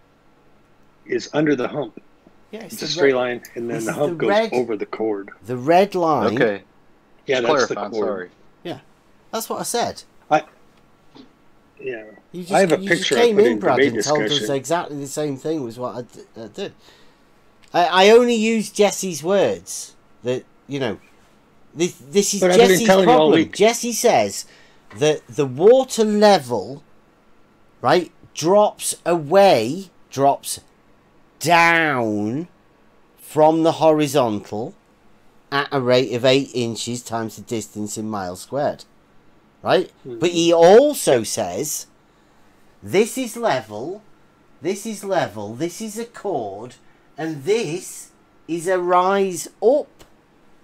S8: is under the hump.
S3: Yeah,
S8: it's a straight line, and then the hump goes over the chord.
S3: The red line.
S5: Okay.
S8: Yeah, that's the chord.
S5: Sorry.
S3: Yeah, that's what I said.
S8: Yeah.
S3: I have a picture. You came in, Brad, and told
S8: discussion.
S3: us exactly the same thing was what I did. I only used Jesse's words. That this is Jesse's problem. Jesse says that the water level, right, drops down from the horizontal at a rate of 8 inches times the distance in miles squared. Right? But he also says This is level. This is level. This is a chord. And this is a rise up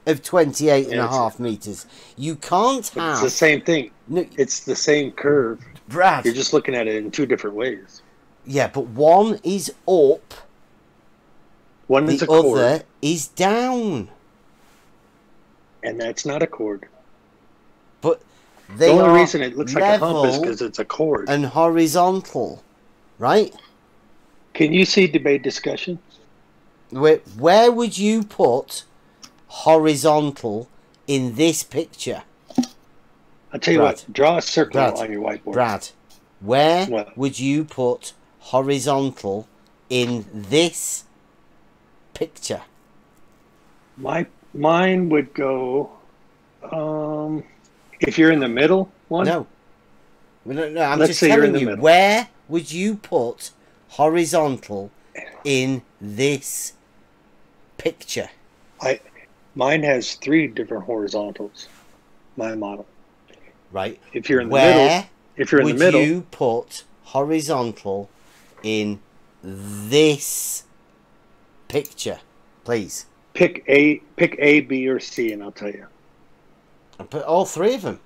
S3: of 28.5 meters. You can't have...
S8: It's the same thing.
S3: No,
S8: it's the same curve.
S3: Brad.
S8: You're just looking at it in two different ways.
S3: Yeah, but one is up.
S8: One is a
S3: chord. The
S8: chord.
S3: other is down.
S8: And that's not a chord.
S3: But
S8: the only reason it looks like a hump is because it's a chord.
S3: And horizontal, right?
S8: Can you see debate discussion?
S3: Where would you put horizontal in this picture?
S8: I'll tell you what, draw a circle on your whiteboard.
S3: Brad, where would you put horizontal in this picture?
S8: Mine would go, if you're in the middle one.
S3: No, I'm just telling you, where would you put horizontal in this picture?
S8: Mine has 3 different horizontals, my model.
S3: Right.
S8: If you're in the middle,
S3: would you put horizontal in this picture, please?
S8: Pick A, B, or C, and I'll tell you.
S3: I put all 3 of them.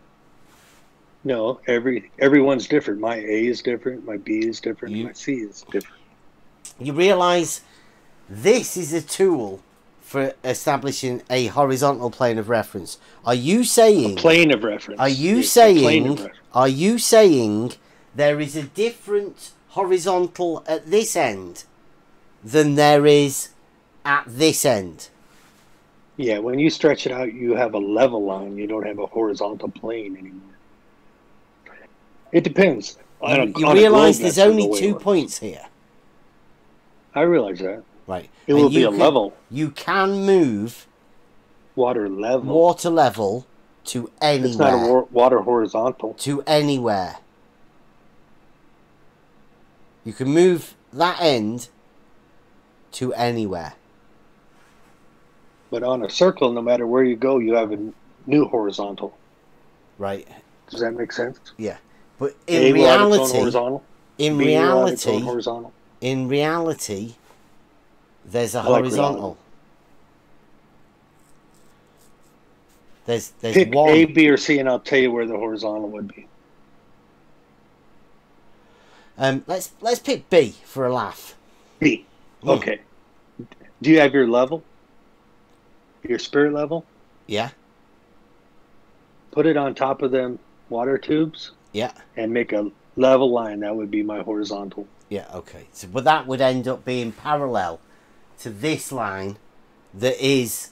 S8: No, everyone's different. My A is different. My B is different. My C is different.
S3: You realise this is a tool for establishing a horizontal plane of reference. Are you saying...
S8: A plane of reference.
S3: Are you saying there is a different horizontal at this end than there is at this end?
S8: Yeah, when you stretch it out, you have a level line. You don't have a horizontal plane anymore. It depends.
S3: You realise there's only 2 points here.
S8: I realize that.
S3: Right.
S8: It will be a level.
S3: You can move
S8: water level
S3: to anywhere.
S8: It's not a water horizontal.
S3: To anywhere. You can move that end to anywhere.
S8: But on a circle, no matter where you go, you have a new horizontal.
S3: Right.
S8: Does that make sense?
S3: Yeah. But in reality, there's a horizontal. There's
S8: Pick
S3: one.
S8: A, B, or C, and I'll tell you where the horizontal would be.
S3: Let's pick B for a laugh.
S8: B. Okay. Do you have your level? Your spirit level?
S3: Yeah.
S8: Put it on top of them water tubes.
S3: Yeah.
S8: And make a level line. That would be my horizontal.
S3: Yeah, okay. So, but that would end up being parallel to this line that is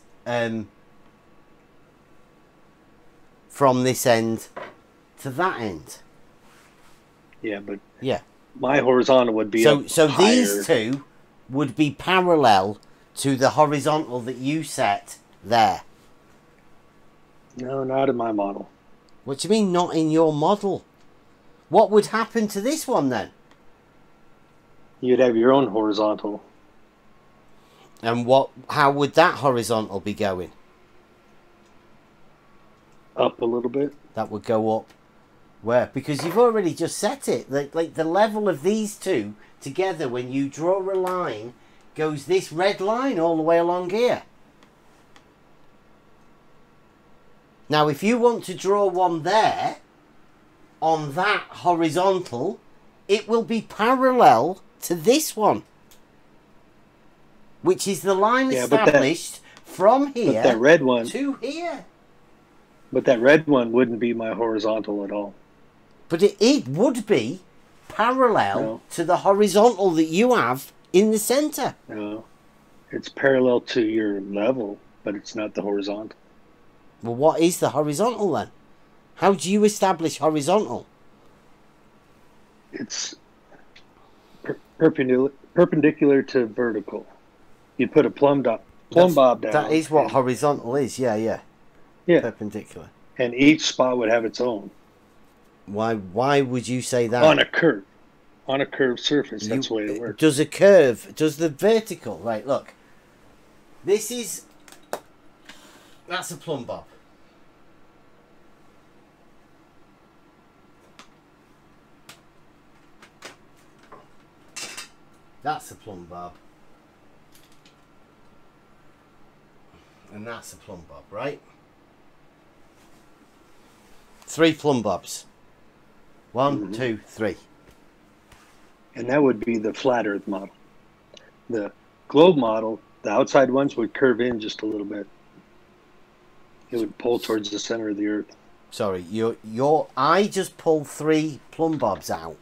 S3: from this end to that end.
S8: Yeah, but
S3: yeah,
S8: my horizontal would be
S3: so these two would be parallel to the horizontal that you set there.
S8: No, not in my model.
S3: What do you mean not in your model? What would happen to this one then?
S8: You'd have your own horizontal.
S3: And how would that horizontal be going?
S8: Up a little bit.
S3: That would go up. Where? Because you've already just set it. Like the level of these two together, when you draw a line, goes this red line all the way along here. Now, if you want to draw one there, on that horizontal, it will be parallel to this one, which is the line established from here
S8: that red one,
S3: to here.
S8: But that red one wouldn't be my horizontal at all.
S3: But it would be parallel to the horizontal that you have in the center.
S8: No, it's parallel to your level, but it's not the horizontal.
S3: Well, what is the horizontal then? How do you establish horizontal?
S8: It's perpendicular to vertical. You put a plumb bob down.
S3: That is what horizontal is. Yeah. Perpendicular.
S8: And each spot would have its own.
S3: Why would you say that?
S8: On a curved surface. That's the way it works.
S3: Does the vertical, right, look. That's a plumb bob. That's a plumb bob. And that's a plumb bob, right? 3 plumb bobs. 1, 2, 3.
S8: And that would be the flat Earth model. The globe model, the outside ones would curve in just a little bit. It would pull towards the center of the Earth.
S3: Sorry, I just pulled 3 plumb bobs out.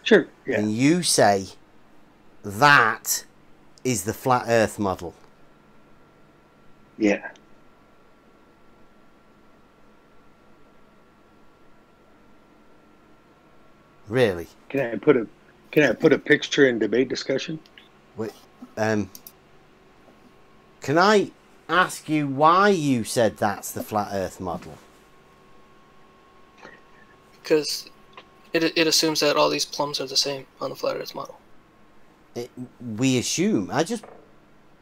S8: Sure. Yeah.
S3: And you say that is the flat Earth model.
S8: Yeah.
S3: Really?
S8: Can I put a picture in debate discussion?
S3: Wait, can I ask you why you said that's the flat Earth model?
S4: Because it assumes that all these plums are the same on the flat Earth model.
S3: We assume. I just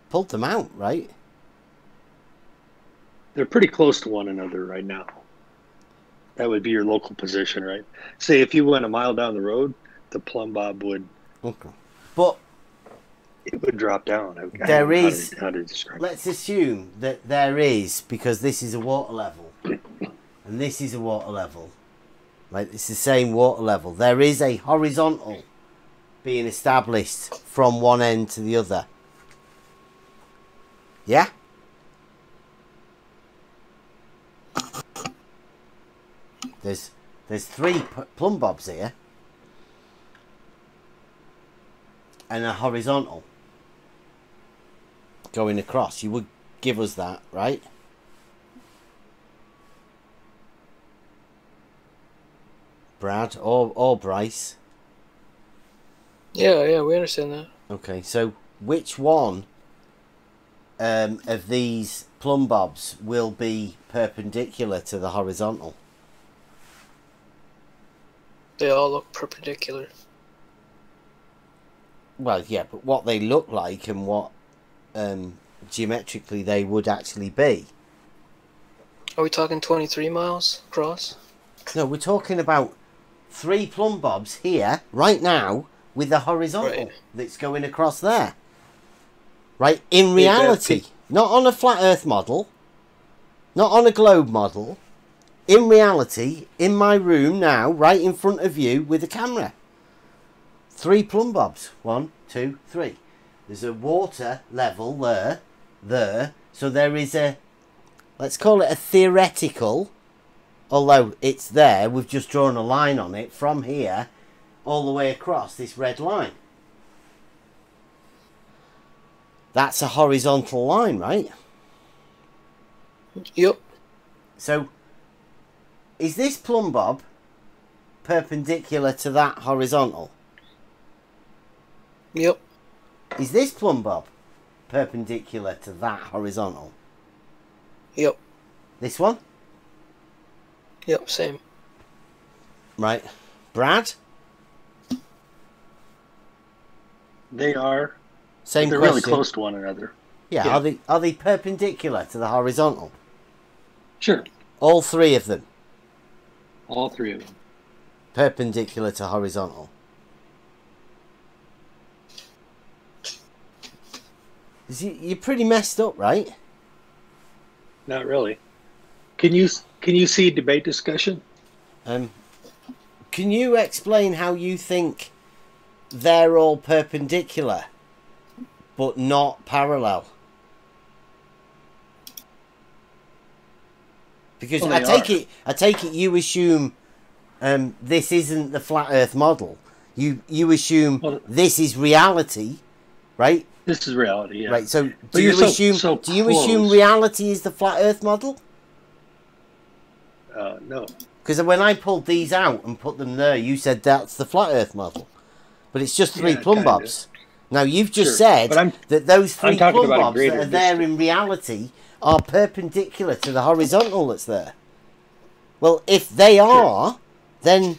S3: pulled them out, right?
S8: They're pretty close to one another right now. That would be your local position, right? Say if you went a mile down the road, the plumb bob would.
S3: Okay. But
S8: it would drop down.
S3: There is.
S8: How to describe
S3: let's assume that there is, because this is a water level, and this is a water level. Like it's the same water level. There is a horizontal being established from one end to the other. Yeah? There's 3 plumb bobs here. And a horizontal going across. You would give us that, right? Brad or Bryce?
S4: Yeah, we understand that.
S3: Okay, so which one of these plumb bobs will be perpendicular to the horizontal?
S4: They all look perpendicular.
S3: Well, yeah, but what they look like and what geometrically they would actually be.
S4: Are we talking 23 miles across?
S3: No, we're talking about 3 plumb bobs here, right now, with the horizontal that's going across there. Right, in reality. Not on a flat Earth model. Not on a globe model. In reality, in my room now, right in front of you with a camera. 3 plumb bobs. 1, 2, 3. There's a water level there. So there is a, let's call it a theoretical, although it's there, we've just drawn a line on it from here all the way across this red line. That's a horizontal line, right?
S4: Yep.
S3: So, is this plumb bob perpendicular to that horizontal?
S4: Yep.
S3: Is this plumb bob perpendicular to that horizontal?
S4: Yep.
S3: This one?
S4: Yep, same.
S3: Right. Brad?
S8: They are.
S3: Same
S8: they're
S3: question.
S8: Really close to one another.
S3: Yeah. Are they perpendicular to the horizontal?
S8: Sure.
S3: All 3 of them?
S8: All 3 of them.
S3: Perpendicular to horizontal. You're pretty messed up, right?
S8: Not really. Can you see debate discussion?
S3: Can you explain how you think they're all perpendicular but not parallel? Because
S8: Well,
S3: I take it you assume this isn't the flat Earth model. You assume this is reality, right?
S8: This is reality, yeah.
S3: Right. So do you assume reality is the flat Earth model?
S8: No.
S3: Because when I pulled these out and put them there, you said that's the flat Earth model, but it's just 3 plumb bobs. Now you've just said that those 3 plumb bobs that are there in reality are perpendicular to the horizontal that's there. Well, if they are, then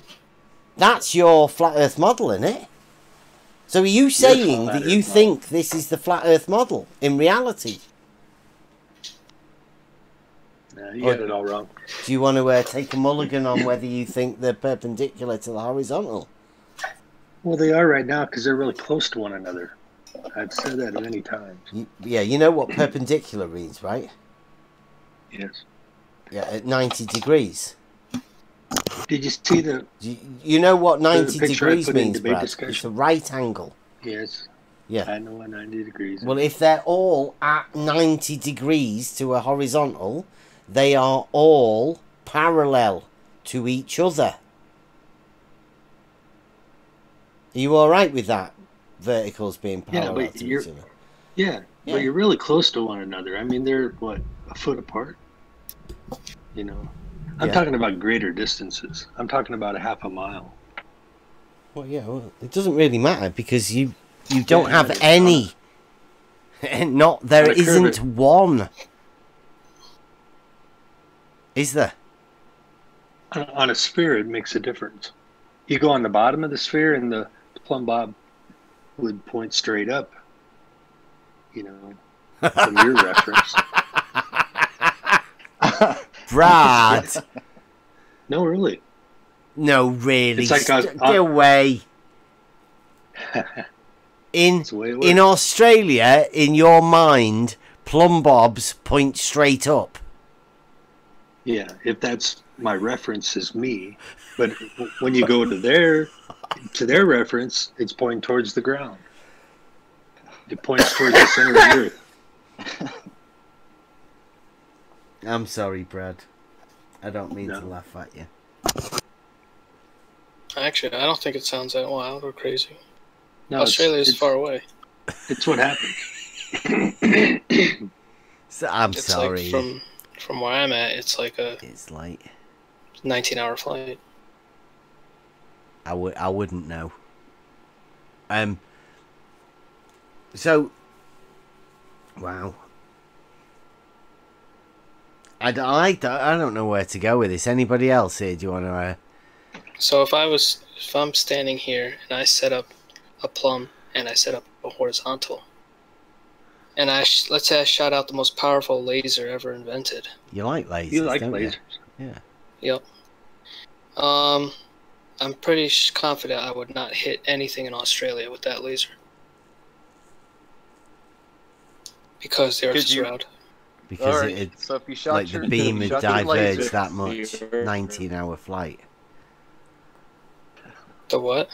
S3: that's your flat Earth model, isn't it? So are you saying that you think this is the flat Earth model in reality?
S8: No, you got it all wrong.
S3: Do you want to take a mulligan on whether you think they're perpendicular to the horizontal?
S8: Well, they are right now because they're really close to one another. I've said that many times.
S3: Yeah, you know what perpendicular means, right?
S8: Yes.
S3: Yeah, at 90 degrees.
S8: Did you see the
S3: You know what 90
S8: picture I
S3: degrees
S8: put in
S3: means,
S8: debate
S3: Brad? It's a
S8: discussion?
S3: right angle.
S8: Yes.
S3: Yeah.
S8: I know what 90 degrees.
S3: Well, if they're all at 90 degrees to a horizontal, they are all parallel to each other. Are you all right with that? Verticals being parallel to each other.
S8: Yeah, but you're really close to one another. I mean, they're what, a foot apart? You know, I'm talking about greater distances. I'm talking about a half a mile.
S3: Well, yeah, well, it doesn't really matter because you don't have any. Not there isn't one. Is there?
S8: On a sphere, it makes a difference. You go on the bottom of the sphere, and the plumb bob would point straight up. You know, from your reference.
S3: Brad.
S8: No, really.
S3: No, really.
S8: It's like
S3: Get away. In Australia, in your mind, plumb bobs point straight up.
S8: Yeah, if that's my reference is me, but when you go to their reference, it's pointing towards the ground. It points towards the center of the earth.
S3: I'm sorry, Brad. I don't mean to laugh at you.
S4: Actually, I don't think it sounds that wild or crazy.
S8: No,
S4: Australia is far away.
S8: It's what happened.
S3: So, I'm
S4: it's
S3: sorry.
S4: Like from where I'm at, it's like
S3: it's like
S4: 19-hour flight.
S3: I wouldn't know. So, wow. I don't know where to go with this. Anybody else here? Do you want to?
S4: So if I'm standing here and I set up a plumb and I set up a horizontal, and let's say I shot out the most powerful laser ever invented.
S3: You like lasers?
S8: You like
S3: don't
S8: lasers?
S3: You?
S4: Yeah. Yep. I'm pretty confident I would not hit anything in Australia with that laser because the Earth's round.
S3: Because
S5: so if you shot
S3: like the beam had diverged that much, 19-hour flight.
S4: The what?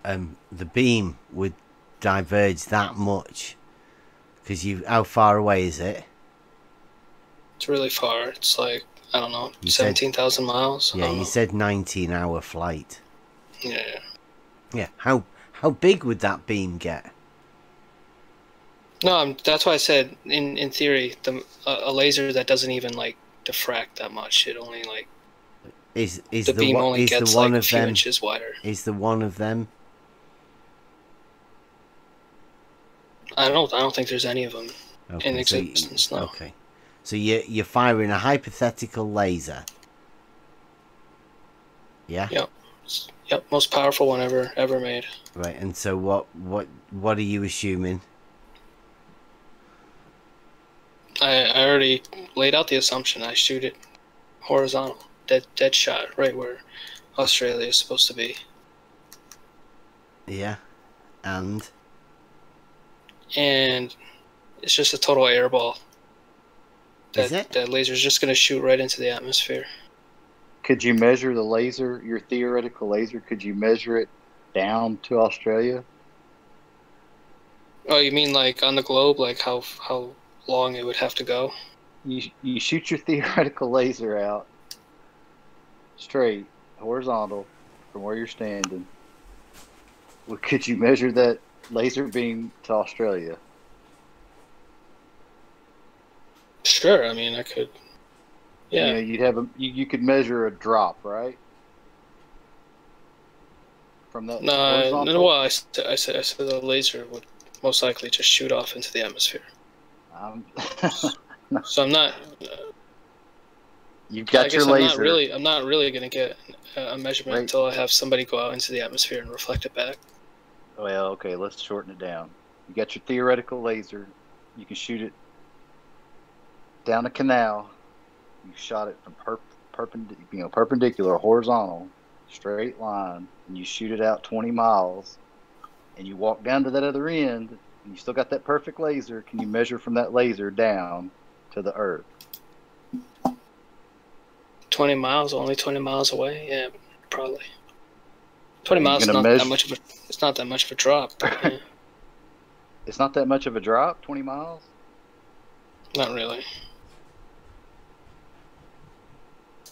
S3: The beam would diverge that much because how far away is it?
S4: It's really far. It's like, I don't know, 17,000 miles.
S3: Yeah, you said 19-hour flight.
S4: Yeah.
S3: Yeah. How big would that beam get?
S4: No, that's why I said in theory, a laser that doesn't even like diffract that much. It only like the beam only gets like a few inches wider.
S3: Is the one of them?
S4: I don't think there's any of them in existence. No.
S3: Okay, so you're firing a hypothetical laser. Yeah.
S4: Yep. Most powerful one ever made.
S3: Right, and so what are you assuming?
S4: I already laid out the assumption. I shoot it horizontal, dead shot, right where Australia is supposed to be.
S3: Yeah, and
S4: it's just a total airball. That laser's just going to shoot right into the atmosphere.
S5: Could you measure the laser, your theoretical laser? Could you measure it down to Australia?
S4: Oh, you mean like on the globe, like how long it would have to go?
S5: You shoot your theoretical laser out straight, horizontal, from where you're standing. Well, could you measure that laser beam to Australia?
S4: Sure, I mean I could. Yeah,
S5: you know, you'd have you could measure a drop, right? From that.
S4: No. Well, I said the laser would most likely just shoot off into the atmosphere. So I'm not.
S5: You've got your laser.
S4: I'm not really gonna get a measurement until I have somebody go out into the atmosphere and reflect it back.
S5: Well, okay, let's shorten it down. You got your theoretical laser. You can shoot it down a canal. You shot it from perpendicular, horizontal. straight line, and you shoot it out 20 miles, and you walk down to that other end, and you still got that perfect laser, can you measure from that laser down to the Earth?
S4: 20 miles, only 20 miles away? Yeah, probably. 20
S5: Are you
S4: miles is
S5: gonna
S4: not that
S5: measure-
S4: much of a, it's not that much of a drop. But, yeah,
S5: It's not that much of a drop, 20 miles?
S4: not really.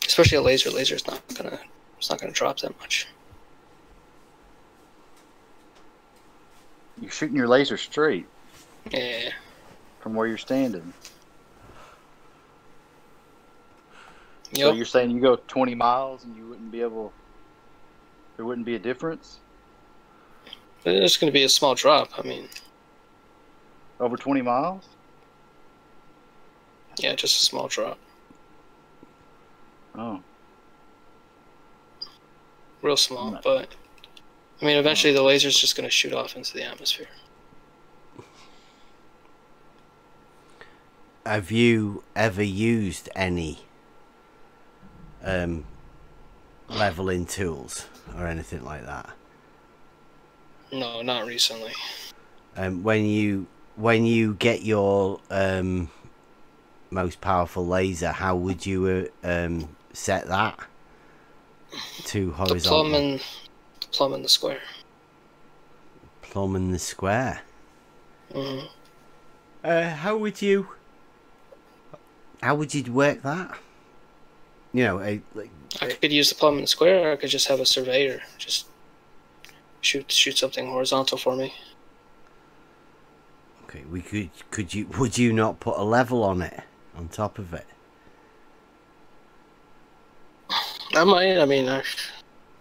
S4: Especially a laser. Laser's not gonna, it's not gonna drop that much.
S5: You're shooting your laser straight
S4: Yeah.
S5: from where you're standing. So
S4: Yep.
S5: you're saying you go 20 miles and you wouldn't be able, there wouldn't be a difference?
S4: There's gonna be a small drop. I mean,
S5: Over 20 miles?
S4: yeah, just a small drop.
S5: Oh.
S4: Real small, but I mean, eventually the laser's just gonna shoot off into the atmosphere.
S3: Have you ever used any leveling tools or anything like that?
S4: No, not recently.
S3: When you get your most powerful laser, how would you set that to horizontal?
S4: The plumb and the square.
S3: Plumb and the square.
S4: Mm-hmm.
S3: How would you work that? You know,
S4: I could use the plumb and the square, or I could just have a surveyor just shoot something horizontal for me.
S3: okay, would you not put a level on it, on top of it?
S4: I might. I mean,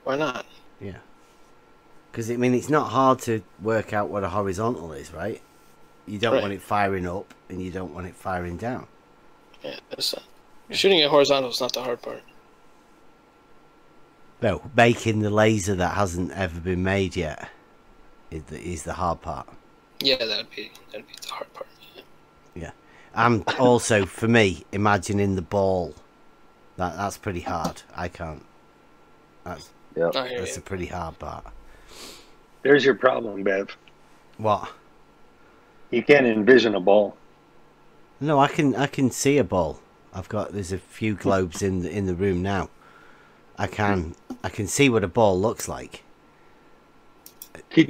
S4: why not?
S3: Yeah. Because I mean, it's not hard to work out what a horizontal is, right? You don't want it firing up, and you don't want it firing down.
S4: Yeah, shooting it horizontal is not the hard part.
S3: No, making the laser that hasn't ever been made yet is the hard part.
S4: Yeah, that'd be the hard part.
S3: Yeah, and also for me, imagining the ball, that's pretty hard. I can't. That's a pretty hard part.
S8: There's your problem, Bev.
S3: What?
S8: You can't envision a ball.
S3: No, I can see a ball. There's a few globes in the room now. I can see what a ball looks like.
S8: Can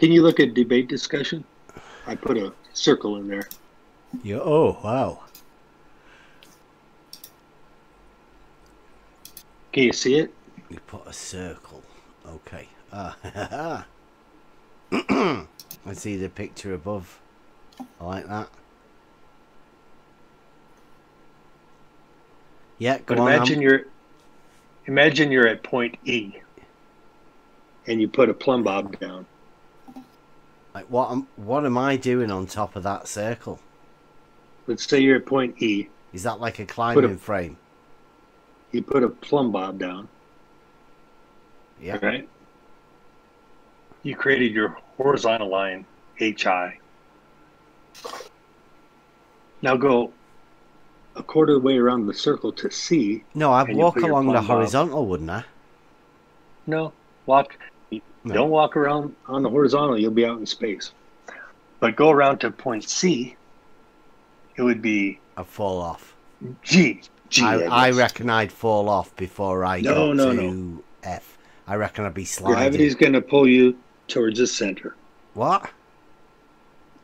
S8: you look at debate discussion? I put a circle in there.
S3: Yeah. Oh wow.
S8: Can you see it?
S3: You put a circle. Okay. I see the picture above. I like that. Yeah, go
S8: But
S3: on.
S8: imagine you're at point E, and you put a plumb bob down.
S3: Like what am I doing on top of that circle?
S8: Let's say you're at point E.
S3: Is that like a climbing frame?
S8: You put a plumb bob down.
S3: Yeah.
S8: Right. You created your horizontal line, HI. Now go a quarter of the way around the circle to C.
S3: No, I'd
S8: and you
S3: walk
S8: put your
S3: along the
S8: plumb bob.
S3: horizontal, wouldn't I?
S8: No, don't walk around on the horizontal. You'll be out in space. But go around to point C. It would be
S3: I'd fall off.
S8: G.
S3: I reckon I'd fall off before I got to F. I reckon I'd be sliding.
S8: Gravity's going to pull you towards the center.
S3: What?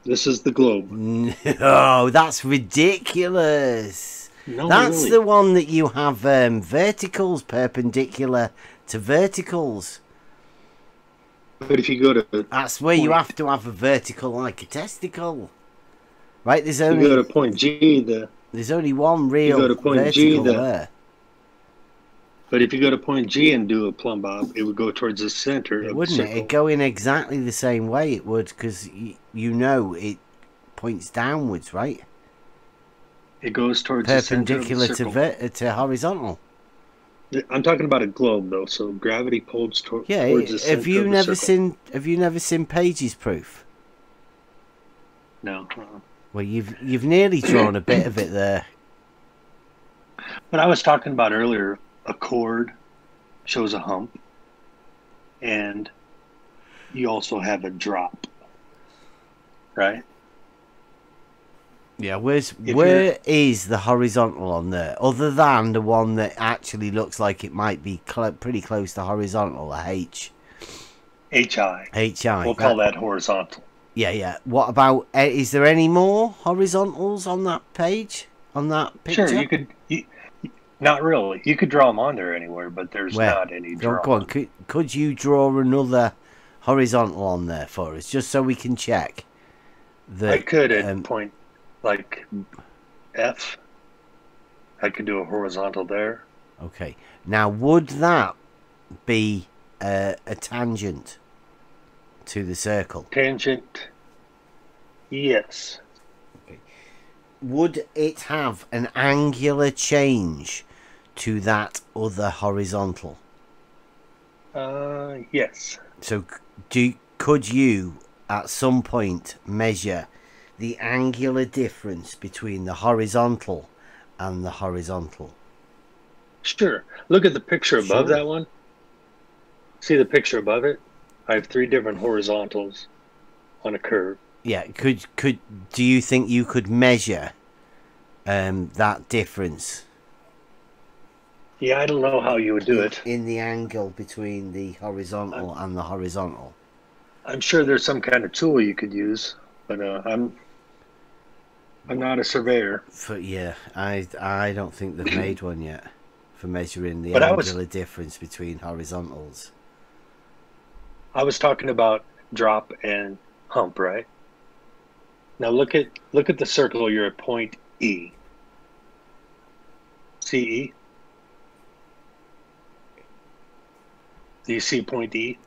S8: This is the globe.
S3: No, that's ridiculous.
S8: No,
S3: that's
S8: really.
S3: the one that you have verticals perpendicular to verticals.
S8: But if you go to...
S3: That's where you have to have a vertical like a testicle. Right,
S8: you go to point G,
S3: there's only one real
S8: you go to point
S3: vertical
S8: G,
S3: there.
S8: But if you go to point G and do a plumb bob, it would go towards the center of the
S3: Wouldn't it?
S8: circle.
S3: It'd go in exactly the same way it would, because you know it points downwards, right?
S8: It goes towards the center of the
S3: Perpendicular
S8: circle.
S3: to horizontal.
S8: I'm talking about a globe, though, so gravity pulls towards the center
S3: Have you
S8: of the
S3: never
S8: circle.
S3: seen Page's proof?
S8: No.
S3: Well, you've nearly drawn a bit of it there.
S8: But I was talking about earlier, a chord shows a hump. and you also have a drop, right?
S3: Yeah, where is the horizontal on there, other than the one that actually looks like it might be pretty close to horizontal, a H?
S8: HI.
S3: HI.
S8: We'll call that horizontal.
S3: Yeah, yeah. What about, is there any more horizontals on that page, on that picture?
S8: Sure, you could, not really. You could draw them on there anywhere, but there's not any draw.
S3: Go on. Could you draw another horizontal on there for us, just so we can check?
S8: I could at point, like, F. I could do a horizontal there.
S3: Okay. Now, would that be a tangent to the circle?
S8: Tangent, yes.
S3: Okay. Would it have an angular change to that other horizontal?
S8: Yes.
S3: So could you at some point measure the angular difference between the horizontal and the horizontal?
S8: Sure. Look at the picture above that one. See the picture above it? I have 3 different horizontals on a curve.
S3: Yeah. Do you think you could measure that difference?
S8: Yeah, I don't know how you would do it.
S3: In the angle between the horizontal and the horizontal.
S8: I'm sure there's some kind of tool you could use, but I'm not a surveyor.
S3: I don't think they've made one yet for measuring the
S8: But
S3: angular difference between horizontals.
S8: I was talking about drop and hump, right? Now look at the circle. You're at point E. See E? Do you see point E?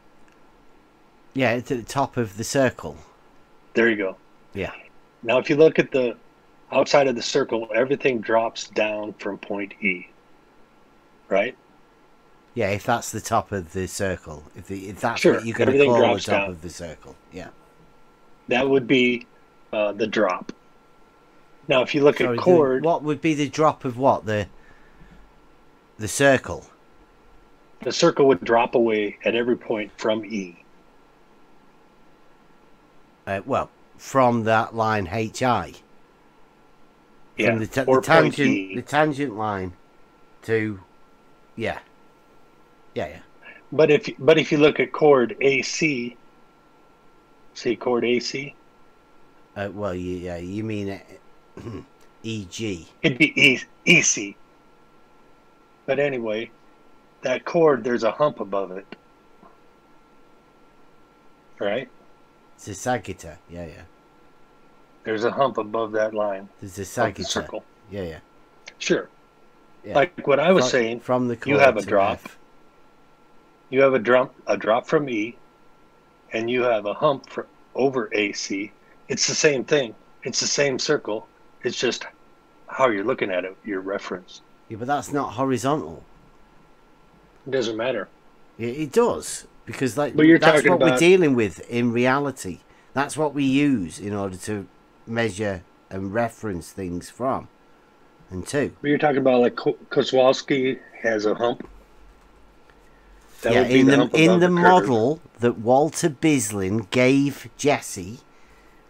S3: Yeah, it's at the top of the circle.
S8: There you go.
S3: Yeah.
S8: Now if you look at the outside of the circle, everything drops down from point E. Right?
S3: Yeah, if that's the top of the circle. If that's
S8: sure,
S3: what you're going to call the top
S8: down.
S3: of the circle. Yeah.
S8: That would be the drop. Now if you look at chord...
S3: What would be the drop of what? The circle?
S8: The circle would drop away at every point from E.
S3: Well, from that line HI.
S8: Yeah,
S3: from the tangent line to... Yeah.
S8: But if you look at chord AC, see chord AC?
S3: Well, you mean EG.
S8: It'd be EC. But anyway, that chord, there's a hump above it. Right?
S3: It's a sagitta, yeah.
S8: There's a hump above that line.
S3: There's a sagitta.
S8: Circle.
S3: Yeah.
S8: Sure.
S3: Yeah.
S8: Like what I was saying,
S3: from the
S8: you have a drop.
S3: F.
S8: You have a drop from E, and you have a hump over AC. It's the same thing. It's the same circle. It's just how you're looking at it, your reference.
S3: Yeah, but that's not horizontal.
S8: It doesn't matter.
S3: It does, because that's
S8: what
S3: we're dealing with in reality. That's what we use in order to measure and reference things from and to.
S8: But you're talking about like Kozlowski has a hump. That would be
S3: in the model that Walter Bislin gave Jesse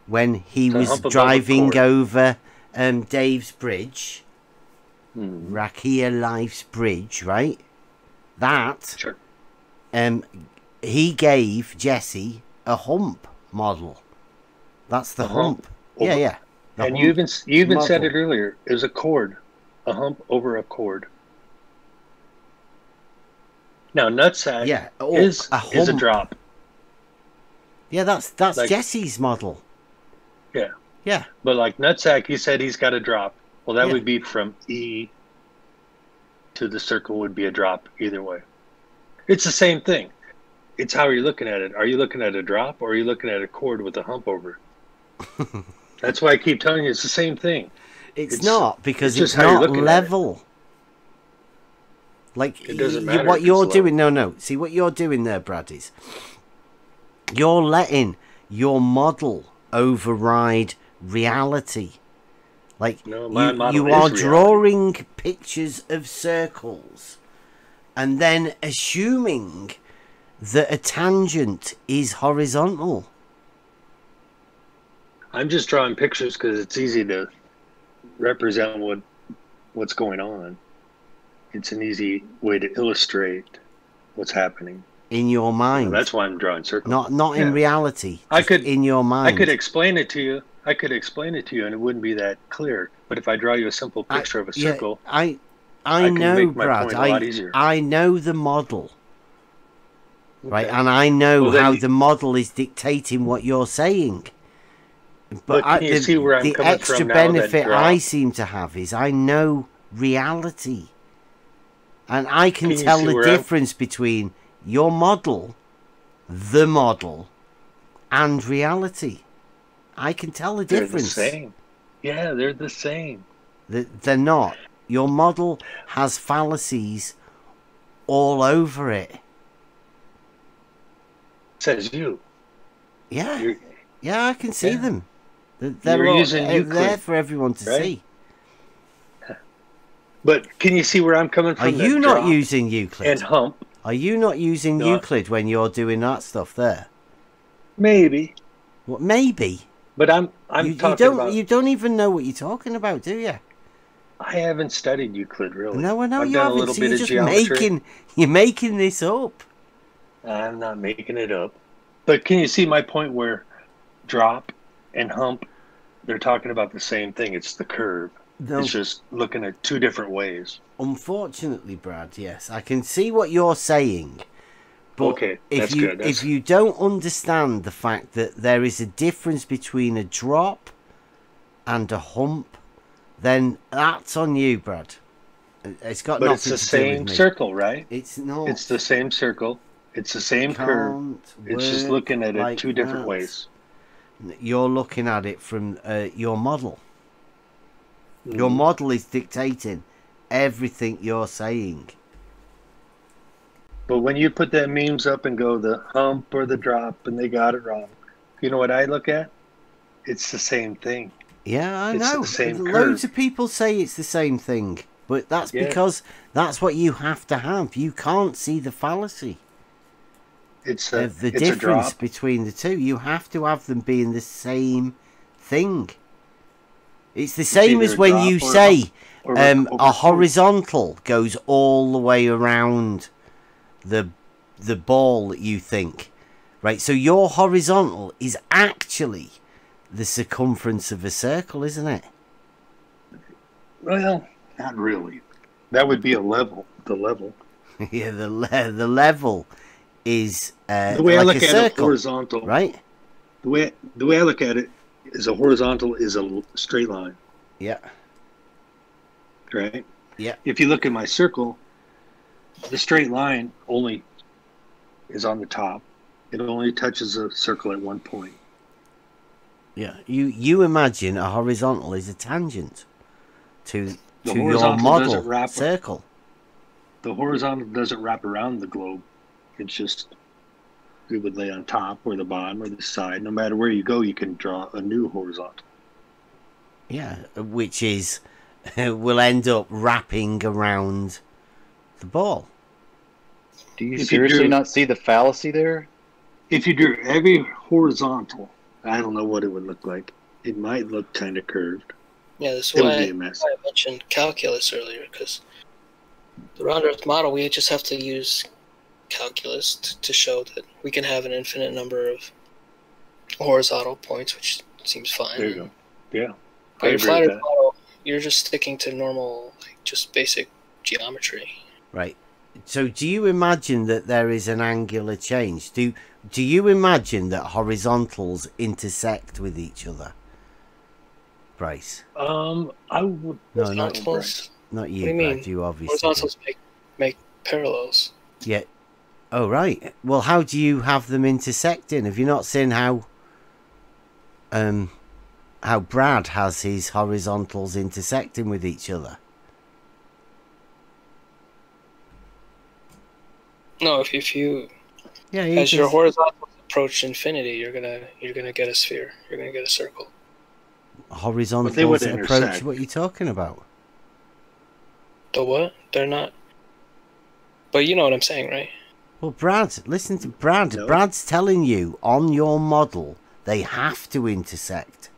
S3: when he was driving over Dave's bridge, Rakia Life's bridge, right? That
S8: sure.
S3: He gave Jesse a hump model. That's the hump. Yeah.
S8: And you even said it earlier. It was a chord, a hump over a chord. Now nutsack is a drop.
S3: Yeah, that's like, Jesse's model. Yeah.
S8: But like nutsack, he said he's got a drop. Well, that would be from E to the circle would be a drop either way. It's the same thing. It's how you're looking at it. Are you looking at a drop or are you looking at a chord with a hump over it? That's why I keep telling you it's the same thing.
S3: It's not, because it's not level. Like,
S8: it doesn't matter
S3: what you're doing, no. See, what you're doing there, Brad, is you're letting your model override reality. Like, you are drawing pictures of circles and then assuming that a tangent is horizontal.
S8: I'm just drawing pictures because it's easy to represent what's going on. It's an easy way to illustrate what's happening
S3: In your mind.
S8: That's why I'm drawing circles.
S3: Not in reality.
S8: I could
S3: in your mind.
S8: I could explain it to you. And it wouldn't be that clear. But if I draw you a simple picture of a circle,
S3: I
S8: can
S3: know,
S8: make my
S3: Brad.
S8: point a lot easier.
S3: I know the model.
S8: Okay.
S3: Right, and I know
S8: Well, then
S3: how the model is dictating what you're saying.
S8: But can you see where I'm
S3: the
S8: coming
S3: extra
S8: from now,
S3: benefit
S8: then,
S3: I seem to have is I know reality. And I can
S8: you
S3: tell
S8: see
S3: the
S8: where I'm-
S3: difference between your model, the model, and reality. I can tell the difference.
S8: They're the same. Yeah, they're the same.
S3: They're not. Your model has fallacies all over it.
S8: Says you.
S3: Yeah. Yeah, I can see
S8: Yeah.
S3: them. They're
S8: You're
S3: all
S8: using
S3: there
S8: Euclid,
S3: for everyone to
S8: right?
S3: see.
S8: But can you see where I'm coming from?
S3: Are you
S8: The
S3: not
S8: drop
S3: using Euclid?
S8: and hump?
S3: Are you not using
S8: No.
S3: Euclid when you're doing that stuff there?
S8: Maybe.
S3: What? Maybe.
S8: But I'm
S3: You
S8: talking
S3: don't.
S8: about.
S3: You don't even know what you're talking about, do you?
S8: I haven't studied Euclid really.
S3: No, I know
S8: I've
S3: you
S8: done
S3: haven't.
S8: a little
S3: So
S8: bit
S3: you're
S8: of
S3: just
S8: geometry.
S3: making. You're making this up.
S8: I'm not making it up. But can you see my point where drop and hump, they're talking about the same thing. It's the curve.
S3: No.
S8: It's just looking at two different ways.
S3: Unfortunately, Brad, yes, I can see what you're saying. But
S8: Okay,
S3: if
S8: that's
S3: you
S8: good.
S3: if you don't understand the fact that there is a difference between a drop and a hump, then that's on you, Brad. It's got
S8: But
S3: nothing
S8: it's the
S3: to do
S8: same
S3: with me.
S8: circle, right?
S3: It's not.
S8: It's the same circle. It's the same curve.
S3: Can't
S8: It's just
S3: work
S8: looking at it
S3: like
S8: two different
S3: that.
S8: ways.
S3: You're looking at it from your model. Your
S8: Mm.
S3: model is dictating everything you're saying.
S8: But when you put that memes up and go the hump or the drop and they got it wrong, you know what I look at? It's the same thing.
S3: Yeah, I
S8: It's
S3: know.
S8: the same
S3: Loads
S8: curve.
S3: of people say it's the same thing, but that's
S8: Yeah.
S3: because that's what you have to have. You can't see the fallacy
S8: It's
S3: of the
S8: it's a
S3: difference
S8: drop.
S3: between the two. You have to have them being the same thing. It's the same
S8: either
S3: as
S8: a
S3: when
S8: drop
S3: you
S8: or
S3: say
S8: or
S3: a
S8: over
S3: horizontal goes all the way around the ball that you think, right? So your horizontal is actually the circumference of a circle, isn't it?
S8: Well, not really. That would be a level. The level.
S3: Yeah, the level is
S8: The way I
S3: like
S8: look
S3: a
S8: at it,
S3: circle,
S8: horizontal.
S3: right?
S8: The way I look at it is a horizontal is a straight line,
S3: Yeah,
S8: right?
S3: yeah.
S8: If you look at my circle, the straight line only is on the top. It only touches a circle at one point.
S3: Yeah, you imagine a horizontal is a tangent to
S8: The
S3: your
S8: horizontal doesn't
S3: model
S8: wrap-
S3: circle.
S8: The horizontal doesn't wrap around the globe. It's just it would lay on top or the bottom or the side. No matter where you go, you can draw a new horizontal.
S3: Yeah, which is will end up wrapping around the ball.
S5: Do you
S8: If you
S5: seriously
S8: drew-
S5: not see the fallacy there?
S8: If you drew every horizontal, I don't know what it would look like. It might look kind of curved.
S4: Yeah, that's
S8: It would
S4: why
S8: be a mess.
S4: I mentioned calculus earlier, because the round earth model, we just have to use calculus to show that we can have an infinite number of horizontal points, which seems fine.
S8: There you go. Yeah.
S4: But
S8: I
S4: your
S8: agree
S4: flat
S8: with
S4: earth
S8: that.
S4: model, you're just sticking to normal, like, just basic geometry.
S3: Right. So do you imagine that there is an angular change? Do you imagine that horizontals intersect with each other? Bryce?
S8: I would.
S3: No,
S4: Horizontals,
S3: not
S4: what do
S3: you,
S4: you
S3: Brad.
S4: mean?
S3: You obviously do.
S4: horizontals make parallels.
S3: Yeah. Oh, right. Well, how do you have them intersecting? Have you not seen how Brad has his horizontals intersecting with each other?
S4: No, if you
S3: Yeah,
S4: as your horizontals approach infinity, you're gonna get a sphere. You're gonna get a circle.
S3: horizontals
S8: But they would
S3: that approach
S8: intersect.
S3: what you're talking about.
S4: The what? They're not. But you know what I'm saying, right?
S3: Well, Brad, listen to Brad.
S8: No.
S3: Brad's telling you on your model they have to intersect.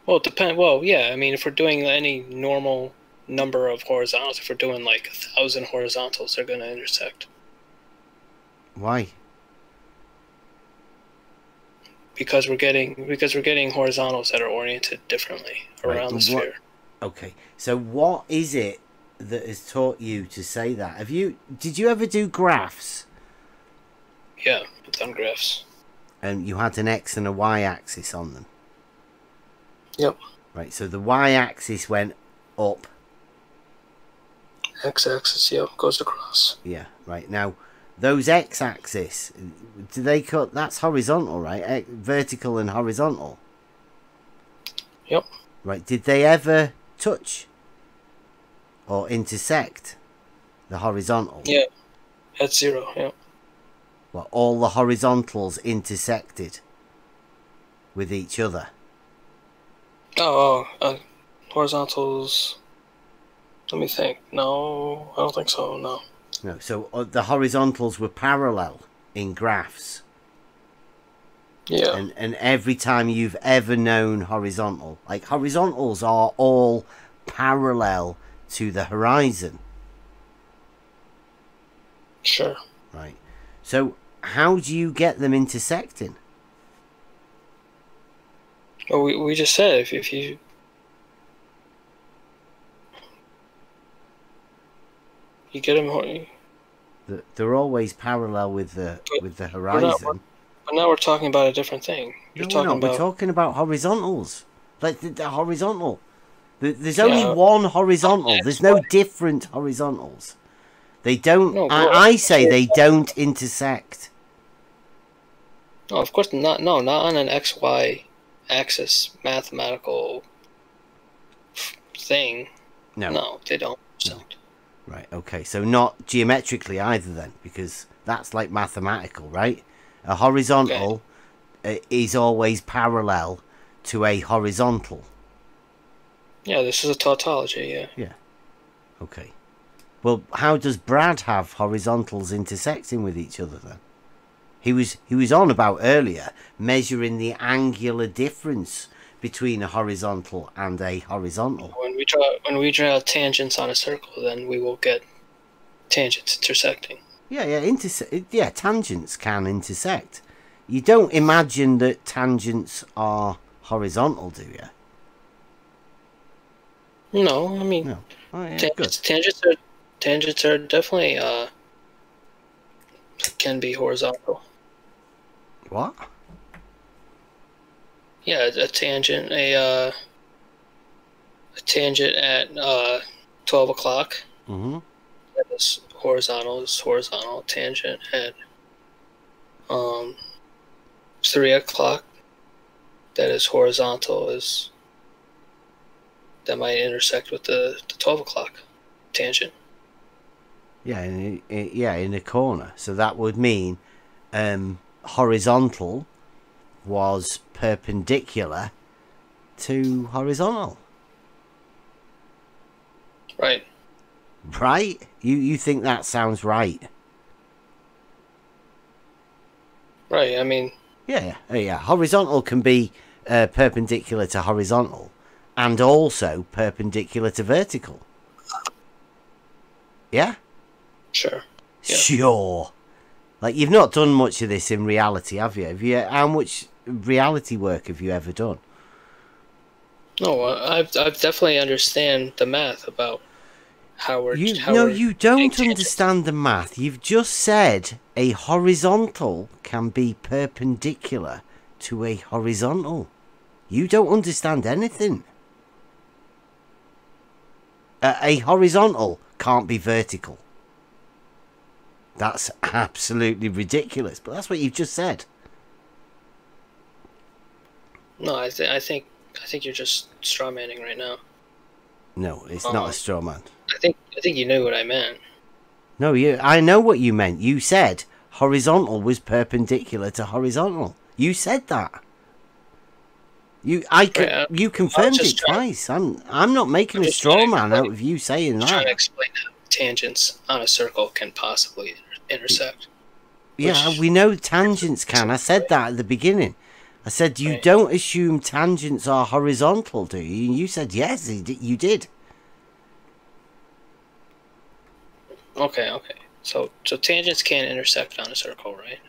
S4: Well, Well, yeah. I mean, if we're doing any normal number of horizontals, if we're doing like 1,000 horizontals, they're going to intersect.
S3: Why?
S4: Because we're getting horizontals that are oriented differently around the sphere.
S3: Okay, so what is it that has taught you to say that? Did you ever do graphs?
S4: Yeah, I've done graphs.
S3: And you had an X and a Y axis on them?
S4: Yep.
S3: Right, so the Y axis went up.
S4: X-axis, yep, goes across.
S3: Yeah, right. Now, those X-axis, do they cut? That's horizontal, right? Vertical and horizontal.
S4: Yep.
S3: Right, did they ever touch or intersect the horizontal?
S4: Yeah, at 0, yeah.
S3: Well, all the horizontals intersected with each other.
S4: Horizontals. Let me think. No, I don't think so. No.
S3: No, so the horizontals were parallel in graphs.
S4: Yeah.
S3: And every time you've ever known horizontal, like horizontals are all parallel to the horizon.
S4: Sure.
S3: Right. So how do you get them intersecting?
S4: Well, we just said if you get them.
S3: They're always parallel with the horizon.
S4: But now we're talking about a different thing.
S3: We're talking about horizontals. Like the horizontal. There's only
S4: Yeah.
S3: one horizontal. There's no different horizontals. They don't.
S4: No,
S3: I say they don't intersect.
S4: No, of course not. No, not on an XY axis mathematical thing. No, they don't.
S3: No. Right. Okay. So not geometrically either then, because that's like mathematical, right? A horizontal is always parallel to a horizontal.
S4: Yeah, this is a tautology. Yeah.
S3: Yeah. Okay. Well, how does Brad have horizontals intersecting with each other then? He was on about earlier measuring the angular difference between a horizontal and a horizontal.
S4: When we draw tangents on a circle, then we will get tangents intersecting.
S3: Yeah, tangents can intersect. You don't imagine that tangents are horizontal, do you?
S4: No, I mean,
S3: no. Oh, yeah,
S4: tangents are definitely can be horizontal.
S3: What?
S4: Yeah, a tangent at 12 o'clock.
S3: Mm-hmm.
S4: That is horizontal. Is horizontal. Tangent at 3 o'clock. That is horizontal. That might intersect with the 12 o'clock tangent.
S3: Yeah, in a corner. So that would mean horizontal was perpendicular to horizontal.
S4: Right.
S3: Right? You think that sounds right?
S4: Right. I mean.
S3: Yeah. Horizontal can be perpendicular to horizontal, and also perpendicular to vertical. Yeah.
S4: Sure. Yeah.
S3: Sure. Like, you've not done much of this in reality, have you? How much reality work have you ever done?
S4: No, I've definitely understand the math about how we're.
S3: You don't understand the math. You've just said a horizontal can be perpendicular to a horizontal. You don't understand anything. A horizontal can't be vertical. That's absolutely ridiculous, but that's what you've just said.
S4: No, I think you're just straw manning right now.
S3: No, it's not a straw man.
S4: I think you knew what I meant.
S3: No, I know what you meant. You said horizontal was perpendicular to horizontal. You said that. You confirmed it twice. I'm not making a straw man out of you saying that.
S4: I'm trying to explain how tangents on a circle can possibly intersect. intersect.
S3: Yeah, we know tangents can. I said that at the beginning. I said you don't assume tangents are horizontal, do you? And you said yes, you did.
S4: Okay. So tangents can't intersect on a circle, right?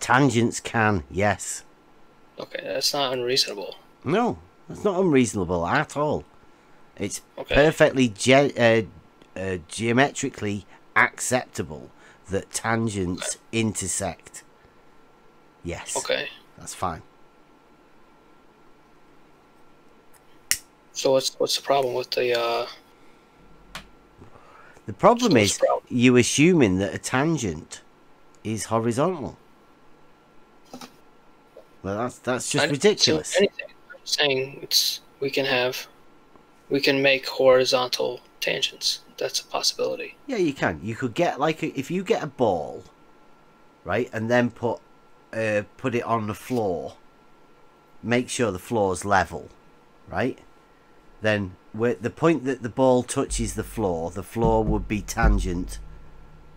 S3: Tangents can, yes.
S4: Okay, that's not unreasonable.
S3: No, that's not unreasonable at all. It's
S4: Okay.
S3: perfectly geometrically acceptable that tangents intersect. Yes.
S4: Okay.
S3: That's fine.
S4: So what's the problem with the?
S3: The problem is you assuming that a tangent is horizontal. Well, that's just ridiculous.
S4: Anything. I'm saying we can make horizontal tangents. That's a possibility.
S3: Yeah, you can. You could get if you get a ball, right, and then put it on the floor. Make sure the floor's level, right? Then the point that the ball touches the floor would be tangent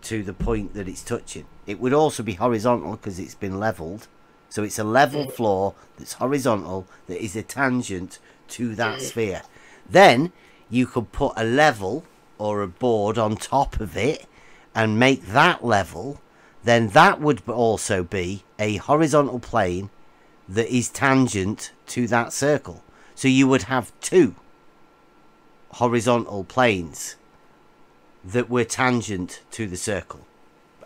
S3: to the point that it's touching. It would also be horizontal because it's been leveled. So it's a level floor that's horizontal that is a tangent to that sphere. Then you could put a level or a board on top of it and make that level. Then that would also be a horizontal plane that is tangent to that circle. So you would have two horizontal planes that were tangent to the circle.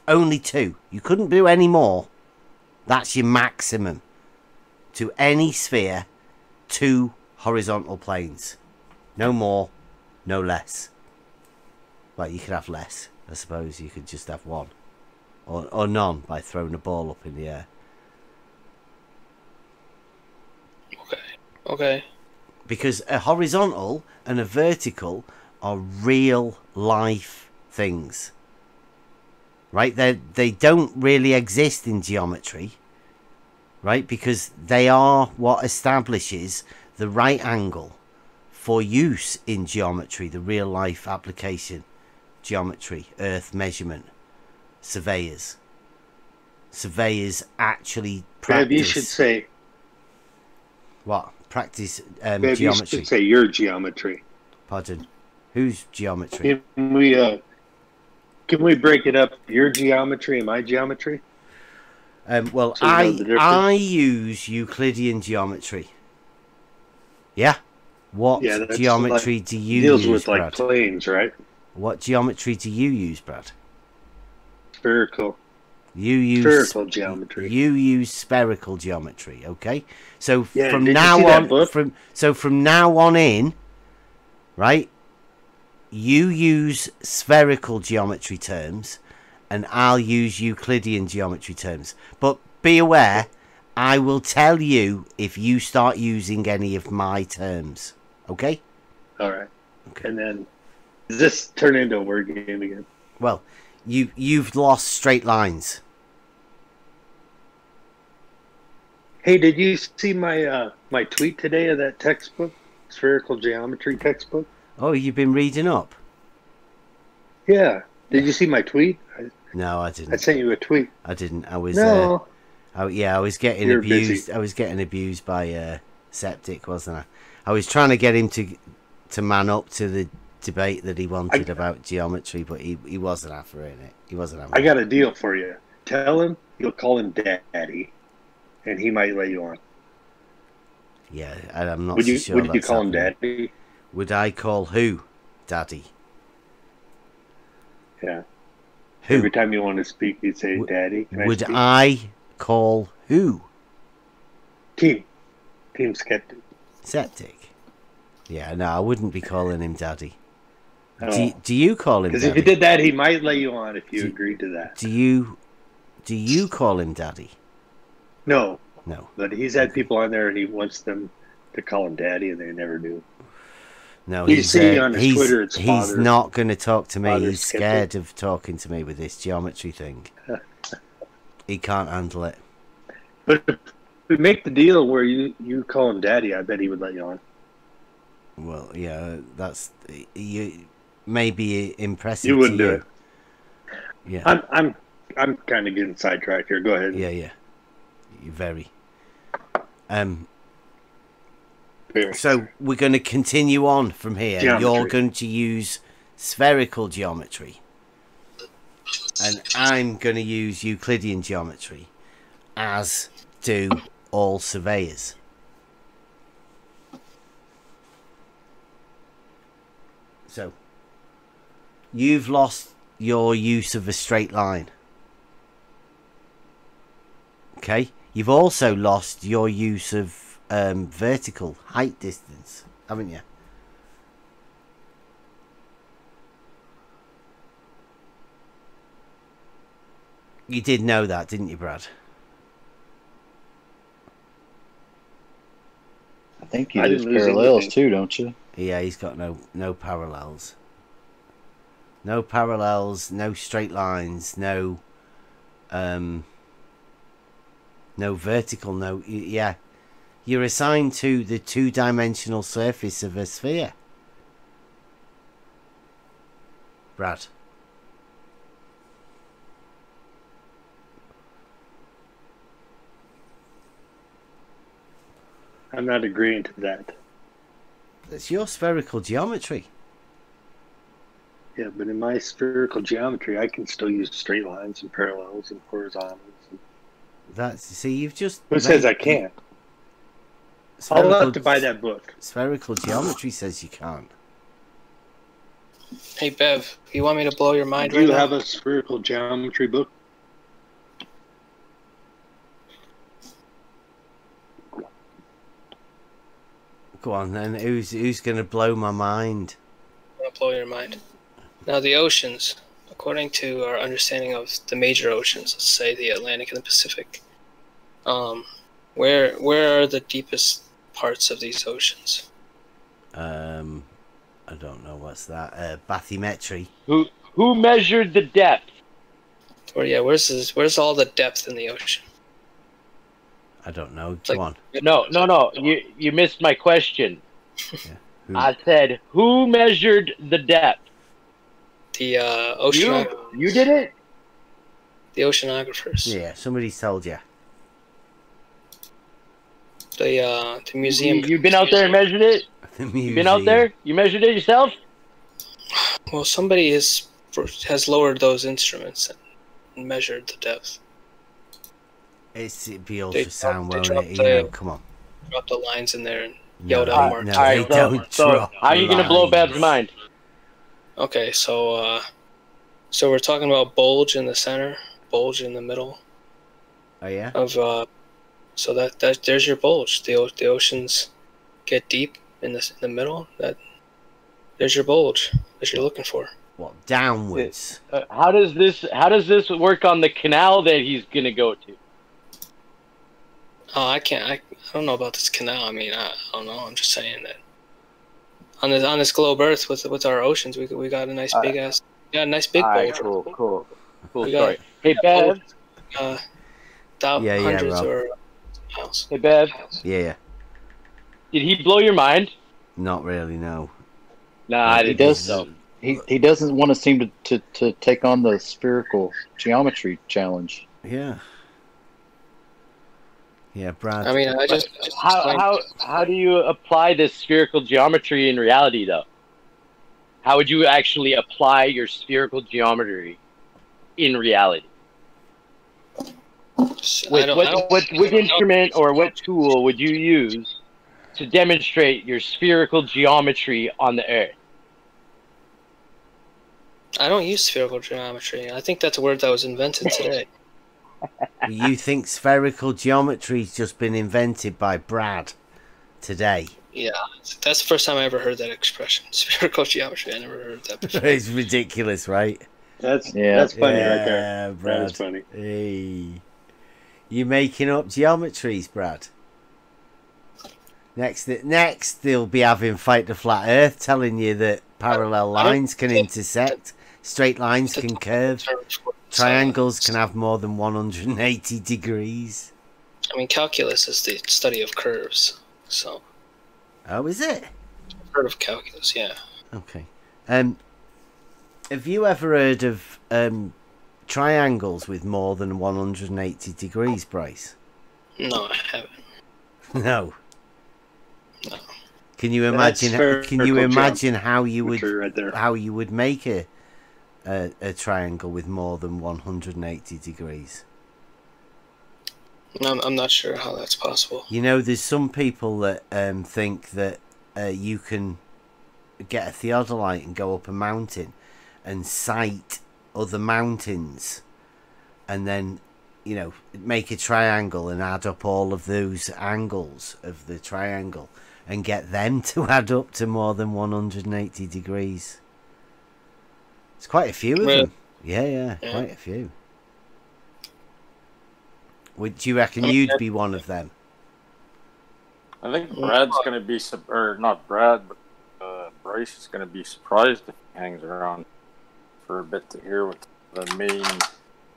S3: Only two. You couldn't do any more. That's your maximum. To any sphere, two horizontal planes. No more, no less. Well, you could have less. I suppose you could just have one. Or none by throwing a ball up in the air.
S4: Okay.
S3: Because a horizontal and a vertical are real life things. Right? They don't really exist in geometry. Right? Because they are what establishes the right angle for use in geometry, the real life application. Geometry, earth measurement, surveyors. Surveyors actually practice.
S8: Maybe you should say.
S3: What? Practice
S8: Maybe
S3: geometry.
S8: you should say your geometry.
S3: Pardon? Whose geometry?
S8: Can we break it up? Your geometry and my geometry?
S3: Well,
S8: So you know the difference?
S3: I use Euclidean geometry. Yeah. What
S8: that's
S3: geometry
S8: like,
S3: do you
S8: deals
S3: use,
S8: with
S3: Brad?
S8: like planes, right?
S3: What geometry do you use, Brad?
S8: Spherical.
S3: You use
S8: Spherical geometry.
S3: You use spherical geometry, okay? So
S8: Yeah,
S3: from
S8: did you
S3: now
S8: see that
S3: on,
S8: book?
S3: from now on in, right? You use spherical geometry terms, and I'll use Euclidean geometry terms. But be aware, I will tell you if you start using any of my terms. Okay?
S8: All right.
S3: Okay.
S8: And then, does this turn into a word game again?
S3: Well, you've lost straight lines.
S8: Hey, did you see my my tweet today of that textbook, spherical geometry textbook?
S3: Oh, you've been reading up?
S8: Yeah. Did you see my tweet?
S3: No, I
S8: I
S3: didn't.
S8: sent you a tweet.
S3: I didn't. I was.
S8: No.
S3: I was getting
S8: You're
S3: abused.
S8: busy.
S3: I was getting abused by Septic, wasn't I? I was trying to get him to man up to the debate that he wanted about geometry, but he wasn't after it. He wasn't having
S8: I
S3: it.
S8: got a deal for you. Tell him you'll call him Daddy, and he might let you on.
S3: Yeah, I'm not
S8: Would you?
S3: so sure.
S8: Would you
S3: that's
S8: call him
S3: happening.
S8: Daddy?
S3: Would I call who Daddy?
S8: Yeah.
S3: Who?
S8: Every time you want to speak, you say Daddy. Can
S3: Would
S8: speak?
S3: I call who?
S8: Team Skeptic.
S3: Septic. Yeah, no, I wouldn't be calling him Daddy.
S8: Oh.
S3: Do you call him
S8: Because
S3: Daddy?
S8: if you did that, he might let you on if you agreed to that.
S3: Do you call him Daddy?
S8: No,
S3: No.
S8: but he's had people on there and he wants them to call him Daddy, and they never do.
S3: No,
S8: You
S3: he's
S8: see on his Twitter, it's
S3: he's
S8: father-
S3: not going to talk to me.
S8: father
S3: He's
S8: skeptic.
S3: scared of talking to me with this geometry thing. He can't handle it.
S8: But if we make the deal where you call him Daddy, I bet he would let you on.
S3: Well, yeah, that's you. Maybe impressive.
S8: You wouldn't
S3: to
S8: do
S3: you.
S8: it.
S3: Yeah.
S8: I'm kind of getting sidetracked here. Go ahead.
S3: Yeah, yeah. You're very.
S8: Very.
S3: So we're going to continue on from here.
S8: Geometry.
S3: You're going to use spherical geometry. And I'm going to use Euclidean geometry, as do all surveyors. So, you've lost your use of a straight line. Okay? You've also lost your use of vertical height distance, haven't you? You did know that, didn't you, Brad?
S5: I think you
S8: I
S5: use
S8: didn't lose
S5: parallels
S8: anything.
S5: too, don't you?
S3: Yeah, he's got no parallels. No parallels, no straight lines, no vertical, yeah. You're assigned to the two-dimensional surface of a sphere. Brad.
S8: I'm not agreeing to that.
S3: It's your spherical geometry.
S8: Yeah, but in my spherical geometry, I can still use straight lines and parallels and horizontals.
S3: See, you've just.
S8: Who says I can't? I'll have to buy that book.
S3: Spherical geometry says you can't.
S4: Hey Bev, you want me to blow your mind
S8: Do
S4: right
S8: you
S4: now?
S8: have a spherical geometry book?
S3: Go on then. Who's gonna blow my mind?
S4: I'm gonna blow your mind. Now the oceans, according to our understanding of the major oceans, let's say the Atlantic and the Pacific, where are the deepest parts of these oceans?
S3: I don't know what's that. Bathymetry.
S11: Who measured the depth?
S4: Where's all the depth in the ocean?
S3: I don't know.
S4: Like-
S3: Go on.
S11: No. You missed my question.
S3: Yeah. Who?
S11: I said, who measured the depth?
S4: The ocean.
S11: You did it?
S4: The oceanographers.
S3: Yeah, somebody's told you.
S4: The museum.
S11: You've been out there and measured it? You've been out there? You measured it yourself?
S4: Well, somebody has lowered those instruments and measured the depth.
S3: It'd be
S4: They
S3: ultrasound,
S4: dropped
S3: won't it?
S4: the-
S3: You know, come on.
S4: Drop the lines in there and
S3: No,
S4: yelled out
S3: no,
S4: marks.
S3: they don't drop
S11: how are you going to blow Bev's
S3: lines.
S11: mind?
S4: Okay, so we're talking about bulge in the center, bulge in the middle
S3: Oh yeah.
S4: of so that there's your bulge. The oceans get deep in the middle. There's your bulge that you're looking for.
S3: What, downwards?
S11: How does this work on the canal that he's going to go to?
S4: Oh, I don't know about this canal. I mean, I don't know. I'm just saying that on this globe Earth with our oceans, we got a nice big ass, a nice big bulge.
S11: Cool
S4: We
S11: story.
S4: got
S11: Hey, Bev.
S4: hundreds
S3: Rob.
S4: or miles.
S11: Hey, Bev.
S3: Yeah.
S11: Did he blow your mind?
S3: Not really. No.
S11: Nah, I
S5: He
S11: didn't
S5: does.
S11: think so.
S5: He doesn't want to seem to take on the spherical geometry challenge.
S3: Yeah. Yeah, Brad.
S4: I mean, I just
S11: How do you apply this spherical geometry in reality, though? How would you actually apply your spherical geometry in reality? What instrument or what tool would you use to demonstrate your spherical geometry on the Earth?
S4: I don't use spherical geometry. I think that's a word that was invented today.
S3: You think spherical geometry's just been invented by Brad today?
S4: Yeah, that's the first time I ever heard that expression. Spherical geometry. I never heard that before.
S3: It's ridiculous, right?
S8: That's funny
S3: Yeah,
S8: right there.
S3: Brad.
S8: That is funny.
S3: Hey. You making up geometries, Brad? Next they'll be having Fight the Flat Earth telling you that parallel lines can intersect, straight lines can curve, triangles can have more than 180 degrees.
S4: I mean, calculus is the study of curves. So.
S3: Oh, is it?
S4: I've heard of calculus, yeah.
S3: Okay. Have you ever heard of triangles with more than 180 degrees, Bryce?
S4: No, I haven't.
S3: No.
S4: No.
S3: Can you imagine? Can you imagine how you would
S8: right
S3: how you would make a triangle with more than 180 degrees?
S4: I'm not sure how that's possible.
S3: You know, there's some people that think that you can get a theodolite and go up a mountain and sight other mountains, and then, you know, make a triangle and add up all of those angles of the triangle and get them to add up to more than 180 degrees. There's quite a few of them. Yeah, quite a few. Would you reckon you'd be one of them?
S6: I think Brad's going to be, or not Brad, but Bryce is going to be surprised if he hangs around for a bit to hear what the main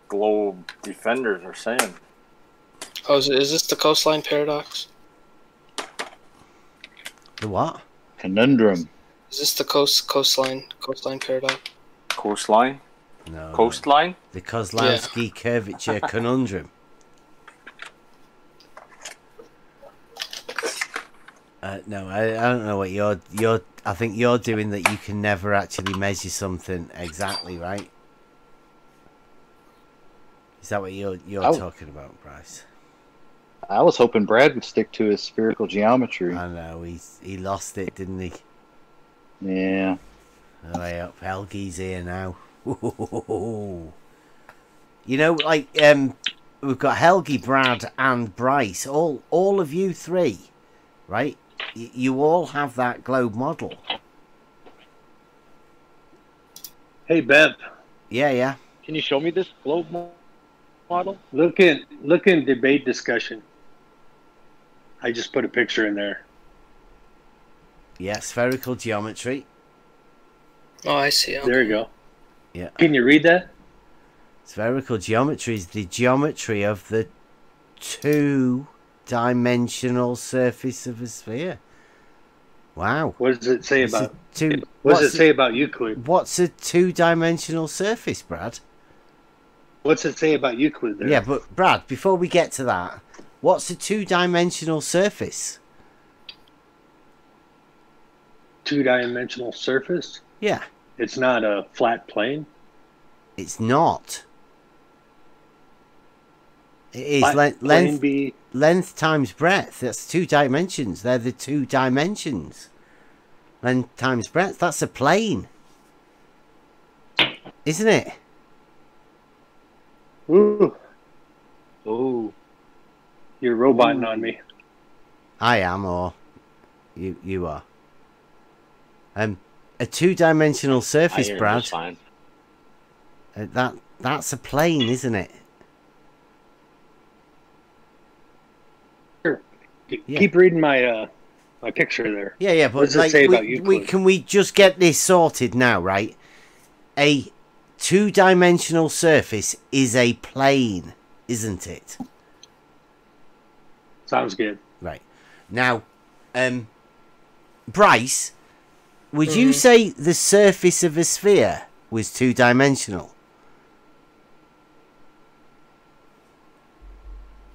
S6: globe defenders are saying.
S4: Oh, is this the coastline paradox?
S3: The what?
S5: Conundrum.
S4: Is this the coastline paradox?
S6: Coastline?
S3: No.
S6: Coastline?
S3: The Kozlowski curvature conundrum. No, I don't know what you're. I think you're doing that. You can never actually measure something exactly, right? Is that what you're talking about, Bryce?
S5: I was hoping Brad would stick to his spherical geometry.
S3: I know he lost it, didn't he?
S5: Yeah.
S3: Way up, Helgi's here now. You know, like we've got Helgi, Brad, and Bryce. All of you three, right? You all have that globe model.
S8: Hey, Bev.
S3: Yeah.
S11: Can you show me this globe model?
S8: Look in debate discussion. I just put a picture in there.
S3: Yeah, spherical geometry.
S4: Oh, I see. Okay.
S8: There you go.
S3: Yeah.
S8: Can you read that?
S3: Spherical geometry is the geometry of the two-dimensional surface of a sphere. Wow.
S8: What does it say about Euclid?
S3: What's a two-dimensional surface, Brad?
S8: What's it say about Euclid there?
S3: Yeah, but Brad, before we get to that, what's a two-dimensional surface?
S8: Two-dimensional surface?
S3: Yeah.
S8: It's not a flat plane?
S3: It's not. It is length times breadth. That's 2 dimensions. They're the 2 dimensions. Length times breadth. That's a plane. Isn't it?
S8: Ooh. Ooh. You're roboting on me.
S3: I am, or you are. A 2-dimensional surface, Brad.
S11: Fine.
S3: That's a plane, isn't it?
S8: Yeah. Keep reading my my picture there.
S3: Yeah, but
S8: what does it say about Euclid?
S3: Can we just get this sorted now, right? A 2-dimensional surface is a plane, isn't it?
S8: Sounds good.
S3: Right. Now, Bryce, would you say the surface of a sphere was 2-dimensional?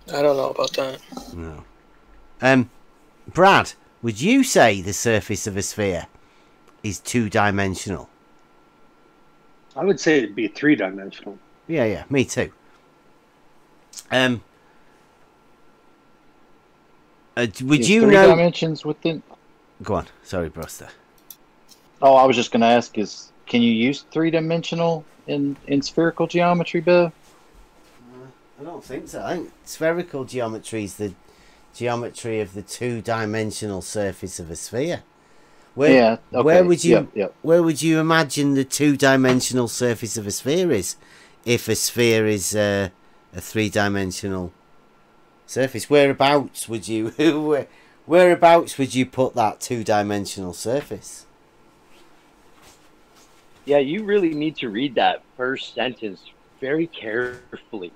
S4: I don't know about that.
S3: No. Brad, would you say the surface of a sphere is 2-dimensional?
S8: I would say it'd be 3-dimensional.
S3: Yeah, me too. Would you know?
S5: Dimensions within.
S3: Go on. Sorry, Buster.
S5: Oh, I was just going to ask: can you use 3-dimensional in spherical geometry, Bill?
S3: I don't think so. I think spherical geometry is the geometry of the 2-dimensional surface of a sphere. Where would you where would you imagine the 2-dimensional surface of a sphere is, if a sphere is a 3-dimensional surface? Whereabouts would you put that 2-dimensional surface?
S11: Yeah, you really need to read that first sentence very carefully.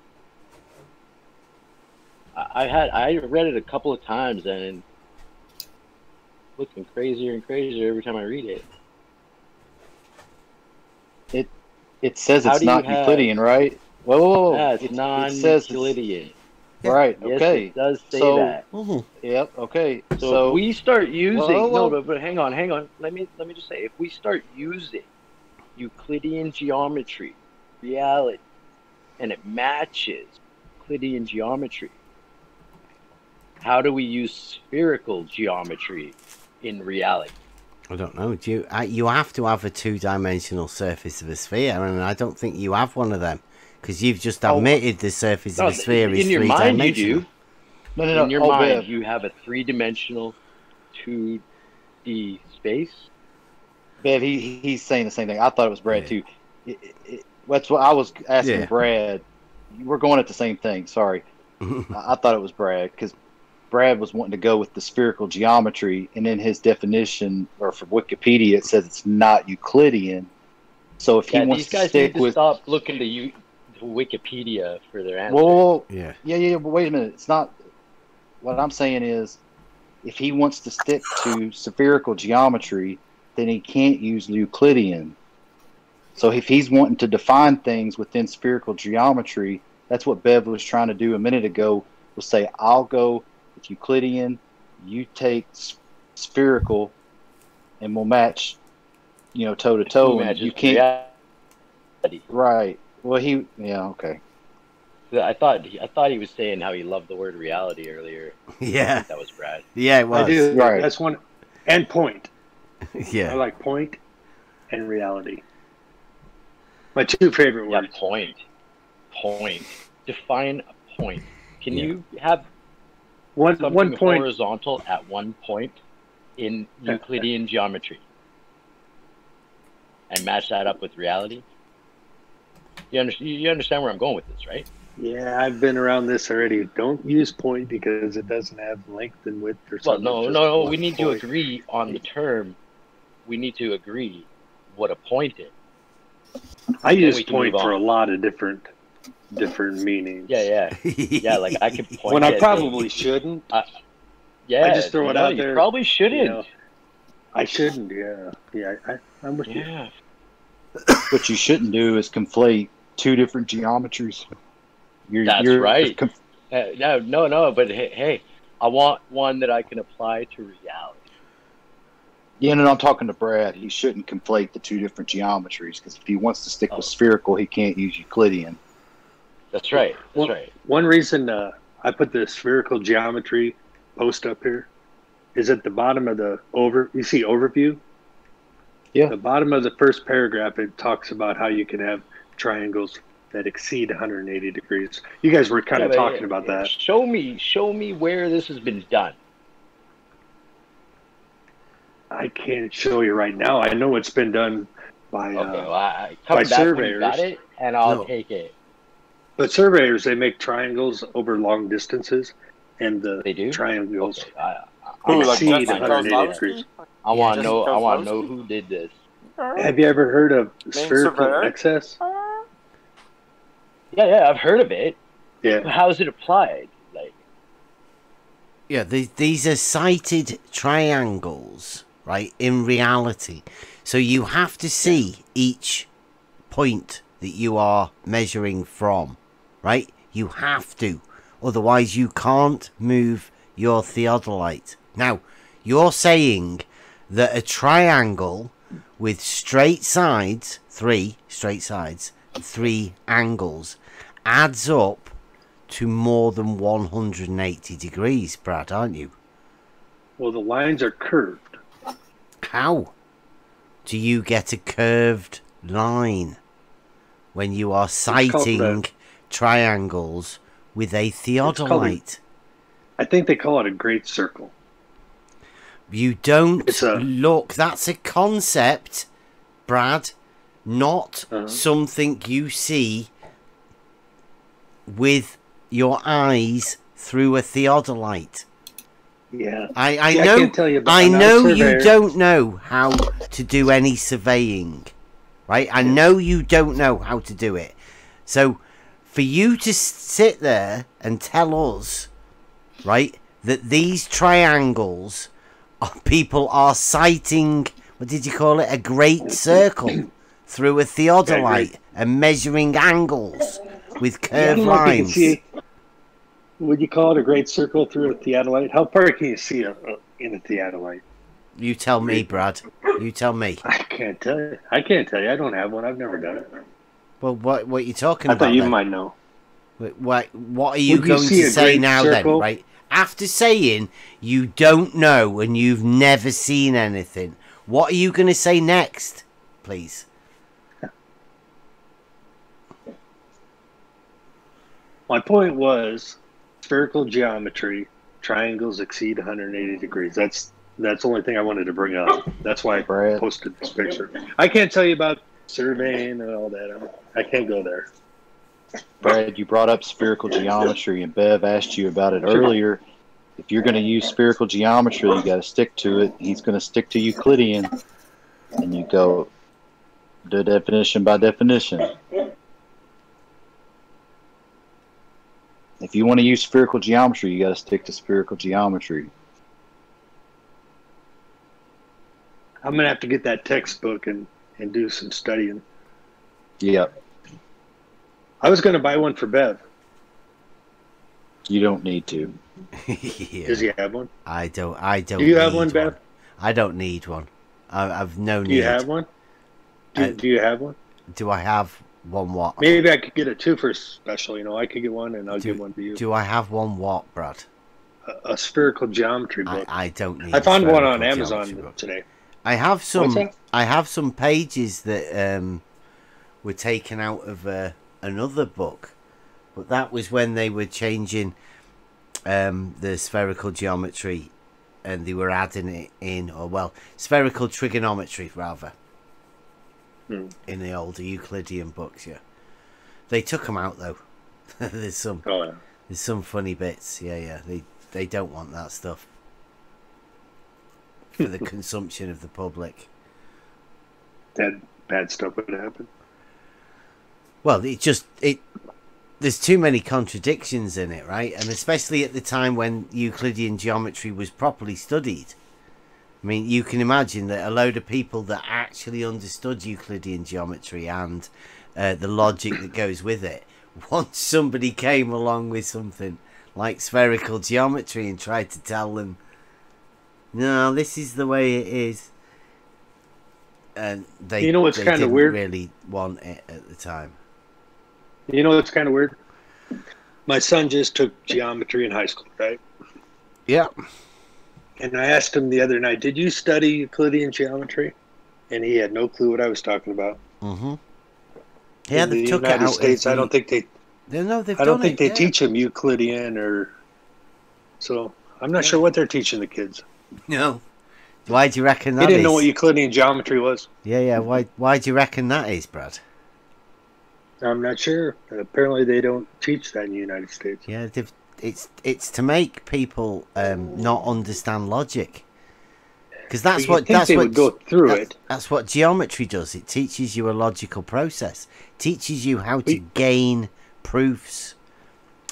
S11: I read it a couple of times and looking crazier and crazier every time I read it.
S5: It says it's not Euclidean, right? Whoa.
S11: That's
S5: It says
S11: non-Euclidean.
S5: right.
S11: Yes,
S5: Okay.
S11: it does say
S5: So,
S11: that.
S5: yep. Okay.
S11: So if we start using
S5: whoa.
S11: but hang on. Let me just say, if we start using Euclidean geometry, reality, and it matches Euclidean geometry, how do we use spherical geometry in reality?
S3: I don't know. Do you? You have to have a two-dimensional surface of a sphere, and I don't think you have one of them because you've just admitted the surface of a sphere is
S11: in your mind you do.
S5: No.
S11: In your mind, you have a three-dimensional 2D space.
S5: Bev, he's saying the same thing. I thought it was Brad too. That's what I was asking Brad. We're going at the same thing. Sorry, I thought it was Brad because Brad was wanting to go with the spherical geometry, and in his definition, or from Wikipedia, it says it's not Euclidean. So if he wants to stick with,
S11: stop looking to Wikipedia for their answer.
S5: Whoa.
S3: Yeah.
S5: But wait a minute. It's not. What I'm saying is, if he wants to stick to spherical geometry, then he can't use Euclidean. So if he's wanting to define things within spherical geometry, that's what Bev was trying to do a minute ago. Was say, I'll go with Euclidean, you take spherical, and we'll match, toe to toe. You can't. Right. Well, okay.
S11: I thought he was saying how he loved the word reality earlier.
S3: Yeah.
S11: I think that was Brad.
S3: Yeah, it was.
S8: I do.
S5: Right.
S8: That's one. And point.
S3: Yeah.
S8: I like point and reality. My two favorite words.
S11: Point. Define a point. Can you have
S8: one point
S11: horizontal at one point in Euclidean geometry and match that up with reality? You understand where I'm going with this, right?
S8: Yeah, I've been around this already. Don't use point because it doesn't have length and width or something.
S11: Well, no. We need to agree on the term. We need to agree what a point is.
S8: I use point for a lot of different meanings.
S11: Yeah. Like I can point
S8: when I probably shouldn't. I just throw it out there.
S11: You probably shouldn't.
S8: I shouldn't. Yeah. I'm with you.
S5: What you shouldn't do is conflate two different geometries.
S11: That's right. No. But hey, I want one that I can apply to reality.
S5: Yeah, no, I'm talking to Brad. He shouldn't conflate the two different geometries because if he wants to stick with spherical, he can't use Euclidean.
S11: That's right.
S8: One reason I put the spherical geometry post up here is at the bottom of the you see overview?
S5: Yeah.
S8: The bottom of the first paragraph, it talks about how you can have triangles that exceed 180 degrees. You guys were kind of talking about that.
S11: Show me where this has been done.
S8: I can't show you right now. I know it's been done by
S11: by
S8: surveyors.
S11: Got it, and I'll take it.
S8: But surveyors, they make triangles over long distances, and the triangles exceed 180 degrees.
S11: I want to know who did this.
S8: Have you ever heard of spherical excess?
S11: Yeah, I've heard of it.
S8: Yeah.
S11: But how is it applied?
S3: Yeah, these are sighted triangles, right, in reality. So you have to see each point that you are measuring from, right? You have to. Otherwise, you can't move your theodolite. Now, you're saying that a triangle with straight sides, 3 straight sides, 3 angles, adds up to more than 180 degrees, Brad, aren't you?
S8: Well, the lines are curved.
S3: How do you get a curved line when you are sighting triangles with a theodolite?
S8: I think they call it a great circle.
S3: You don't look. That's a concept, Brad, not something you see with your eyes through a theodolite.
S8: Yeah,
S3: I know. I can't tell you, I know you don't know how to do any surveying, right? I know you don't know how to do it. So, for you to sit there and tell us, right, that these triangles, people are sighting, what did you call it, a great circle through a theodolite and measuring angles with
S8: Yeah, I
S3: curved
S8: don't know if you can
S3: lines.
S8: see. Would you call it a great circle through a theodolite? How far can you see in a theodolite?
S3: You tell me, Brad. You tell me.
S8: I can't tell you. I can't tell you. I don't have one. I've never done it.
S3: Well, what are you talking
S8: I
S3: about?
S8: thought you
S3: then?
S8: might know.
S3: What are you
S8: Would you
S3: going
S8: see
S3: to
S8: a
S3: say
S8: great
S3: now
S8: circle?
S3: then, right? After saying you don't know and you've never seen anything, what are you going to say next, please?
S8: My point was spherical geometry, triangles exceed 180 degrees. That's the only thing I wanted to bring up. That's why I
S5: Brad.
S8: posted this picture. I can't tell you about surveying and all that. I can't go there.
S5: Brad, you brought up spherical geometry, and Bev asked you about it earlier. If you're going to use spherical geometry, you got to stick to it. He's going to stick to Euclidean, and you go the definition by definition. If you want to use spherical geometry, you got to stick to spherical geometry.
S8: I'm going to have to get that textbook and do some studying.
S5: Yep.
S8: I was going to buy one for Bev.
S5: You don't need to.
S3: Yeah.
S8: Does he have one?
S3: I don't.
S8: Do you have
S3: need
S8: one, Bev?
S3: I don't need one. I've no need.
S8: Do you have one? Do you have one?
S3: Do I have one what?
S8: Maybe I could get a two for special. You know, I could get one and I'll give one to you.
S3: Do I have one what, Brad?
S8: A spherical geometry book.
S3: I don't need.
S8: I found one on
S3: spherical
S8: Amazon
S3: geometry book.
S8: today.
S3: I have
S8: What's
S3: some.
S8: that?
S3: I have some pages that were taken out of another book, but that was when they were changing the spherical geometry, and they were adding it in, or well, spherical trigonometry rather. In the older Euclidean books, yeah, they took them out though. There's some.
S8: Oh, yeah.
S3: There's some funny bits. Yeah. They don't want that stuff for the consumption of the public.
S8: That bad stuff would happen.
S3: Well, there's too many contradictions in it, right? And especially at the time when Euclidean geometry was properly studied. I mean, you can imagine that a load of people that actually understood Euclidean geometry and the logic that goes with it, once somebody came along with something like spherical geometry and tried to tell them, no, this is the way it is, and they,
S8: you know what's
S3: they
S8: kind of
S3: didn't
S8: weird?
S3: really want it at the time.
S8: You know what's kind of weird? My son just took geometry in high school, right?
S3: Yeah.
S8: And I asked him the other night, did you study Euclidean geometry? And he had no clue what I was talking about.
S3: Mm-hmm. Yeah,
S8: in
S3: they
S8: the
S3: took
S8: United
S3: it out.
S8: States, I don't think they. I don't think they teach them Euclidean, or so. I'm not sure what they're teaching the kids.
S3: No. Why do you reckon that
S8: They didn't
S3: is?
S8: know what Euclidean geometry was.
S3: Yeah. Why do you reckon that is, Brad?
S8: I'm not sure. Apparently, they don't teach that in the United States.
S3: Yeah, it's to make people not understand logic, because that's what
S8: they would go through it.
S3: That's what geometry does. It teaches you a logical process. Teaches you how to gain proofs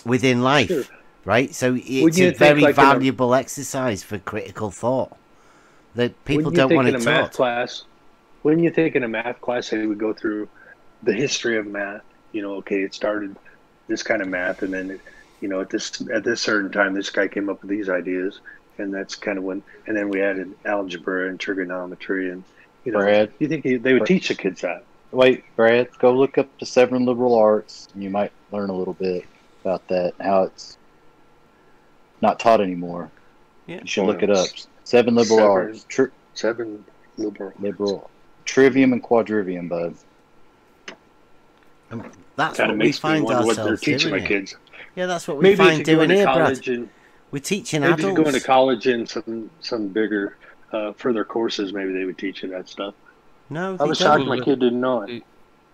S3: within life,
S8: Sure.
S3: right? So it's a very valuable exercise for critical thought that people don't want to
S8: in a
S3: taught.
S8: math class, wouldn't you think in a math class they would go through the history of math? You know, okay, it started this kind of math, and then at this certain time, this guy came up with these ideas, and that's kind of when. And then we added algebra and trigonometry, and
S5: Brad,
S8: you think they would teach the kids that?
S5: Wait, Brad, go look up the 7 liberal arts, and you might learn a little bit about that, how it's not taught anymore.
S3: Yeah.
S5: You should look it up. 7 liberal arts.
S8: 7 liberal.
S5: Trivium and quadrivium, bud.
S3: That's
S8: Kind
S3: what
S8: of
S3: we
S8: makes me
S3: find
S8: wonder
S3: ourselves
S8: what they're teaching
S3: doing
S8: my
S3: here.
S8: kids.
S3: Yeah, that's what we
S8: Maybe
S3: find
S8: if you go
S3: doing
S8: into
S3: here, Brad.
S8: college and
S3: We're teaching
S8: maybe
S3: adults.
S8: if you go into college and some bigger, further courses, maybe they would teach you that stuff.
S3: No,
S8: I was shocked my kid didn't know it.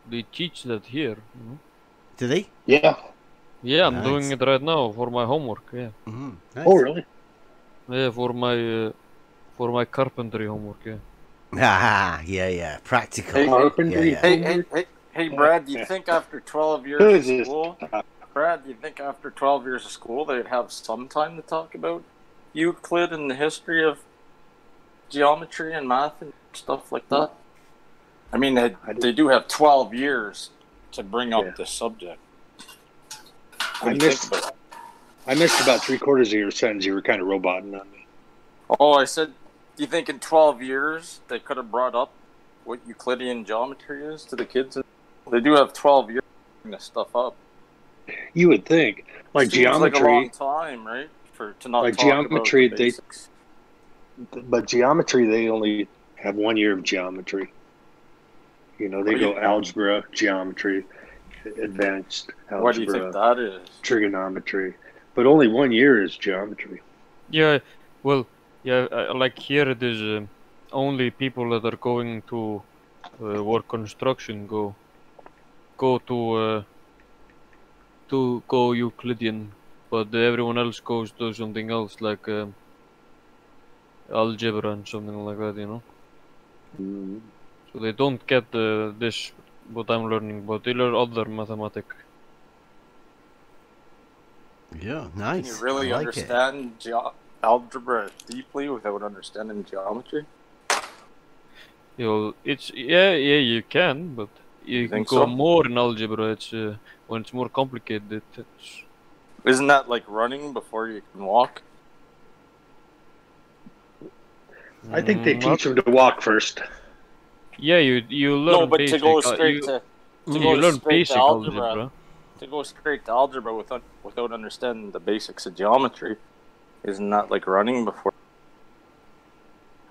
S12: They teach that here.
S3: Do they?
S8: Yeah.
S12: Yeah, I'm
S3: Nice.
S12: doing it right now for my homework. Yeah.
S3: Mm-hmm. Nice.
S8: Oh, really?
S12: Yeah, for my carpentry homework. Yeah.
S3: Ah, yeah. Practical.
S6: Hey,
S8: Carpentry.
S3: Yeah.
S6: Hey, Brad, do you think after 12 years
S8: Who
S6: of
S8: is this?
S6: school, Brad, do you think after 12 years of school they'd have some time to talk about Euclid and the history of geometry and math and stuff like that? I mean, they do have 12 years to bring up the subject.
S8: I missed about 3/4 of your sentence. You were kind of roboting on me.
S6: Oh, I said, do you think in 12 years they could have brought up what Euclidean geometry is to the kids? They do have 12 years to bring this stuff up.
S8: You would think, like
S6: Seems
S8: geometry,
S6: like a long time, right? To not
S8: like
S6: talk
S8: geometry,
S6: about the basics.
S8: but geometry, they only have 1 year of geometry. You know, they go algebra, geometry, advanced algebra.
S6: What do you think that is?
S8: Trigonometry, but only 1 year is geometry.
S12: Yeah, well, yeah, like here it is only people that are going to work construction go to go Euclidean, but everyone else goes to something else like algebra and something like that, you know. So they don't get this what I'm learning, but they learn other mathematics.
S3: Yeah, nice.
S6: Can you really
S3: I like
S6: understand algebra deeply without understanding geometry?
S12: You know, it's you can, but you can
S6: think
S12: go
S6: so?
S12: more in algebra. It's when it's more complicated.
S6: Isn't that like running before you can walk?
S8: I think they teach them to walk first.
S12: Yeah, you learn.
S6: No, but
S12: basic,
S6: to go straight
S12: you learn basic algebra.
S6: To go straight to algebra without understanding the basics of geometry, isn't that like running before?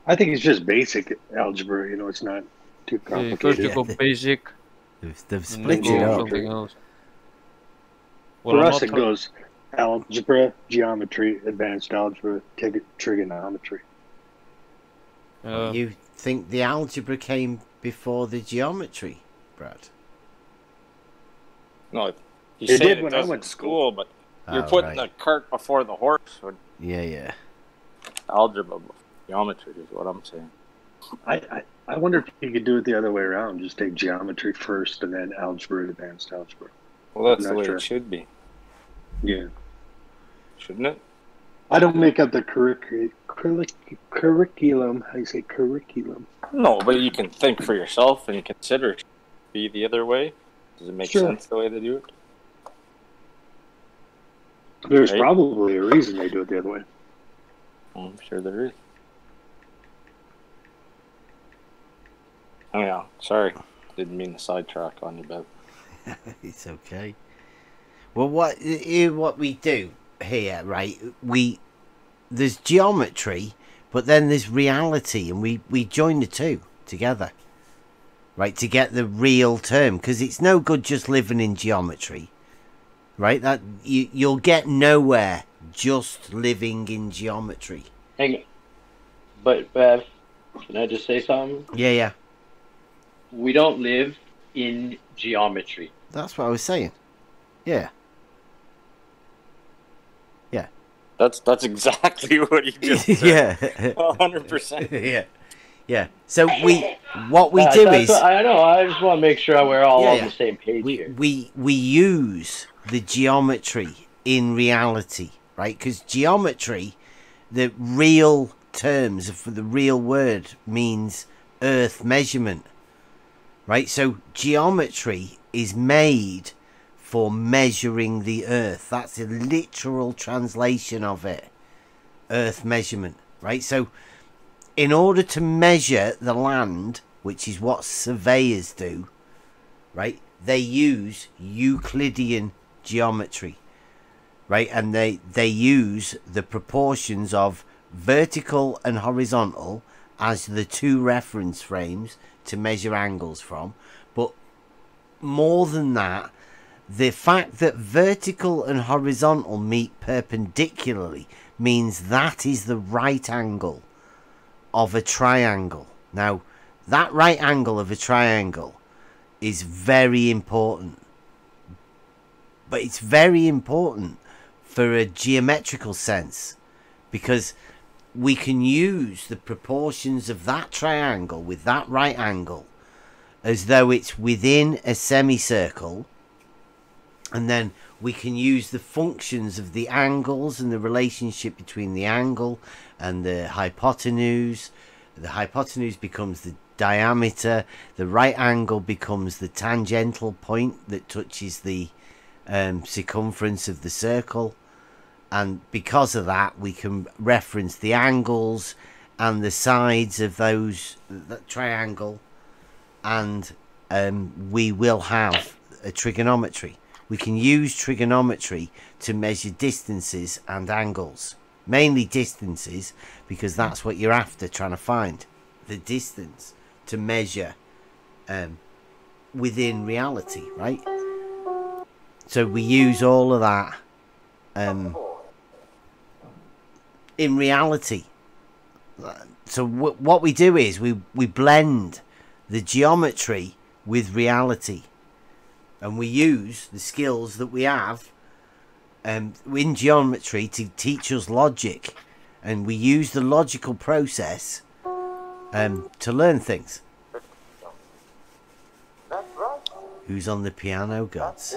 S8: I think it's just basic algebra. You know, it's not too complicated.
S12: First you go basic.
S3: They've split it up.
S12: Something else.
S8: For us, it goes algebra, geometry, advanced algebra, trigonometry.
S3: You think the algebra came before the geometry, Brad?
S6: No, he's saying it does in school, but you're putting the cart before the horse.
S3: Yeah.
S6: Algebra before geometry is what I'm saying.
S8: I wonder if you could do it the other way around. Just take geometry first and then algebra and advanced algebra.
S6: Well, that's the way it should be.
S8: Yeah.
S6: Shouldn't it?
S8: I don't make up the curriculum. How do you say curriculum?
S6: No, but you can think for yourself and consider it be the other way. Does it make sense the way they do it?
S8: There's probably a reason they do it the other way.
S6: I'm sure there is. Oh yeah, sorry. Didn't mean to sidetrack on you, Bev.
S3: It's okay. Well, what we do here, right? There's geometry, but then there's reality, and we join the two together, right, to get the real term, because it's no good just living in geometry, right? That you'll get nowhere just living in geometry.
S11: Hang on. But Bev, can I just say something?
S3: Yeah.
S11: We don't live in geometry.
S3: That's what I was saying. Yeah.
S6: That's exactly what he just said.
S3: Yeah.
S6: 100%.
S3: Yeah. So what we do is
S11: I know. I just want to make sure we're all on the same page here.
S3: We use the geometry in reality, right? Because geometry, the real terms for the real word means earth measurement, right? So geometry is made for measuring the earth. That's a literal translation of it. Earth measurement, right? So in order to measure the land, which is what surveyors do, right, they use Euclidean geometry, right? And they use the proportions of vertical and horizontal as the two reference frames to measure angles from. But more than that, the fact that vertical and horizontal meet perpendicularly means that is the right angle of a triangle. Now, that right angle of a triangle is very important. But it's very important for a geometrical sense, because we can use the proportions of that triangle with that right angle as though it's within a semicircle, and then we can use the functions of the angles and the relationship between the angle and the hypotenuse. The hypotenuse becomes diameter. The right angle becomes the tangential point that touches the circumference of the circle. And because of that, we can reference the angles and the sides of that triangle. And we will have a trigonometry. We can use trigonometry to measure distances and angles. Mainly distances, because that's what you're after, trying to find the distance to measure within reality, right? So we use all of that in reality. So what we do is we blend the geometry with reality, and we use the skills that we have in geometry to teach us logic, and we use the logical process to learn things. Who's on the piano, gods?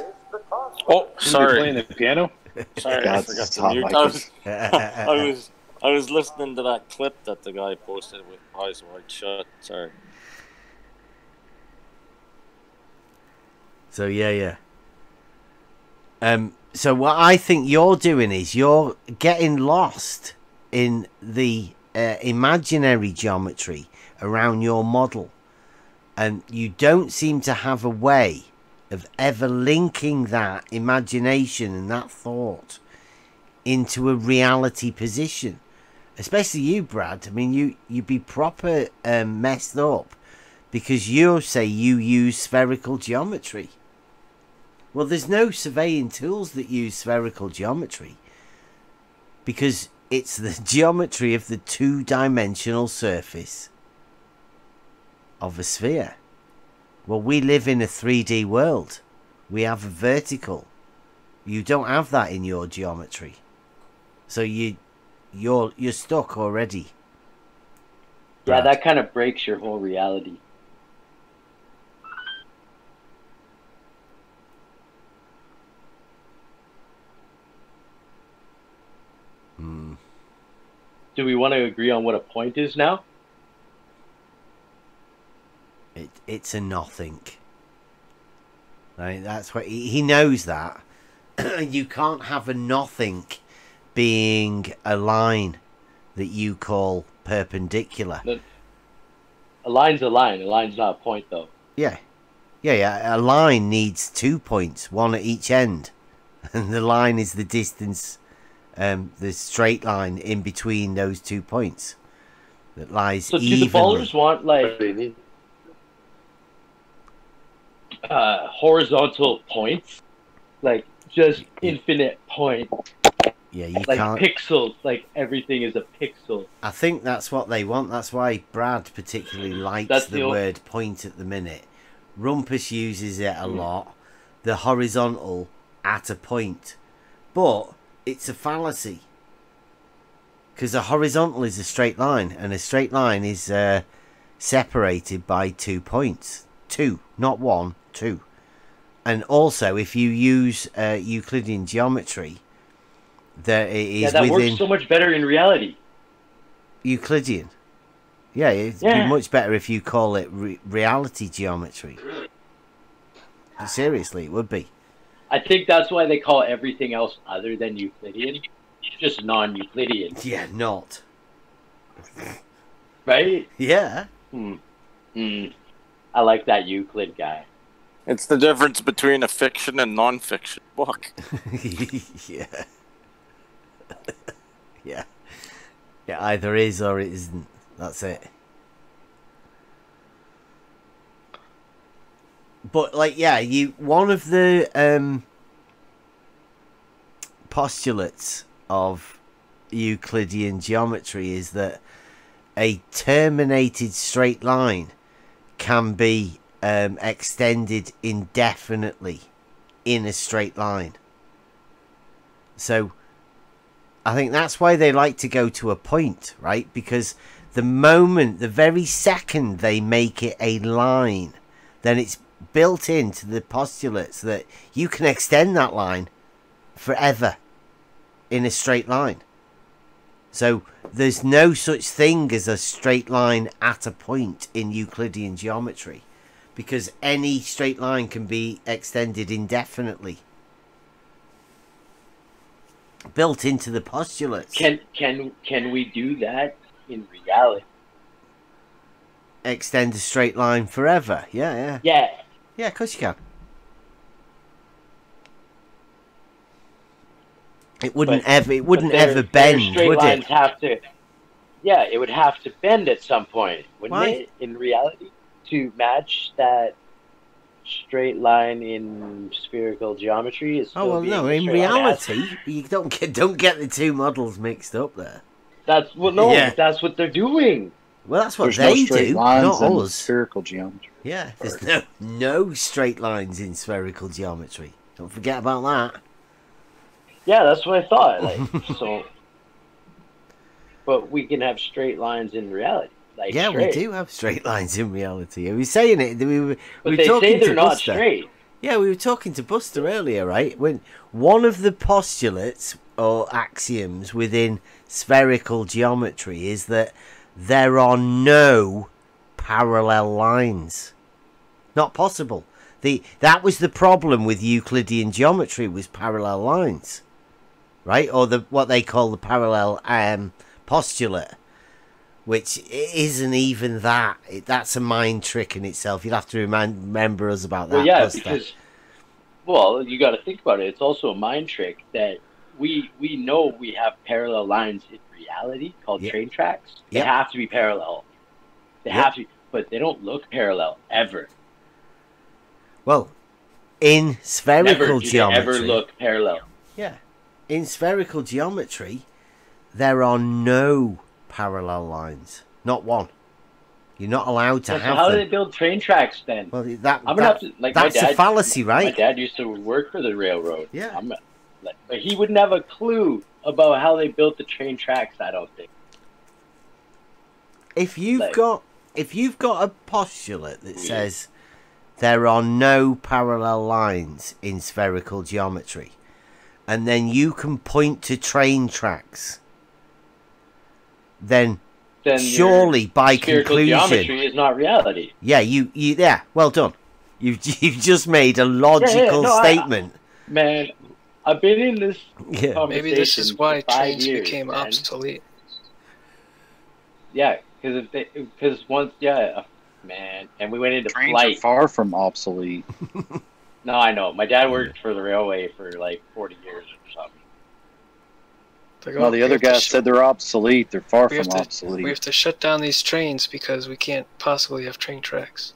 S6: Oh, sorry.
S13: Playing the piano?
S6: Sorry, I forgot to mute. I was listening to that clip that the guy posted with eyes wide shut. Sorry.
S3: So yeah. So what I think you're doing is you're getting lost in the imaginary geometry around your model, and you don't seem to have a way of ever linking that imagination and that thought into a reality position. Especially you, Brad. I mean, you'd be proper messed up because you say you use spherical geometry. Well, there's no surveying tools that use spherical geometry because it's the geometry of the two-dimensional surface of a sphere. Well, we live in a 3D world. We have a vertical. You don't have that in your geometry. So you're stuck already.
S11: Yeah,
S3: Brad.
S11: that kind of breaks your whole reality. Do we want to agree on what a point is now?
S3: It's a nothing. Right, that's what he knows that. You can't have a nothing being a line that you call perpendicular.
S11: A line's a line. A line's not a point, though.
S3: Yeah. A line needs 2 points, one at each end. And the line is the distance, the straight line in between those 2 points that lies
S11: So do
S3: evenly.
S11: the ballers want, like, horizontal points? Like, just infinite points?
S3: Yeah, you
S11: like
S3: can't.
S11: Pixels, like everything is a pixel.
S3: I think that's what they want. That's why Brad particularly likes the word point at the minute. Rumpus uses it a lot. The horizontal at a point. But it's a fallacy. Because a horizontal is a straight line. And a straight line is separated by 2 points. 2, not 1, 2. And also, if you use Euclidean geometry, that it is
S11: that
S3: within
S11: works so much better in reality.
S3: Euclidean. Yeah, it'd be much better if you call it reality geometry. Seriously, it would be.
S11: I think that's why they call everything else other than Euclidean just non-Euclidean.
S3: Yeah, not.
S11: Right?
S3: Yeah.
S11: I like that Euclid guy.
S6: It's the difference between a fiction and non-fiction book.
S3: Yeah. Yeah. It either is or it isn't. That's it. But like, yeah, one of the postulates of Euclidean geometry is that a terminated straight line can be extended indefinitely in a straight line. So I think that's why they like to go to a point, right? Because the very second they make it a line, then it's built into the postulates that you can extend that line forever in a straight line. So there's no such thing as a straight line at a point in Euclidean geometry, because any straight line can be extended indefinitely. Built into the postulates.
S11: Can we do that in reality?
S3: Extend a straight line forever. Yeah. Yeah, of course you can. It wouldn't ever bend,
S11: straight
S3: would
S11: lines
S3: it?
S11: have to. Yeah, it would have to bend at some point, wouldn't
S3: Why?
S11: it? In reality, to match that straight line in spherical geometry is.
S3: Oh well, no. In reality, you don't get the two models mixed up there.
S11: That's that's what they're doing.
S3: Well, that's what
S5: There's
S3: they
S5: no straight
S3: do,
S5: lines
S3: not
S5: in
S3: us.
S5: spherical geometry.
S3: Yeah, there's no straight lines in spherical geometry. Don't forget about that.
S11: Yeah, that's what I thought. Like so, but we can have straight lines in reality. Like
S3: Yeah,
S11: straight.
S3: we do have straight lines in reality. Are we saying it? We were
S11: But they
S3: talking
S11: say they're
S3: to
S11: not
S3: Buster.
S11: straight.
S3: Yeah, we were talking to Buster earlier, right? When one of the postulates or axioms within spherical geometry is that there are no parallel lines. Not possible. That was the problem with Euclidean geometry, was parallel lines, right? Or what they call the parallel postulate, which isn't even that. That's a mind trick in itself. You'd have to remember us about that.
S11: Well, yeah,
S3: Buster.
S11: because you got to think about it. It's also a mind trick that we know we have parallel lines in reality called train tracks. They have to be parallel. They have to, but they don't look parallel ever.
S3: Well, in spherical
S11: Never do
S3: geometry,
S11: they ever look parallel.
S3: Yeah, in spherical geometry, there are no parallel lines. Not one. You're not allowed to
S11: So
S3: have
S11: how
S3: them.
S11: do they build train tracks then?
S3: Well,
S11: I'm gonna have to, like,
S3: that's
S11: my dad,
S3: a fallacy, right?
S11: My dad used to work for the railroad.
S3: Yeah.
S11: But he wouldn't have a clue about how they built the train tracks, I don't think.
S3: If you've got a postulate that says there are no parallel lines in spherical geometry, and then you can point to train tracks, then surely by
S11: spherical
S3: conclusion,
S11: geometry is not reality.
S3: Yeah, well done. You've just made a logical statement.
S11: Man, I've been in this conversation.
S4: Maybe this is why
S11: for 5
S4: trains
S11: years,
S4: became
S11: man.
S4: obsolete.
S11: Yeah, because once, man, and we went into
S5: Trains
S11: flight.
S5: are far from obsolete.
S11: No, I know. My dad worked for the railway for like 40 years or something.
S5: Well, the other guys said they're obsolete. They're far from obsolete.
S4: We have to shut down these trains because we can't possibly have train tracks.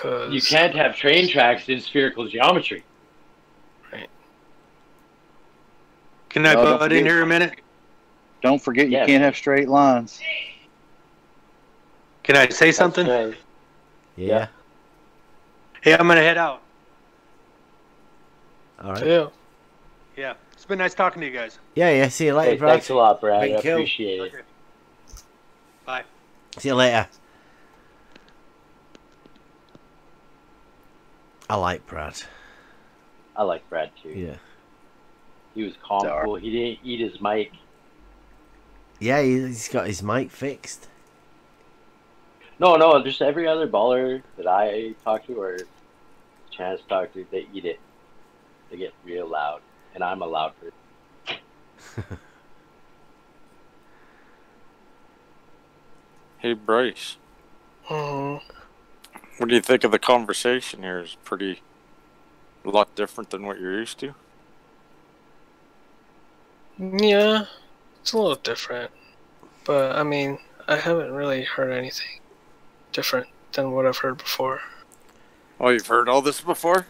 S11: You can't have train tracks in spherical geometry.
S4: Right.
S13: Can I butt in here a minute?
S5: Don't forget you can't have straight lines.
S13: Can I say something?
S11: Right.
S3: Yeah.
S13: Hey, I'm gonna head out.
S3: All right.
S4: Yeah.
S13: Yeah. It's been nice talking to you guys.
S3: Yeah. See you later,
S11: Hey,
S3: Brad.
S11: thanks a lot, Brad.
S3: Thank
S11: I
S3: you.
S11: appreciate it.
S13: Bye.
S3: See you later. I like Brad.
S11: I like Brad too.
S3: Yeah.
S11: He was calm, cool. He didn't eat his mic.
S3: Yeah, he's got his mic fixed.
S11: No, just every other baller that I talk to or chance to talk to, they eat it. They get real loud, and I'm a loud person.
S6: Hey, Bryce.
S4: Mhm.
S6: What do you think of the conversation here? Is pretty a lot different than what you're used to.
S4: Yeah, it's a little different. But, I mean, I haven't really heard anything different than what I've heard before.
S6: Oh, you've heard all this before?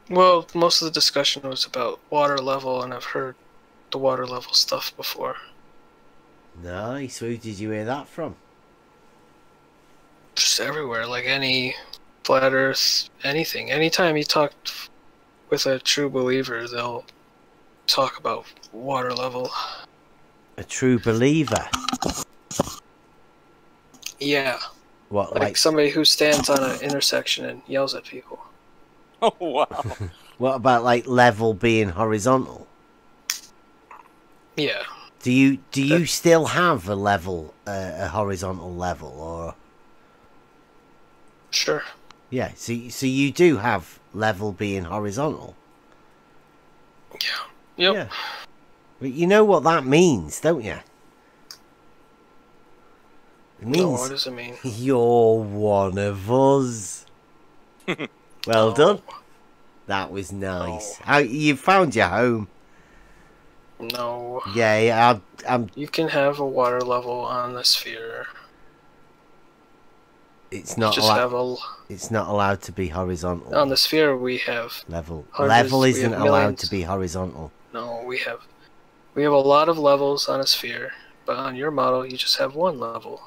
S4: Well, most of the discussion was about water level, and I've heard the water level stuff before.
S3: Nice. Who did you hear that from?
S4: Just everywhere, like any flat earth, anything. Anytime you talk with a true believer, they'll talk about water level.
S3: A true believer?
S4: Yeah.
S3: What,
S4: like somebody who stands on an intersection and yells at people.
S6: Oh, wow.
S3: What about, like, level being horizontal?
S4: Yeah.
S3: Do you still have a level, a horizontal level, or?
S4: Sure.
S3: Yeah. So you do have level being horizontal.
S4: Yeah. Yep.
S3: Yeah. But you know what that means, don't you? It means
S4: No, what does it mean?
S3: you're one of us. Well done. That was nice. How you found your home?
S4: No.
S3: Yeah, I'm.
S4: You can have a water level on the sphere.
S3: It's not
S4: just have a.
S3: It's not allowed to be horizontal.
S4: On the sphere, we have
S3: level.
S4: Hundreds,
S3: Level isn't allowed
S4: millions.
S3: to be horizontal.
S4: No, we have a lot of levels on a sphere, but on your model, you just have one level.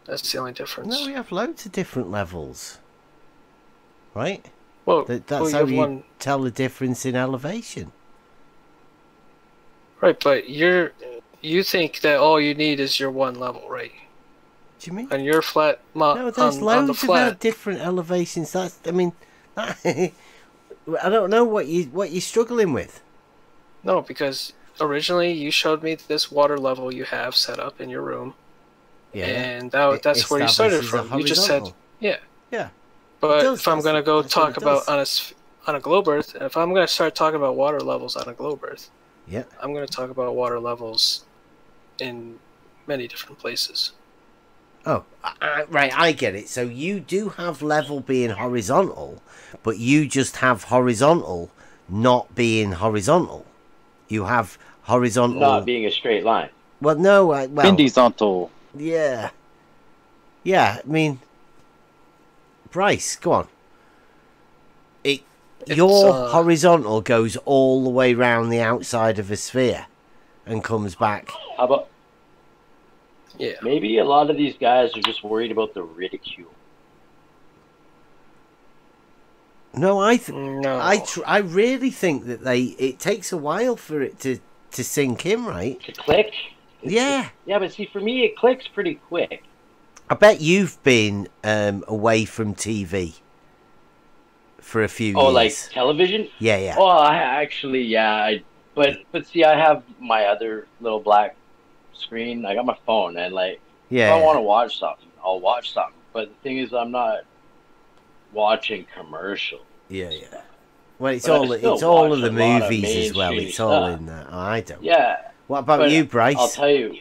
S4: That's the only difference.
S3: No, we have loads of different levels. Right?
S4: Well,
S3: that's how you tell the difference in elevation.
S4: Right, but you think that all you need is your one level, right?
S3: What do you mean?
S4: On your flat
S3: No, there's
S4: on
S3: loads
S4: the flat.
S3: of different elevations. That's, I mean, I don't know what you're struggling with.
S4: No, because originally you showed me this water level you have set up in your room.
S3: Yeah.
S4: And that's where you started from. You just said, yeah.
S3: Yeah.
S4: But if I'm going to go talk about on a globe Earth, if I'm going to start talking about water levels on a globe Earth,
S3: yeah,
S4: I'm going to talk about water levels in many different places.
S3: Oh, right, I get it. So you do have level being horizontal, but you just have horizontal not being horizontal. You have horizontal
S11: not being a straight line.
S3: Well, no,
S5: horizontal.
S3: Yeah. Yeah, I mean, Bryce, go on. Your horizontal goes all the way round the outside of a sphere and comes back.
S11: How about?
S4: Yeah.
S11: Maybe a lot of these guys are just worried about the ridicule.
S3: No, I really think that it takes a while for it to sink in, right?
S11: To click?
S3: Yeah.
S11: Yeah, but see, for me, it clicks pretty quick.
S3: I bet you've been away from TV for a few years.
S11: Oh, like television?
S3: Yeah, yeah.
S11: Oh, I actually, yeah. But see, I have my other little black screen. I got my phone, and like, if I want to watch something, I'll watch something. But the thing is, I'm not watching commercial.
S3: Yeah, yeah. Well, it's all of the movies as well. It's all in there. Oh, I don't.
S11: Yeah.
S3: What about you, Bryce?
S11: I'll tell you.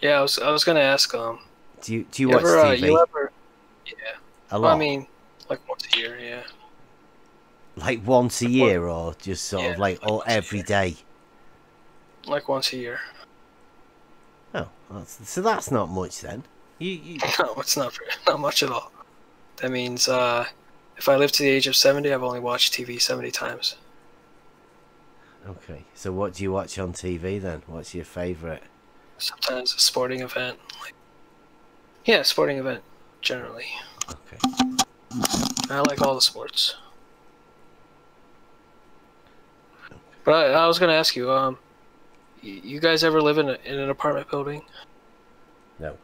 S4: Yeah, I was gonna ask
S3: Do you watch TV?
S4: Yeah.
S3: A lot.
S4: Well, I mean, like once a year, yeah.
S3: Like once a year, or just sort of like every day?
S4: Like once a year.
S3: Oh, so that's not much then. You...
S4: No, it's not much at all. That means if I live to the age of 70, I've only watched TV 70 times.
S3: Okay, so what do you watch on TV then? What's your favourite?
S4: Sometimes a sporting event. Yeah, sporting event, generally.
S3: Okay.
S4: I like all the sports. But I was going to ask you, you guys ever live in an apartment building?
S3: No.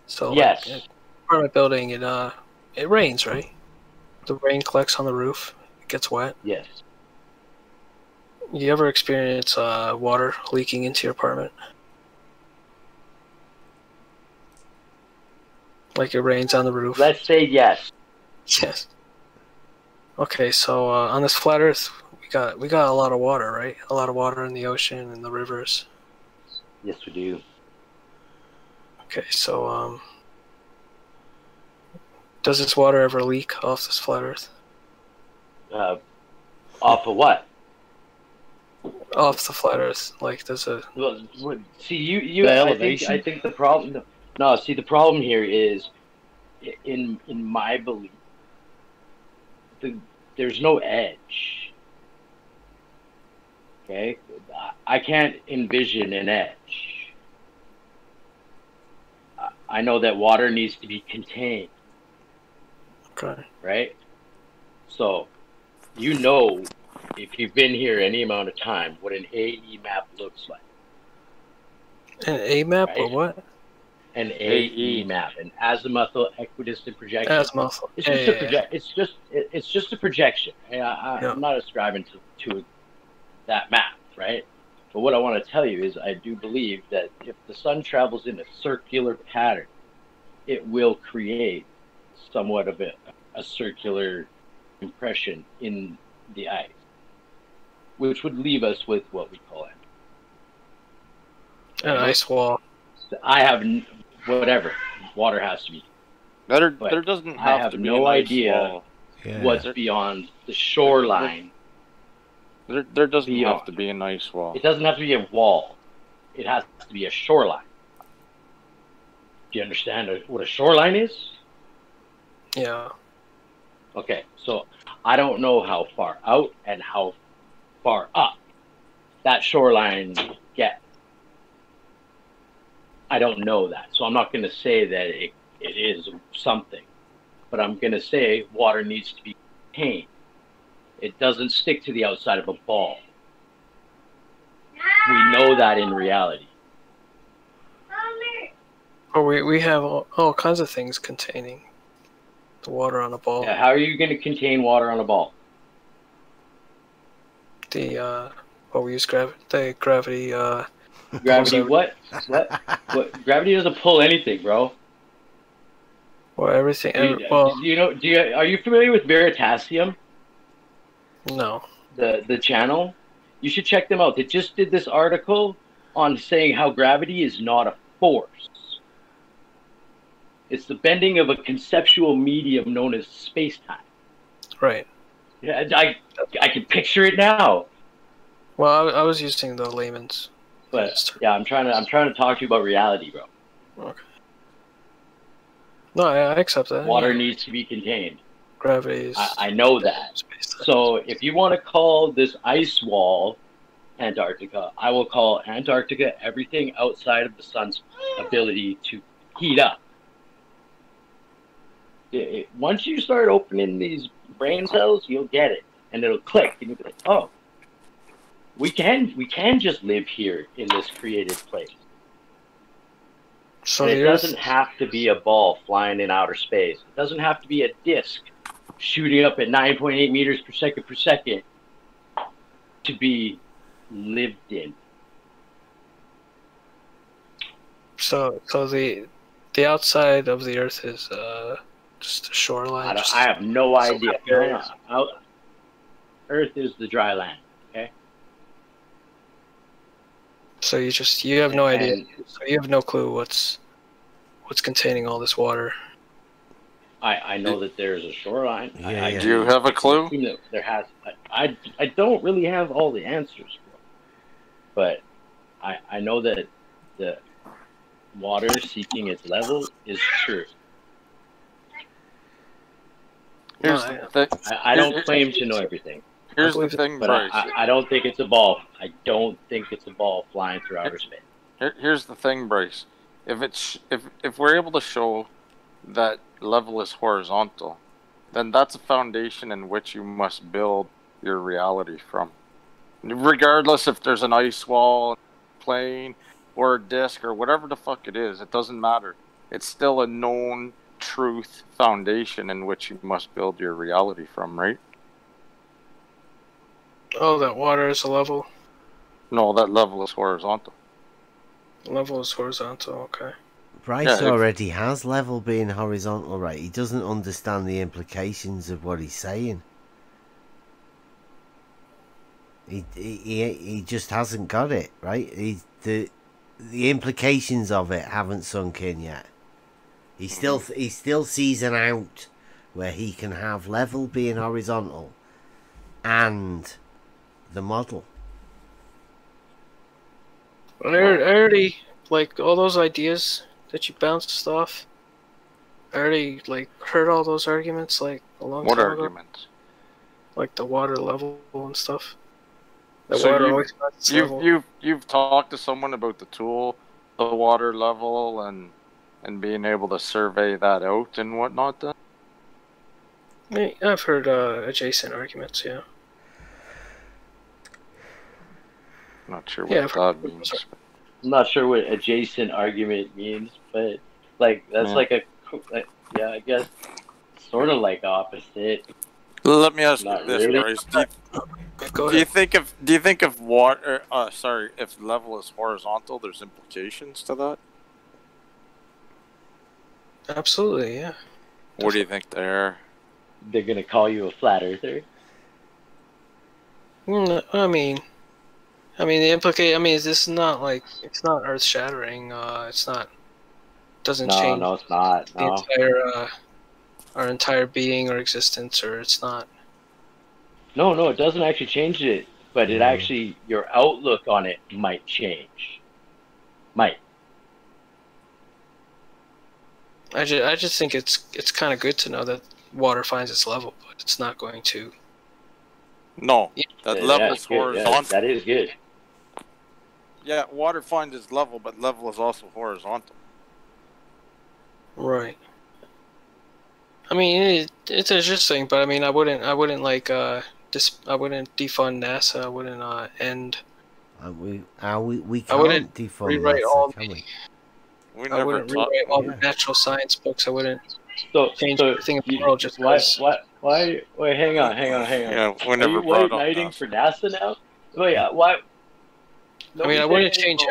S4: So
S11: yes.
S4: Like, apartment building, it rains, right? The rain collects on the roof. It gets wet.
S11: Yes.
S4: You ever experience water leaking into your apartment? Like it rains on the roof?
S11: Let's say yes.
S4: Yes. Okay, so on this flat Earth, we got a lot of water, right? A lot of water in the ocean and the rivers.
S11: Yes, we do.
S4: Okay, so does this water ever leak off this flat Earth?
S11: Off of what?
S4: Off the flat Earth, like does it?
S11: Well, see, you. I think the problem. No, see, the problem here is, in my belief, there's no edge. Okay, I can't envision an edge. I know that water needs to be contained.
S4: Okay.
S11: Right? So, you know, if you've been here any amount of time, what an AE map looks like.
S4: An A map, right? Or what?
S11: An AE map, an azimuthal equidistant projection.
S4: Azimuthal.
S11: It's just a projection. I'm not ascribing to that map. right? But what I want to tell you is I do believe that if the sun travels in a circular pattern, it will create somewhat of a circular impression in the ice, which would leave us with what we call
S4: An ice wall.
S11: I have whatever water has to be.
S6: There
S11: But
S6: doesn't
S11: I
S6: have
S11: have
S6: to be
S11: no
S6: an ice
S11: idea
S6: wall.
S11: what's beyond the shoreline.
S6: There doesn't have to be an ice wall.
S11: It doesn't have to be a wall. It has to be a shoreline. Do you understand what a shoreline is?
S4: Yeah.
S11: Okay, so I don't know how far out and how far up that shoreline gets. I don't know that, so I'm not going to say that it is something, but I'm going to say water needs to be contained. It doesn't stick to the outside of a ball. We know that in reality.
S4: Oh, we have all kinds of things containing the water on a ball.
S11: Yeah, how are you going to contain water on a ball?
S4: We use gravity.
S11: Gravity what? What? Gravity doesn't pull anything, bro.
S4: Well, everything.
S11: Are you familiar with Veritasium?
S4: No.
S11: The channel? You should check them out. They just did this article on saying how gravity is not a force. It's the bending of a conceptual medium known as space-time.
S4: Right.
S11: Yeah, I can picture it now.
S4: Well, I was using the layman's.
S11: But yeah, I'm trying to talk to you about reality, bro.
S4: Okay. No, I accept that.
S11: Water needs to be contained.
S4: Gravity is.
S11: I know that. So if you want to call this ice wall Antarctica, I will call Antarctica everything outside of the sun's ability to heat up. Once you start opening these brain cells, you'll get it, and it'll click, and you'll be like, "Oh, we can just live here in this created place."
S4: So
S11: it doesn't have to be a ball flying in outer space. It doesn't have to be a disc shooting up at 9.8 meters per second to be lived in.
S4: So the outside of the Earth is just a shoreline.
S11: I have no idea. Earth is the dry land. Okay.
S4: So you have no idea. So you have no clue what's containing all this water.
S11: I know that there's a shoreline.
S6: Do you have a clue?
S11: There has. I don't really have all the answers, but I know that the water seeking its level is true. I don't claim to know everything.
S6: Here's the thing,
S11: but
S6: Bryce.
S11: I don't think it's a ball. I don't think it's a ball flying through outer space.
S6: Here's the thing, Bryce. If we're able to show that level is horizontal, then that's a foundation in which you must build your reality from. Regardless if there's an ice wall, plane, or a disc, or whatever the fuck it is, it doesn't matter. It's still a known truth foundation in which you must build your reality from, right?
S4: Oh, that water is a level?
S6: No, that level is horizontal.
S4: Level is horizontal, okay.
S3: Bryce already has level being horizontal, right? He doesn't understand the implications of what he's saying. He just hasn't got it, right? The implications of it haven't sunk in yet. He still sees an out where he can have level being horizontal and the model.
S4: I already like all those ideas that you bounced off. I already heard all those arguments a long time ago.
S6: What arguments?
S4: Like the water level and stuff. The
S6: So
S4: water always got its level.
S6: you've talked to someone about the tool, the water level, and being able to survey that out and whatnot. Then
S4: I've heard adjacent arguments. Yeah.
S6: Not sure what that means.
S11: I'm not sure what adjacent argument means, but that's I guess sort of like opposite.
S6: Let me ask you
S11: Not
S6: this,
S11: really.
S6: Bryce.
S4: Go
S6: Do you
S4: ahead.
S6: think if water, if level is horizontal, there's implications to that?
S4: Absolutely, yeah.
S6: What do you think there?
S11: They're gonna call you a flat earther.
S4: I mean, this is not like it's not earth shattering. It's not. Doesn't change
S11: No, it's not.
S4: the
S11: No.
S4: entire our entire being or existence, or it's not.
S11: No, it doesn't actually change it, but it actually your outlook on it might change. Might.
S4: I just think it's kind of good to know that water finds its level, but it's not going to.
S6: No, that level is horizontal.
S11: Yeah, that is good.
S6: Yeah, water finds its level, but level is also horizontal.
S4: Right. I mean, it's interesting, but I mean, I wouldn't like I wouldn't defund NASA. I wouldn't end.
S3: We
S4: I
S3: can't
S4: wouldn't
S3: defund
S4: rewrite
S3: NASA,
S4: all
S3: can we?
S4: I wouldn't rewrite all the natural science books. I wouldn't change everything in the world just because.
S11: Why? Wait, hang on.
S6: Yeah, we
S11: Are
S6: never
S11: you
S6: brought
S11: white
S6: up
S11: knighting
S6: NASA.
S11: for NASA now? Wait, why?
S4: I mean, I wouldn't change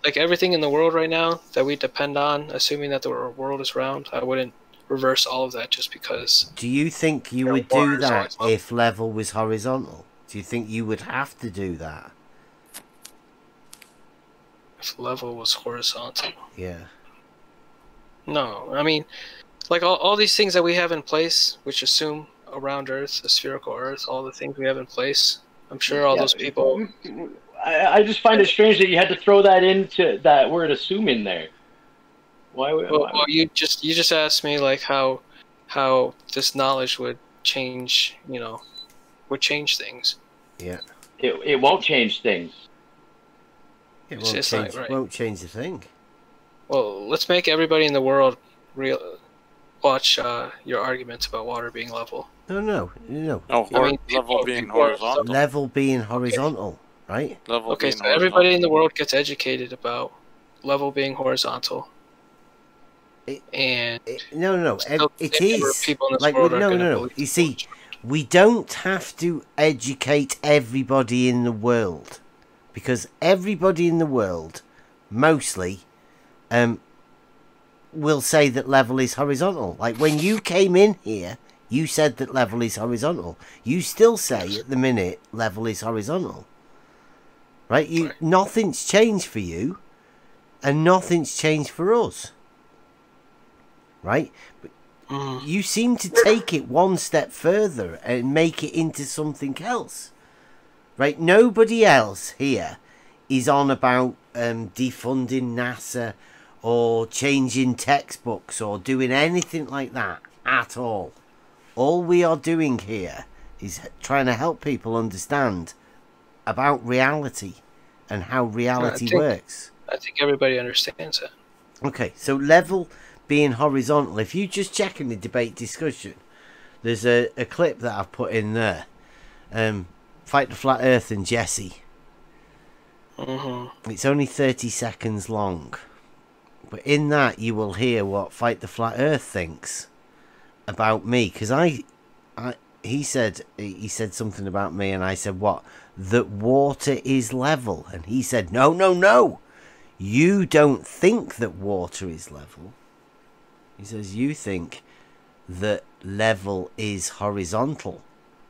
S4: like everything in the world right now that we depend on, assuming that the world is round. I wouldn't reverse all of that just because.
S3: Do you think you would do that if level was horizontal? Do you think you would have to do that?
S4: If level was horizontal.
S3: Yeah.
S4: No, I mean, like all these things that we have in place, which assume a round Earth, a spherical Earth, all the things we have in place. I'm sure all those people.
S11: I just find it strange that you had to throw that into that word "assume" in there. Why?
S4: Well, you just asked me like how this knowledge would change, would change things.
S3: Yeah.
S11: It won't change things.
S3: It
S4: It's not right.
S3: won't change the thing.
S4: Well, let's make everybody in the world watch your arguments about water being level.
S3: No.
S6: Level being horizontal.
S3: Level being horizontal, right?
S6: Level
S4: Okay,
S6: being
S4: so everybody in the world gets educated about level being horizontal.
S3: No. It is
S4: people in this
S3: like
S4: world are gonna
S3: no.
S4: believe
S3: You see, we don't have to educate everybody in the world, because everybody in the world, mostly, will say that level is horizontal. Like when you came in here, you said that level is horizontal. You still say at the minute level is horizontal, right? Nothing's changed for you, and nothing's changed for us. Right? But you seem to take it one step further and make it into something else. Right? Nobody else here is on about defunding NASA or changing textbooks or doing anything like that at all. All we are doing here is trying to help people understand about reality and how reality works.
S4: I think everybody understands that.
S3: Okay, so level being horizontal, if you just check in the debate discussion, there's a clip that I've put in there. Fight the Flat Earth and Jesse. It's only 30 seconds long. But in that you will hear what Fight the Flat Earth thinks about me. Because he said something about me and I said, what? That water is level. And he said, no. You don't think that water is level. He says, you think that level is horizontal,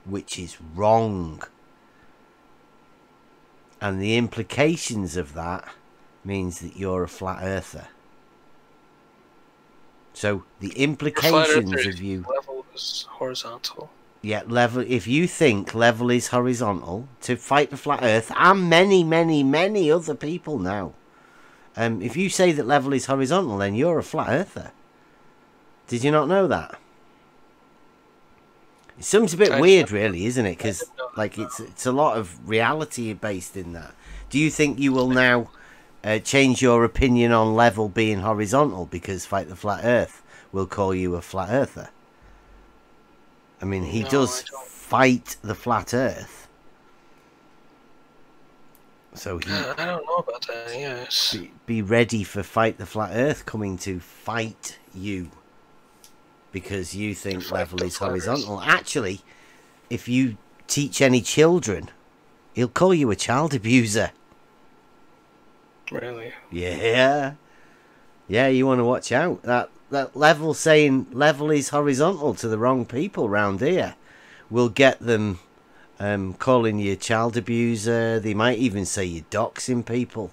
S3: which is wrong. And the implications of that means that you're a flat earther. So the implications of you...
S4: Level is horizontal.
S3: Yeah, level. If you think level is horizontal, to fight the flat earth, and many other people now. If you say that level is horizontal, then you're a flat earther. Did you not know that? It seems a bit weird, really, isn't it? Because like it's a lot of reality based in that. Do you think you will now change your opinion on level being horizontal because Fight the Flat Earth will call you a flat earther? I mean, he does fight the flat Earth. So
S4: I don't know about that. Yes.
S3: Be ready for Fight the Flat Earth coming to fight you. Because you think level is horizontal. Actually, if you teach any children, he'll call you a child abuser.
S4: Really?
S3: Yeah. Yeah, you want to watch out. That level saying level is horizontal to the wrong people round here will get them calling you a child abuser. They might even say you're doxing people.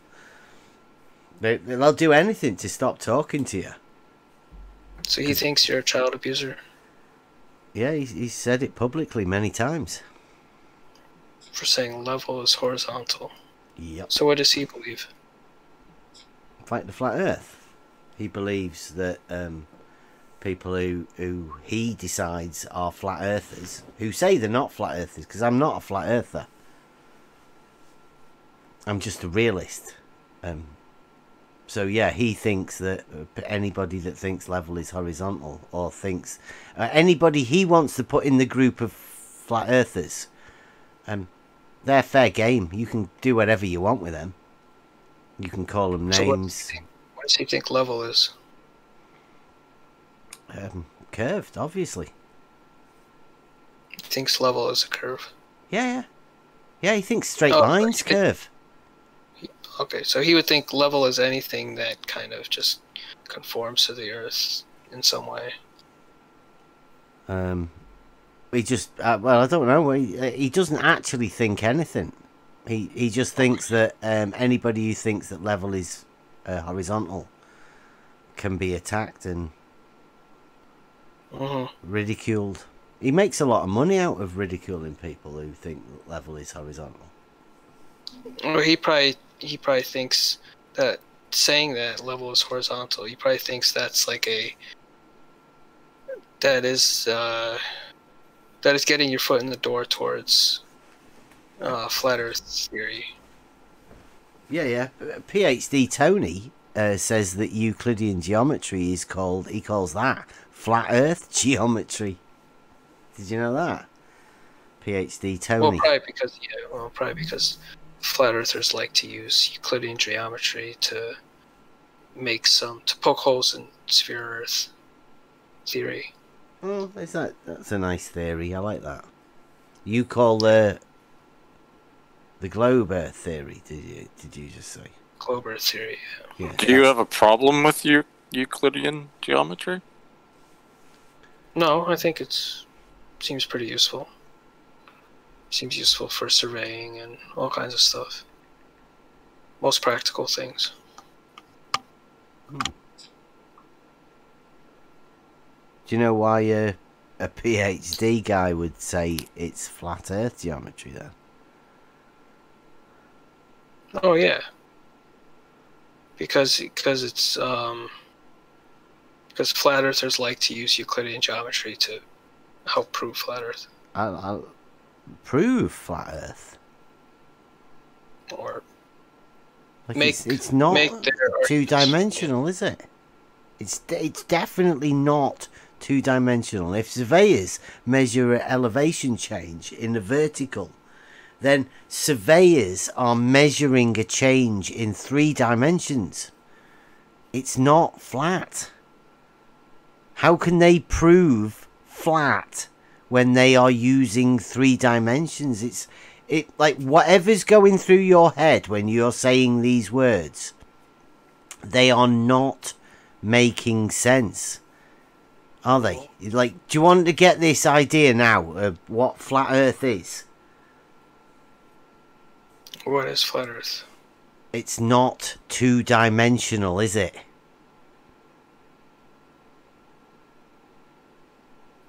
S3: They'll do anything to stop talking to you.
S4: So he thinks you're a child abuser?
S3: Yeah, he's said it publicly many times.
S4: For saying level is horizontal.
S3: Yep.
S4: So what does he believe?
S3: Like the flat earth. He believes that people who he decides are flat earthers, who say they're not flat earthers, because I'm not a flat earther. I'm just a realist. So yeah, he thinks that anybody that thinks level is horizontal, or thinks anybody he wants to put in the group of flat earthers, they're fair game. You can do whatever you want with them. You can call them names.
S4: So what does he think level is?
S3: Curved, obviously.
S4: He thinks level is a curve.
S3: Yeah. He thinks straight lines curve.
S4: Okay, so he would think level is anything that kind of just conforms to the Earth in some way.
S3: He just well, I don't know. He doesn't actually think anything. He just thinks that anybody who thinks that level is horizontal can be attacked and ridiculed. He makes a lot of money out of ridiculing people who think that level is horizontal.
S4: Well, he probably thinks that saying that level is horizontal, he probably thinks that's like that is getting your foot in the door towards flat Earth theory.
S3: Yeah. PhD Tony says that Euclidean geometry he calls that flat Earth geometry. Did you know that? PhD Tony.
S4: Well, probably because flat earthers like to use Euclidean geometry to poke holes in sphere Earth theory.
S3: Oh, that's a nice theory. I like that. You call the globe Earth theory? Did you just say
S4: globe Earth theory?
S3: Yeah.
S14: Do you have a problem with Euclidean geometry?
S4: No, I think seems pretty useful. Seems useful for surveying and all kinds of stuff. Most practical things.
S3: Do you know why a PhD guy would say it's flat Earth geometry then?
S4: Oh yeah. Because it's because flat earthers like to use Euclidean geometry to help prove flat Earth.
S3: I'll prove flat Earth.
S4: Or
S3: like it's not two-dimensional, is it? It's definitely not two-dimensional. If surveyors measure an elevation change in the vertical, then surveyors are measuring a change in 3 dimensions. It's not flat. How can they prove flat when they are using 3 dimensions? It's like whatever's going through your head when you're saying these words, they are not making sense, are they? Like, do you want to get this idea now of what flat Earth is?
S4: What is flat Earth?
S3: It's not two-dimensional, is it?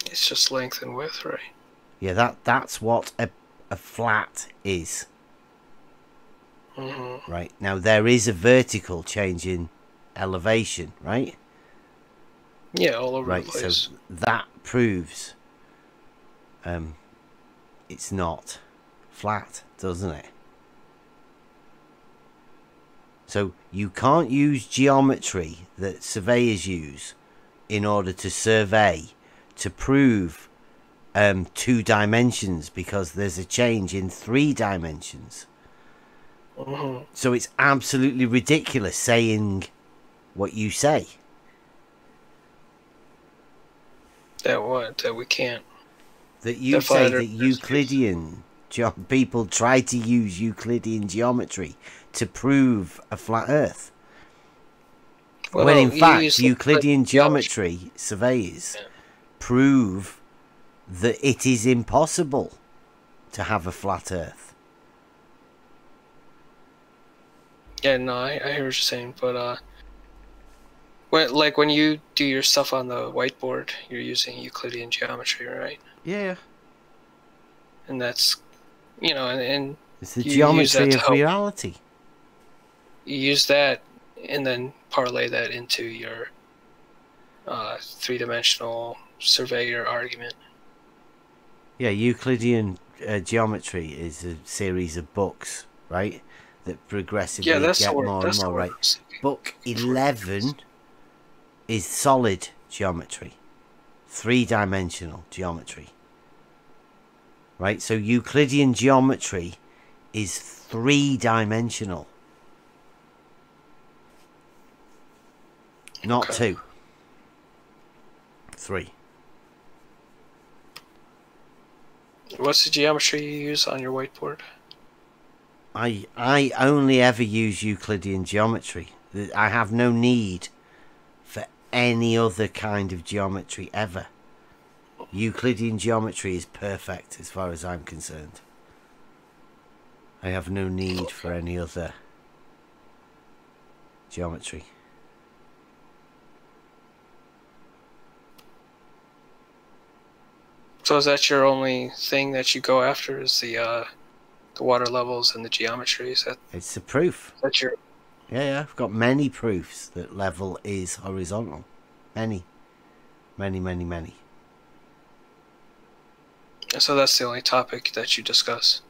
S4: It's just length and width, right?
S3: Yeah, that's what a flat is.
S4: Mm-hmm.
S3: Right, now there is a vertical change in elevation, right?
S4: Yeah, all over the place.
S3: So that proves it's not flat, doesn't it? So you can't use geometry that surveyors use in order to survey to prove 2 dimensions, because there's a change in 3 dimensions.
S4: Mm-hmm.
S3: So it's absolutely ridiculous saying what you say.
S4: That we can't.
S3: That you say that Euclidean people try to use Euclidean geometry to prove a flat Earth.
S4: Well,
S3: when in
S4: you
S3: fact
S4: use
S3: Euclidean geometry surveys prove that it is impossible to have a flat Earth.
S4: Yeah, no, I hear what you're saying, but when you do your stuff on the whiteboard, you're using Euclidean geometry, right?
S3: Yeah.
S4: And that's, and
S3: it's the
S4: you use
S3: geometry
S4: that
S3: of
S4: to help.
S3: reality.
S4: You use that and then parlay that into your three-dimensional surveyor argument.
S3: Yeah, Euclidean geometry is a series of books, right? That progressively get more and more, right? Book 11 is solid geometry, three-dimensional geometry, right? So Euclidean geometry is three-dimensional, not two. Three.
S4: What's the geometry you use on your whiteboard?
S3: I only ever use Euclidean geometry. I have no need for any other kind of geometry ever. Euclidean geometry is perfect as far as I'm concerned. I have no need for any other geometry.
S4: So is that your only thing that you go after? Is the water levels and the geometry? Is that?
S3: It's a proof.
S4: That's your.
S3: Yeah, I've got many proofs that level is horizontal. Many.
S4: So that's the only topic that you discuss?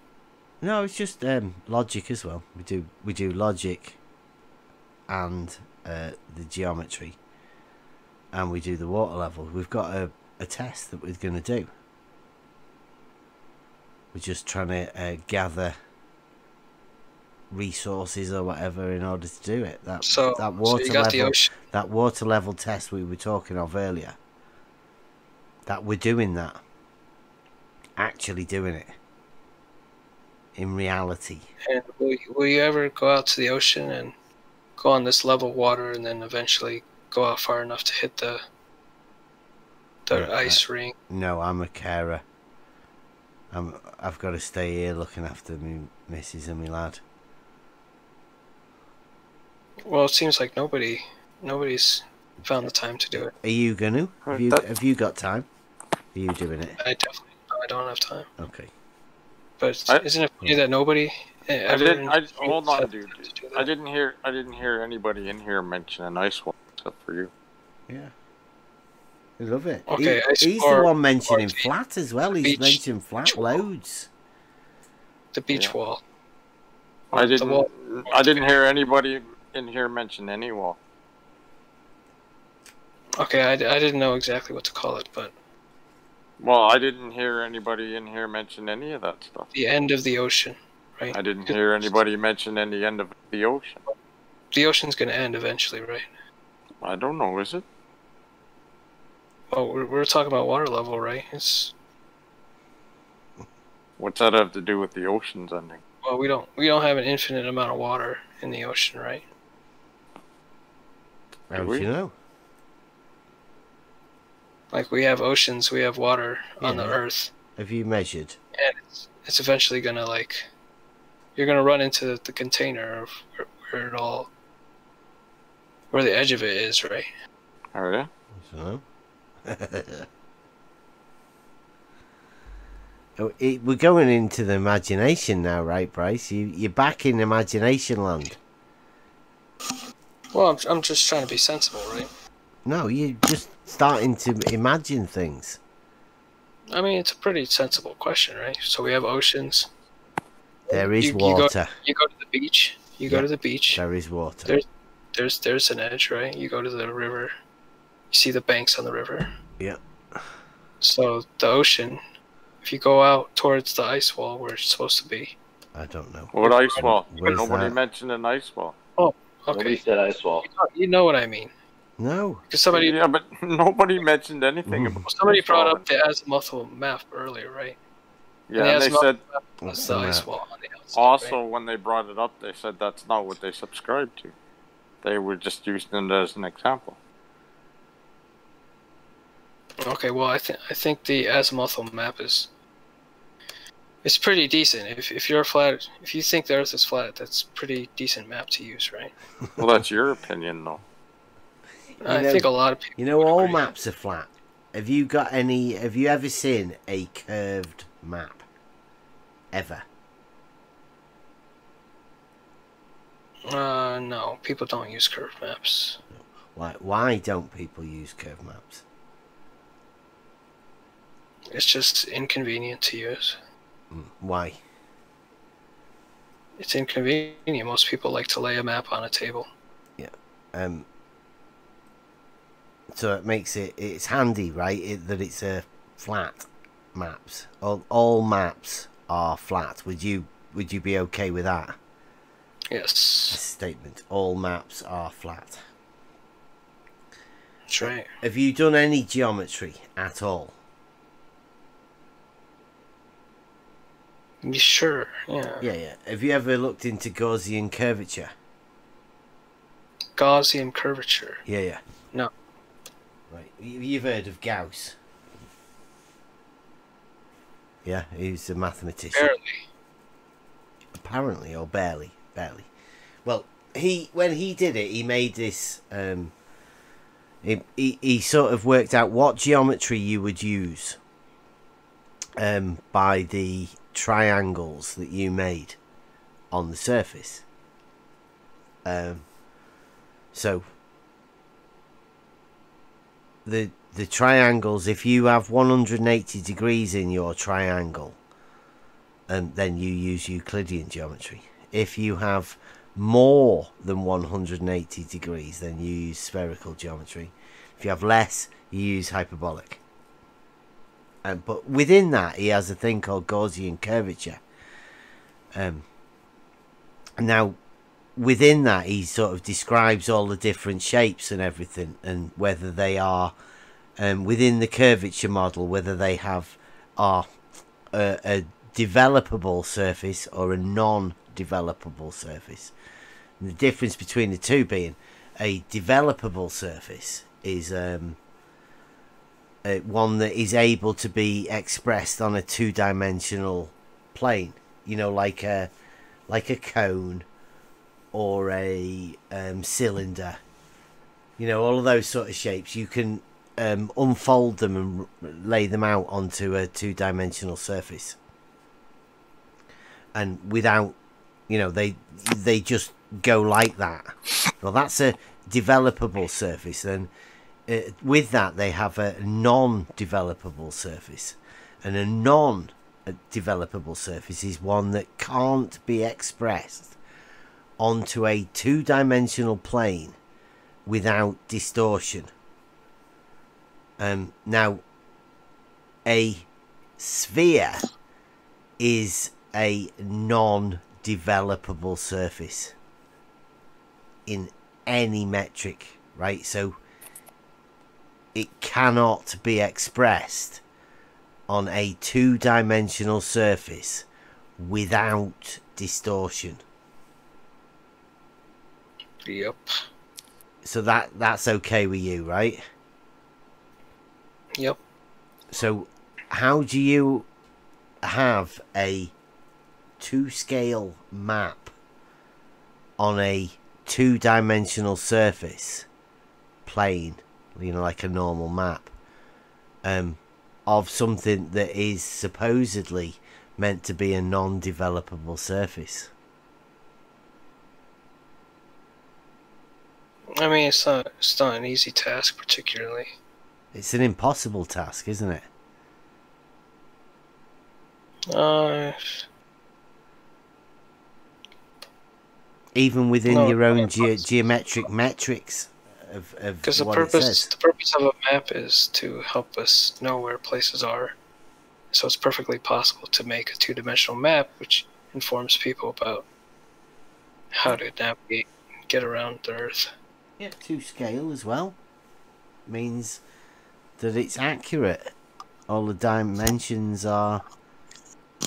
S3: No, it's just logic as well. We do logic and the geometry, and we do the water level. We've got a test that we're going to do. We're just trying to gather resources or whatever in order to do it. That water level test we were talking of earlier. That we're doing that. Actually doing it. In reality.
S4: And will you ever go out to the ocean and go on this level water and then eventually go out far enough to hit the ice ring?
S3: No, I'm a carer. I've got to stay here looking after me missus and me lad.
S4: Well, it seems like nobody's found the time to do it.
S3: Are you gonna? Have you got time? Are you doing it?
S4: I don't have time.
S3: Okay.
S4: But isn't it funny that nobody
S14: hold on, dude. I didn't hear anybody in here mention an ice wall except for you.
S3: Yeah. I love it.
S4: Okay,
S3: he's the one mentioning flat as well. He's mentioned flat loads.
S4: The beach wall.
S14: I didn't hear anybody in here mention any wall.
S4: Okay, I didn't know exactly what to call it, but...
S14: Well, I didn't hear anybody in here mention any of that stuff.
S4: The end of the ocean, right?
S14: I didn't hear anybody mention any end of the ocean.
S4: The ocean's going to end eventually, right?
S14: I don't know, is it?
S4: Well, we're talking about water level, right?
S14: What's that have to do with the ocean's ending?
S4: Well, we don't have an infinite amount of water in the ocean, right?
S3: How do you know?
S4: Like, we have oceans, we have water on the Earth.
S3: Have you measured?
S4: And it's eventually gonna, you're gonna run into the container of where the edge of it is, right?
S14: Oh, yeah?
S3: So. We're going into the imagination now, right, Bryce? You're back in imagination land.
S4: Well, I'm just trying to be sensible, right?
S3: No, you're just starting to imagine things.
S4: I mean, it's a pretty sensible question, right? So we have oceans.
S3: There is water.
S4: You go to the beach. You go to the beach.
S3: There is water.
S4: There's an edge, right? You go to the river. You see the banks on the river.
S3: Yeah.
S4: So the ocean, if you go out towards the ice wall where it's supposed to be.
S3: I don't know.
S14: What ice wall? Nobody mentioned an ice wall.
S4: Oh, okay.
S11: Nobody said ice wall.
S4: You know what I mean.
S3: No.
S4: Because somebody,
S14: Yeah, but nobody mentioned anything about
S4: somebody
S14: ice
S4: brought
S14: wall.
S4: up the azimuthal map earlier, right?
S14: Yeah, and
S4: the
S14: they
S4: azimuthal
S14: said
S4: map was
S3: What's
S4: the
S3: the
S4: ice
S3: map?
S4: wall on the outside.
S14: also
S4: right?
S14: when they brought it up, they said that's not what they subscribed to. They were just using it as an example.
S4: Okay, well, I think the azimuthal map is it's pretty decent. If you're flat, if you think the Earth is flat, that's pretty decent map to use, right?
S14: Well, that's your opinion, though.
S4: I think a lot of people.
S3: You know, all maps are flat. Have you got any? Have you ever seen a curved map? Ever?
S4: No, people don't use curved maps.
S3: Why don't people use curved maps?
S4: It's just inconvenient to use.
S3: Why?
S4: It's inconvenient. Most people like to lay a map on a table.
S3: Yeah. So it makes it's handy, right? That it's a flat maps. All maps are flat. Would you be okay with that?
S4: Yes.
S3: Statement. All maps are flat.
S4: That's right.
S3: Have you done any geometry at all?
S4: Sure. Yeah.
S3: Yeah. Have you ever looked into Gaussian curvature?
S4: Gaussian curvature.
S3: Yeah.
S4: No.
S3: Right. You've heard of Gauss? Yeah, he's a mathematician.
S4: Barely.
S3: Apparently, or barely. Well, when he did it, he made this. He sort of worked out what geometry you would use. By the triangles that you made on the surface. So the triangles, if you have 180 degrees in your triangle, then you use Euclidean geometry. If you have more than 180 degrees, then you use spherical geometry. If you have less, you use hyperbolic. But within that, he has a thing called Gaussian curvature. Now, within that, he sort of describes all the different shapes and everything, and whether they are within the curvature model, whether they are a developable surface or a non-developable surface. And the difference between the two being a developable surface is one that is able to be expressed on a two-dimensional plane, you know, like a cone or a cylinder, you know, all of those sort of shapes. You can unfold them and lay them out onto a two-dimensional surface, and without, you know, they just go like that. Well, that's a developable surface. Then with that, they have a non-developable surface, and a non-developable surface is one that can't be expressed onto a two-dimensional plane without distortion. Now, a sphere is a non-developable surface in any metric, right? So it cannot be expressed on a two-dimensional surface without distortion.
S4: Yep.
S3: So that's okay with you, right?
S4: Yep.
S3: So how do you have a two-scale map on a two-dimensional surface plane, you know, like a normal map, of something that is supposedly meant to be a non-developable surface?
S4: I mean, it's not an easy task, particularly.
S3: It's an impossible task, isn't it? Even within your own geometric metrics of
S4: because the
S3: what it says.
S4: purpose of a map is to help us know where places are. So it's perfectly possible to make a two-dimensional map, which informs people about how to navigate, get around the Earth.
S3: Yeah, to scale as well. means that it's accurate. All the dimensions are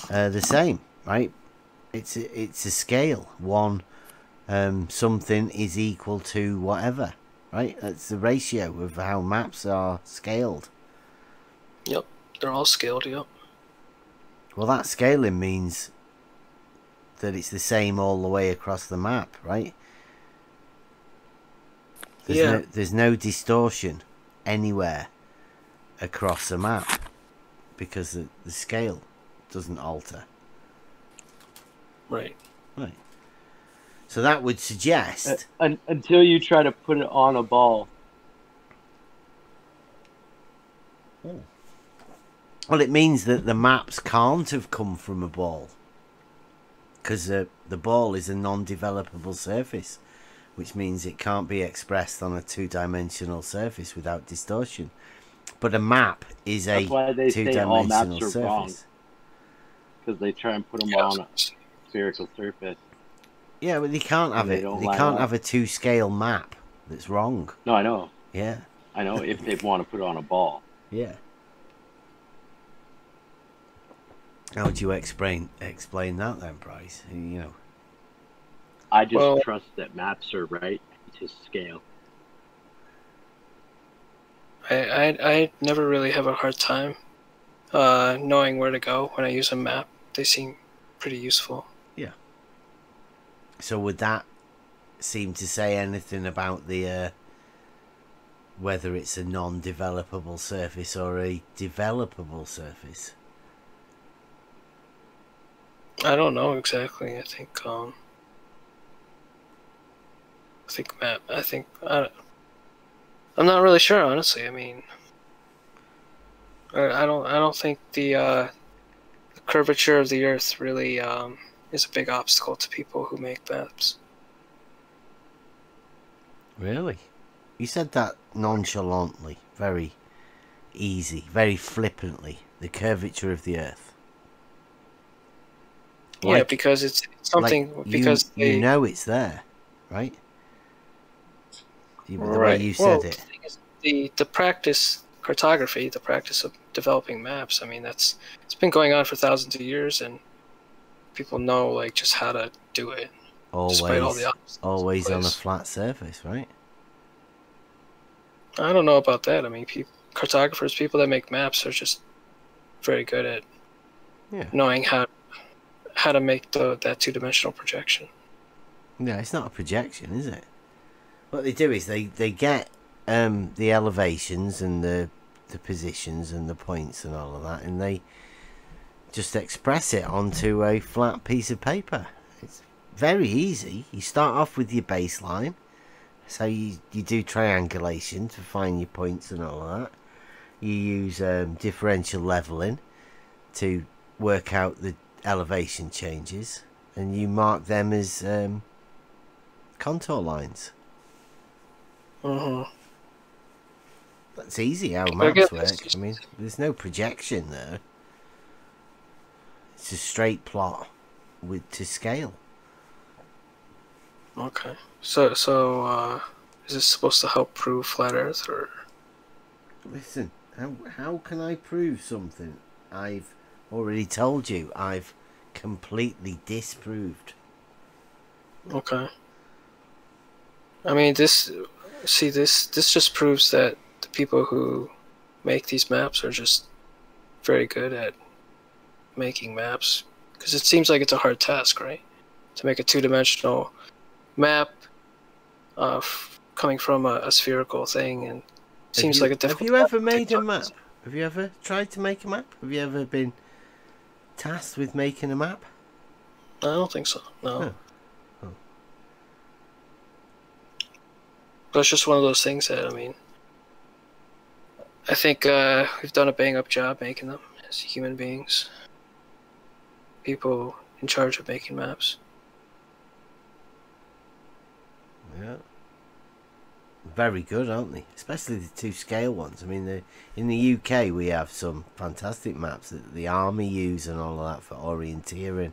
S3: the same, right? It's a scale. One something is equal to whatever, right? That's the ratio of how maps are scaled.
S4: Yep, they're all scaled. Yep.
S3: Well, that scaling means that it's the same all the way across the map, right? There's no distortion anywhere across the map because the scale doesn't alter.
S4: Right.
S3: Right. So that would suggest
S11: until you try to put it on a ball.
S3: Well, it means that the maps can't have come from a ball because the ball is a non-developable surface, which means it can't be expressed on a two-dimensional surface without distortion. But a map is a two-dimensional surface.
S11: Because they try and put them on a spherical surface.
S3: Yeah, but they can't have it. They can't have a two-scale map. That's wrong.
S11: No, I know.
S3: Yeah.
S11: I know if they want to put it on a ball.
S3: Yeah. How would you explain that then, Bryce? You know.
S11: I just trust that maps are right to scale.
S4: I never really have a hard time knowing where to go when I use a map. They seem pretty useful.
S3: Yeah. So would that seem to say anything about the whether it's a non-developable surface or a developable surface?
S4: I don't know exactly. I think I'm not really sure, honestly. I mean, I don't think the curvature of the Earth really is a big obstacle to people who make maps.
S3: Really? You said that nonchalantly, very easy, very flippantly. The curvature of the Earth.
S4: Yeah, because it's something.
S3: Like
S4: because
S3: you know it's there, right? The way you said it.
S4: The practice cartography, the practice of developing maps. I mean, it's been going on for thousands of years, and people know like just how to do it. Despite all the
S3: Always on a flat surface, right?
S4: I don't know about that. I mean, cartographers, people that make maps, are just very good at knowing how to make that two-dimensional projection.
S3: Yeah, it's not a projection, is it? What they do is they get the elevations and the positions and the points and all of that, and they just express it onto a flat piece of paper. It's very easy. You start off with your baseline, so you do triangulation to find your points and all of that. You use differential leveling to work out the elevation changes, and you mark them as contour lines. That's easy how maps work. I mean, there's no projection there. It's a straight plot to scale.
S4: Okay. So is this supposed to help prove flat Earth, or?
S3: Listen, how can I prove something I've already told you I've completely disproved?
S4: Okay. I mean, this just proves that the people who make these maps are just very good at making maps, because it seems like it's a hard task, right? To make a two-dimensional map coming from a spherical thing, and it seems like a difficult.
S3: Have you ever made a map? Have you ever tried to make a map? Have you ever been tasked with making a map?
S4: I don't think so. No.
S3: Oh.
S4: But it's just one of those things that, I mean, I think we've done a bang-up job making them as human beings. People in charge of making maps.
S3: Yeah. Very good, aren't they? Especially the two-scale ones. I mean, in the UK we have some fantastic maps that the army use and all of that for orienteering.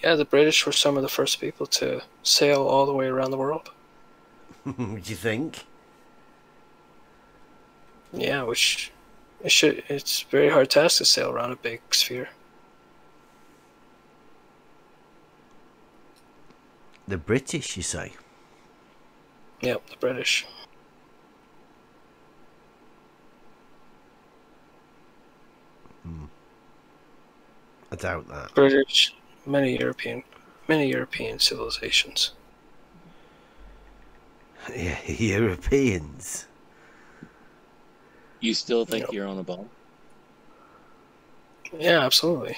S4: Yeah, the British were some of the first people to sail all the way around the world.
S3: Do you think?
S4: Yeah, which it's a very hard task to sail around a big sphere.
S3: The British, you say?
S4: Yep, the British.
S3: I doubt that.
S4: British, many European civilizations.
S3: Yeah, Europeans.
S15: You still think you're on a ball?
S4: Yeah, absolutely.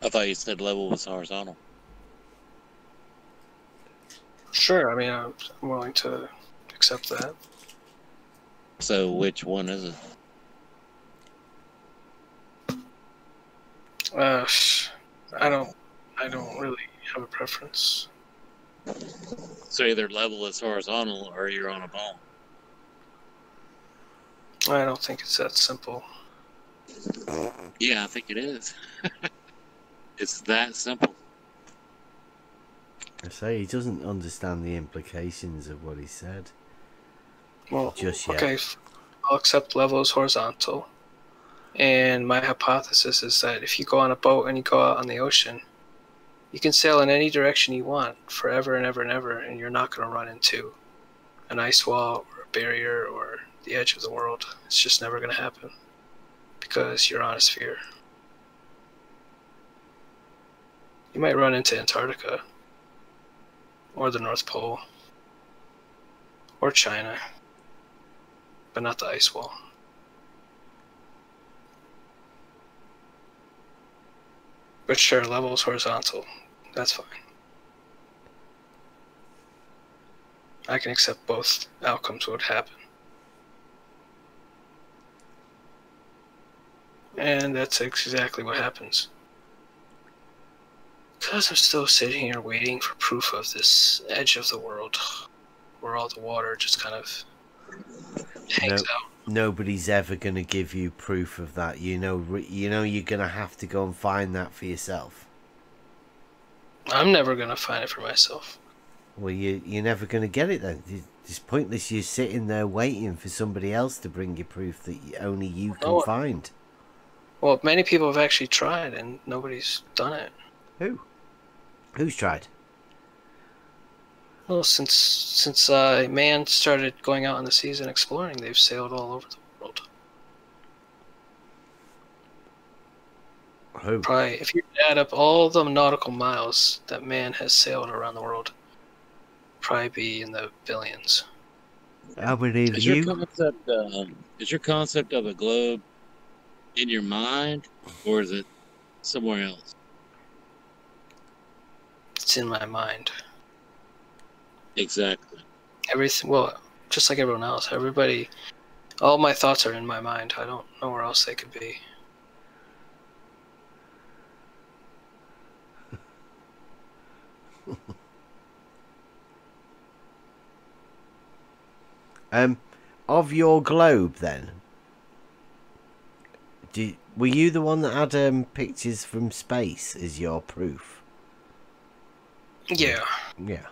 S15: I thought you said level was horizontal.
S4: Sure, I mean, I'm willing to accept that.
S15: So which one is it?
S4: I don't really have a preference.
S15: So either level is horizontal or you're on a ball.
S4: I don't think it's that simple.
S15: Yeah, I think it is. It's that simple.
S3: I say he doesn't understand the implications of what he said.
S4: Well,
S3: just yet.
S4: okay, I'll accept level as horizontal. And my hypothesis is that if you go on a boat and you go out on the ocean, you can sail in any direction you want forever and ever and ever, and you're not going to run into an ice wall or a barrier or the edge of the world. It's just never going to happen because you're on a sphere. You might run into Antarctica or the North Pole or China, but not the ice wall. But sure, level is horizontal. That's fine. I can accept both outcomes would happen. And that's exactly what happens. Because I'm still sitting here waiting for proof of this edge of the world, where all the water just kind of hangs out.
S3: Nobody's ever going to give you proof of that. You know you're going to have to go and find that for yourself.
S4: I'm never going to find it for myself.
S3: Well, you're never going to get it then. It's pointless you sitting there waiting for somebody else to bring you proof that only you can find.
S4: Well, many people have actually tried and nobody's done it.
S3: Who? Who's tried?
S4: Well, since man started going out on the seas and exploring, they've sailed all over the world.
S3: Who?
S4: Probably, if you add up all the nautical miles that man has sailed around the world, probably be in the billions.
S3: How many of
S15: is
S3: you?
S15: Is your concept of a globe in your mind, or is it somewhere else?
S4: It's in my mind.
S15: Exactly.
S4: Everything. Well, just like everyone else, everybody. All my thoughts are in my mind. I don't know where else they could be.
S3: Of your globe, then, were you the one that had pictures from space as your proof?
S4: Yeah.
S3: Yeah.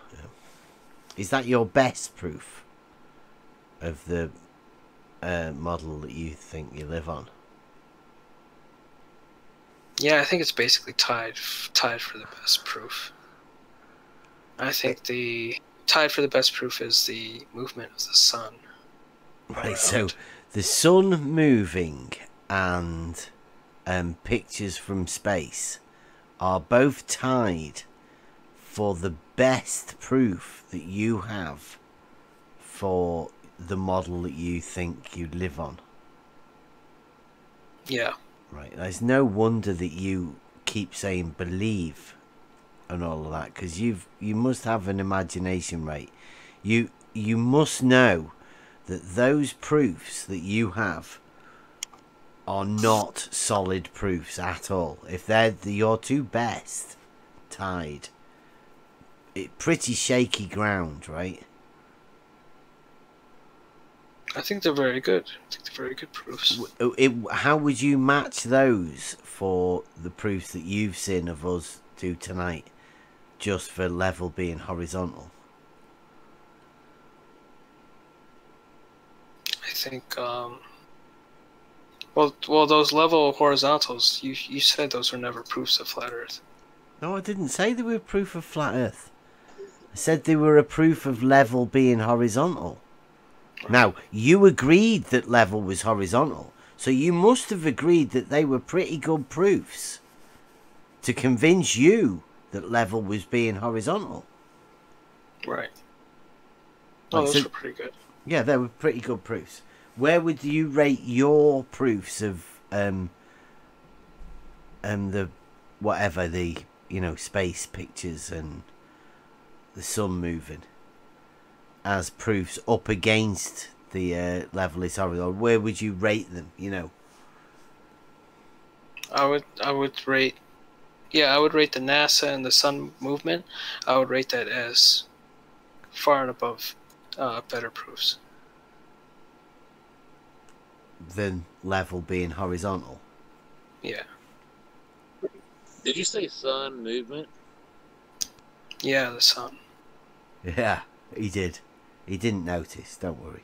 S3: Is that your best proof of the model that you think you live on?
S4: Yeah, I think it's basically tied for the best proof. I think the tied for the best proof is the movement of the sun.
S3: Right, so the sun moving and pictures from space are both tied for the best proof that you have for the model that you think you live on.
S4: Yeah.
S3: Right, there's no wonder that you keep saying believe and all of that, because you must have an imagination, right? You must know that those proofs that you have are not solid proofs at all. If they're your two best tied, pretty shaky ground, right?
S4: I think they're very good. I think they're very good proofs.
S3: How would you match those for the proofs that you've seen of us do tonight, just for level being horizontal?
S4: think. Well, those level horizontals. You said those were never proofs of flat Earth.
S3: No, I didn't say they were proof of flat Earth. I said they were a proof of level being horizontal. Now, you agreed that level was horizontal, so you must have agreed that they were pretty good proofs to convince you that level was being horizontal.
S4: Right. Oh, those were pretty good.
S3: Yeah, they were pretty good proofs. Where would you rate your proofs of the whatever the space pictures and the sun moving as proofs up against the level is horizontal? Where would you rate them?
S4: I would rate. Yeah, I would rate the NASA and the sun movement. I would rate that as far and above better proofs.
S3: Than level being horizontal.
S4: Yeah.
S15: Did you say sun movement?
S4: Yeah, the sun.
S3: Yeah, he did. He didn't notice. Don't worry.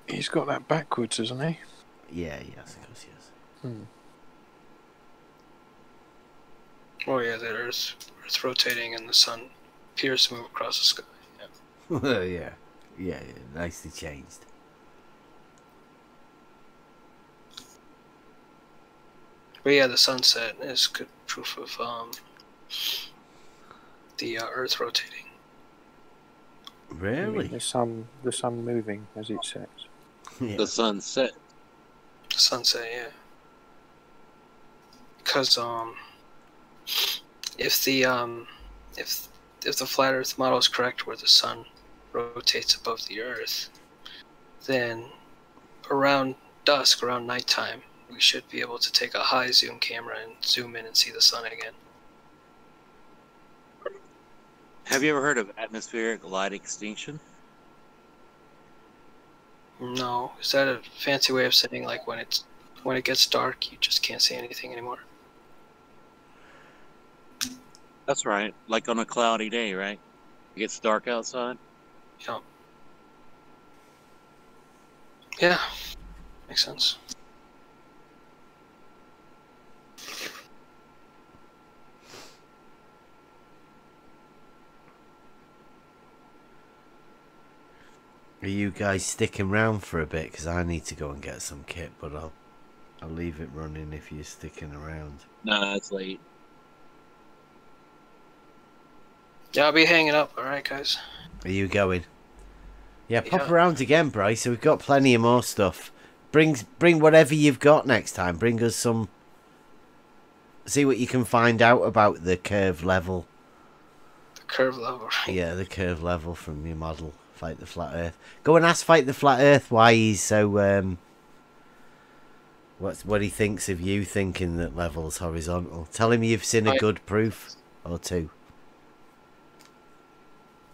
S14: He's got that backwards, hasn't he?
S3: Yeah, yes, of course he has.
S4: Oh yeah, the Earth's rotating and the sun appears to move across the sky.
S3: Yeah. Yeah, nicely changed.
S4: But yeah, the sunset is good proof of the Earth rotating.
S3: Really?
S14: The sun moving as it sets.
S3: Yeah.
S15: The sunset.
S4: The sunset, yeah. Because if the flat Earth model is correct, where the sun rotates above the Earth, then around dusk, around nighttime, we should be able to take a high zoom camera and zoom in and see the sun again.
S15: Have you ever heard of atmospheric light extinction?
S4: No, is that a fancy way of saying like when it gets dark, you just can't see anything anymore?
S15: That's right. Like on a cloudy day, right? It gets dark outside.
S4: Yeah. Yeah, makes sense.
S3: Are you guys sticking around for a bit? Because I need to go and get some kit, but I'll leave it running if you're sticking around.
S15: No, it's late.
S4: Yeah, I'll be hanging up. All right, guys.
S3: Are you going? Yeah, pop
S4: Yeah.
S3: around again, Bryce. So we've got plenty of more stuff. Bring whatever you've got next time. Bring us some. See what you can find out about the curve level.
S4: The curve level, right?
S3: Yeah, the curve level from your model. Fight the Flat Earth. Go and ask Fight the Flat Earth why he's so what he thinks of you thinking that level's horizontal. Tell him you've seen a good proof or two.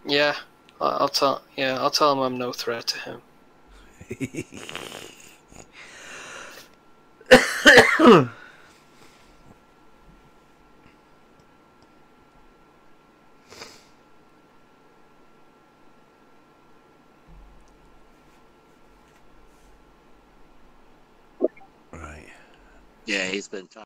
S4: Yeah, I'll tell. Yeah, I'll tell him I'm no threat to him.
S3: Right.
S15: Yeah, he's been talking.